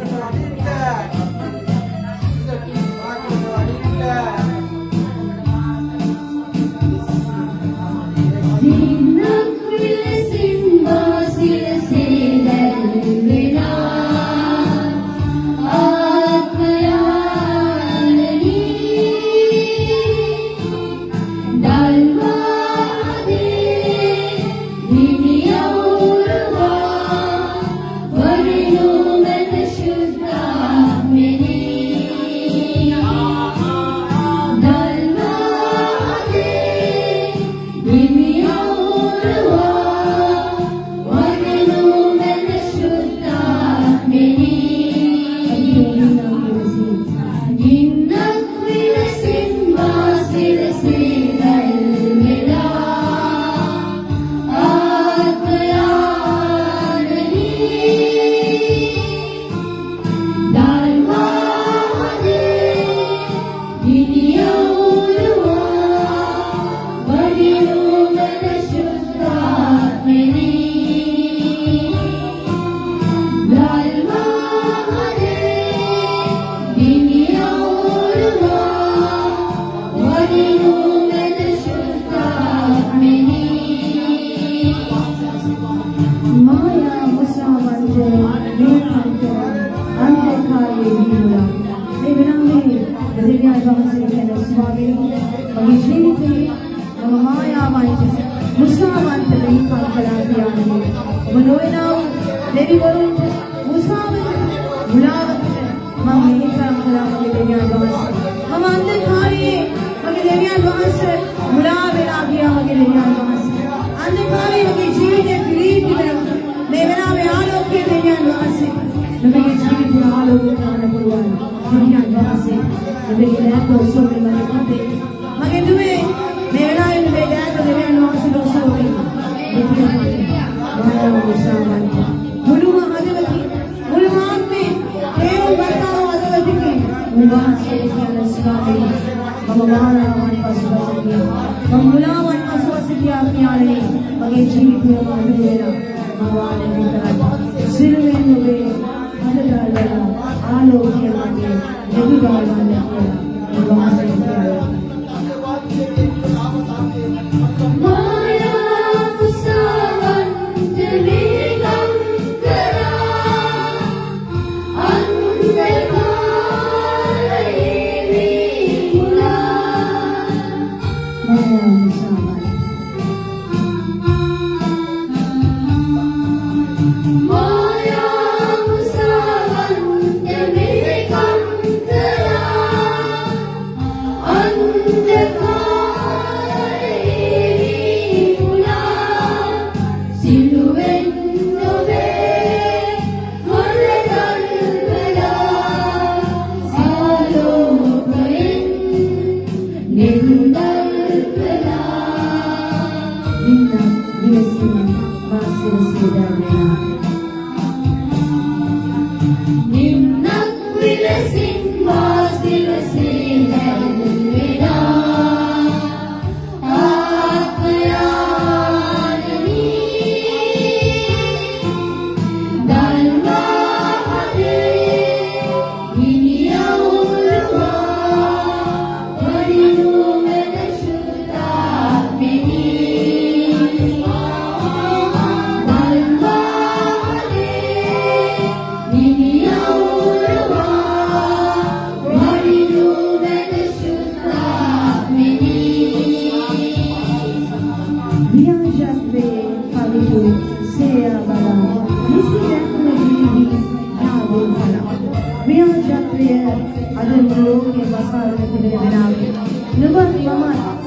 නුඹ මම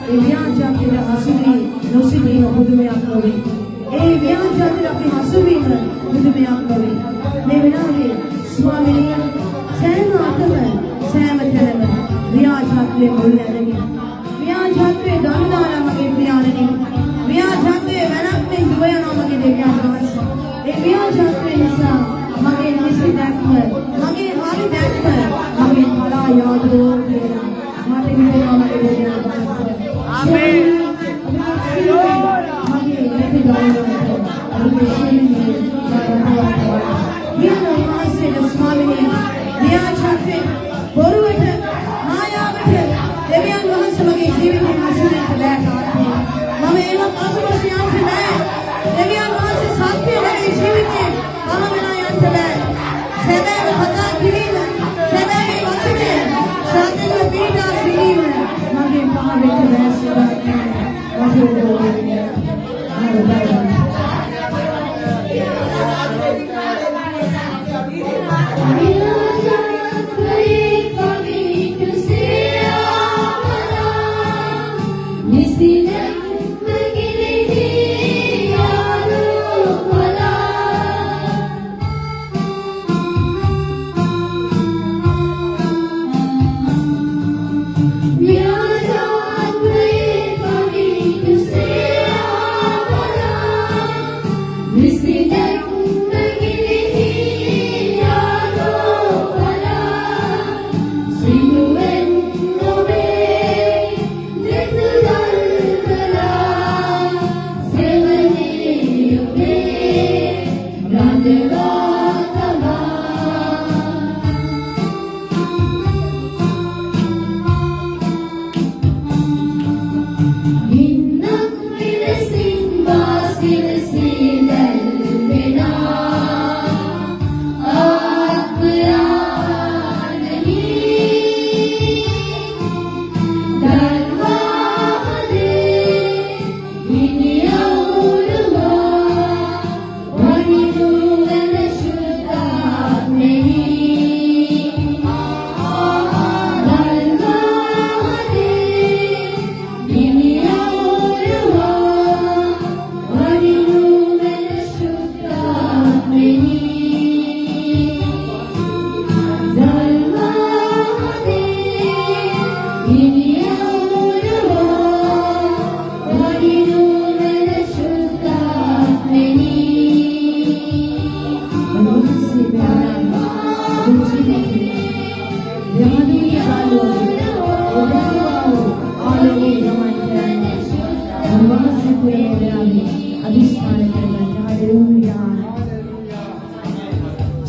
ඒ ව්‍යාජාතිර හසුවී නොසිතීම බුදුමයක් නොවේ. ඒ ව්‍යාජාතිර අපි හසුවීම බුදුමයක් නොවේ. මේ වෙලාවේ ස්වාමීනි සෑම අතම සෑම තැනම ව්‍යාජාතිරේ මුල් නැගෙන ව්‍යාජාතිරේ දන්දාලා මගේ පියාණනි ව්‍යාජාතිරේ වැරක් මේ දුව යනවා මගේ දෙවියන් වහන්සේ. ඒ ව්‍යාජාතිරේ නිසා මගේ නිසි දැක්ම මගේ හරි දැක්ම මගේ පලා යාදෝ කියලා මට හිතෙනවා මගේ දෙවියන් වහන්සේ. ආමේන්. මගේ දෙවි ගායනා ස්වාමීනි ව්‍යාජාතිරේ බොරුවට මායාවට දෙවියන් වහන්සේ මගේ ජීවිතේ හසුරෙන්න බෑ. මම ඒව පසුපස යන්න බෑ. දෙවියන් වහන්සේ සත්‍ය මගේ ජීවිතේ පහවෙලා යන්න බෑ. සැබෑව කතා කිරීම සැබෑවේ වචනය සත්‍යව පීඩා සිටීම මගේ පහවෙන්න බෑ සුවාමීනි.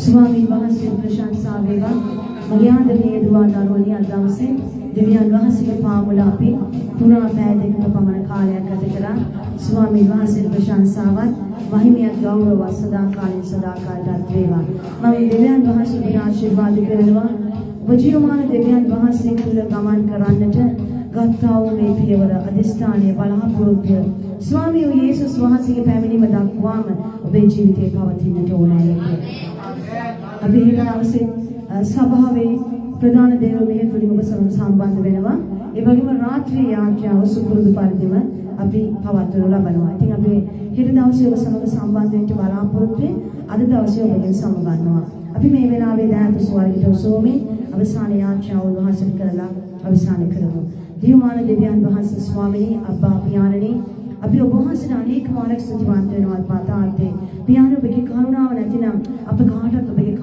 ස්වාමීන් වහන්සේ ප්‍රශංසා වේවා. මගේ ආදරණීය දුවා දරුවනි අද දවසේ දෙවියන් වහන්සේගේ පාමුල අපි 3 පැය දෙකක පමණ කාලයක් ගත කළා. ස්වාමීන් වහන්සේ ප්‍රශංසාවත් මහිමයත් ගෞරවවත් සදාකාලික සදාකාලටත් වේවා. මම දෙවියන් වහන්සේගේ ආශිර්වාද කරනවා. වජිරමාන දෙවියන් වහන්සේ තුල ගමන් කරන්නට ගත්තා වූ මේ පියවර අධිෂ්ඨානීය බලාපොරොත්තු ස්වාමී යේසුස් වහන්සේගේ පැමිණීම දක්වාම ඔබේ ජීවිතේ පවතින්නට ඕනෑ. අපි හිතනවාසේ සභාවේ ප්‍රධාන දේව මෙහෙතුලින් ඔබ සම්බන්ධ වෙනවා. ඒ වගේම රාත්‍රී යාත්‍රාව සුපුරුදු පරිදිම අපි පවත්වනු ලබනවා. ඉතින් අපි හෙට දවසේ ඔබ සමග සම්බන්ධ වෙන්න බලාපොරොත්තු වෙන්නේ. අද දවසේ ඔබගෙන් සමගන්නවා. අපි මේ වෙලාවේ දැනට ස්වර්ගයට ඔසෝමේ අවසාන යාත්‍රාව වහන්සේ කරලා අවසන් කරමු. දිවමාන දෙවියන් වහන්සේ ස්වාමීනි අබ්බා පියාණනි අපි ඔබ වහන්සේට අනේක වාරයක් ස්තුතිවන්ත වෙනවා පාතාර්ථේ. පියාණන් ඔබගේ කරුණාව නැතිනම් අප කාටවත් ඔබගේ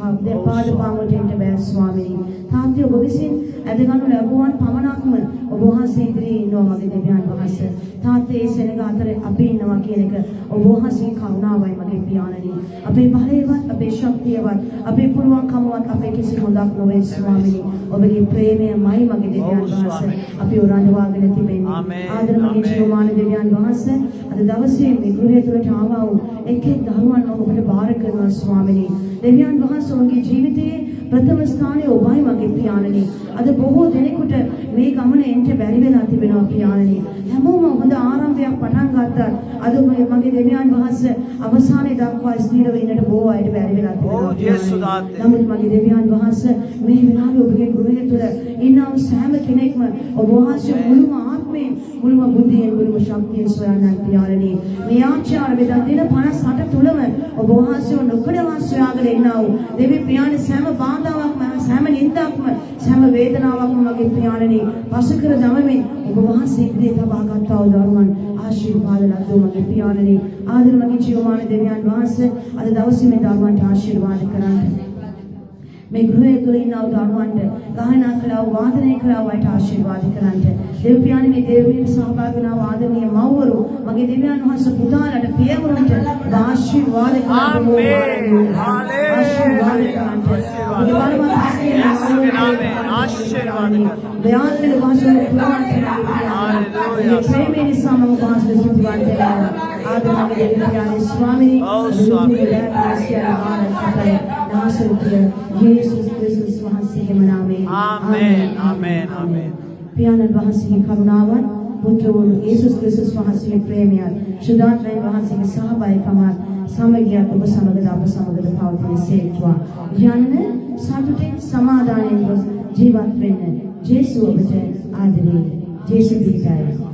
පාද පාමුලට එන්න බෑ ස්වාමීනි. තාත්තේ ඔබ විසින් ඇදගනු ලැබුවන් පමණක්ම ඔබ වහන්සේ ඉදිරියේ ඉන්නවා මගේ දෙවියන් වහන්සේ. තාත්තේ ඒ සෙනඟ අතරේ අපි ඉන්නවා කියන එක ඔබ වහන්සේගේ කරුණාවයි මගේ පියාණනි. අපේ බලයවත් අපේ ශක්තියවත් අපේ පුළුවන්කමවත් අපේ කිසි හොඳක් නොවේ ස්වාමීනි. ඔබගේ ප්‍රේමයමයි මගේ දෙවියන් වහන්සේ අපි උරන්වාගෙන තිබෙන්නේ. ආදරමගේ ජීවමාන දෙවියන් වහන්සේ අද දවසේ මේ ගෘහය තුළට ආවා වූ එක් දරුවන් ඔබට බාර කරනවා ස්වාමීනි. දෙවියන් වහන්සේ ඔවුන්ගේ ජීවිතයේ ප්‍රථම ස්ථානයේ ඔබයි මගේ පියාණනි. අද බොහෝ දෙනෙකුට මේ ගමන එන්න බැරි වෙලා තිබෙනවා පියාණනි. හැමෝම හොඳ ආරම්භයක් පටන් ගත්තා. පාදා අද මගේ දෙවියන් වහන්සේ අවසානයේ දක්වා ස්ථිරව ඉන්නට බොහෝ අයට බැරි වෙලා Oh, Yesu දාත්තේ. නමුත් මගේ දෙවියන් වහන්සේ මේ වෙලාවේ ඔබගේ ගෘහය තුළ ඉන්නව සෑම කෙනෙක්ම ඔබ වහන්සේ මුළුම ආත්මයෙන් මුළුම බුද්ධියෙන් මුළුම ශක්තියෙන් සොයන්න පියාණනි මේ ආචාර වේද දින 58 තුලම ඔබ වහන්සේ නොකඩවා සොයාගෙන ඉන්නව දෙවි පියාණනි සෑම බාධාවක්ම සෑම නින්දාවක්ම සෑම වේදනාවක්ම මගේ පියාණනි පසුකර දමමින් ඔබ වහන්සේ ඉදිරියේ තබා ගත්තා වූ දරුවන් ආශිර්වාද ලැබුව මගේ පියාණනි ආදර මගේ ජීවමාන දෙවියන් වහන්සේ අද දවසේ මේ දරුවන්ට ආශිර්වාද කරන්න මේ ගෘහය තුළ ඉන්නව දරුවන්ට ගායනා කළා වාදනය කළා වයිට ආශිර්වාද කරන්න දෙව් පියාණනි මේ දේවීන් සහභාගී වුණා වාදනීය මව්වරු මගේ දෙවියන් වහන්සේ පුතාලට පියවරුන්ට ආශිර්වාද කරන්න ආශිර්වාද කරන්න ආශිර්වාද දයාලුල වාසය හalleluya ප්‍රේමේ නිසා මම වාසය සුදුවාන් දෙනවා ආදර මගේ දෙවියන් ස්වාමී යේසුස් ක්‍රිස්තුස් වහන්සේගේ නාමයෙන් ආමේන් ආමේන් ආමේන් පියාණන් වහන්සේගේ කරුණාවත් පුත්‍ර වූ යේසුස් ක්‍රිස්තුස් වහන්සේගේ ප්‍රේමයත් ශුද්ධාත්මයෙන් වහන්සේගේ සහභාගීකමත් සමගියත් ඔබ සමගද අප සමගද පවතින සේක්වා යන්න සතුටින් සමාදානයෙන් ජීවත් වෙන්න ජේසුස් ඔබට ආදරේ ජේසුස් දීගයි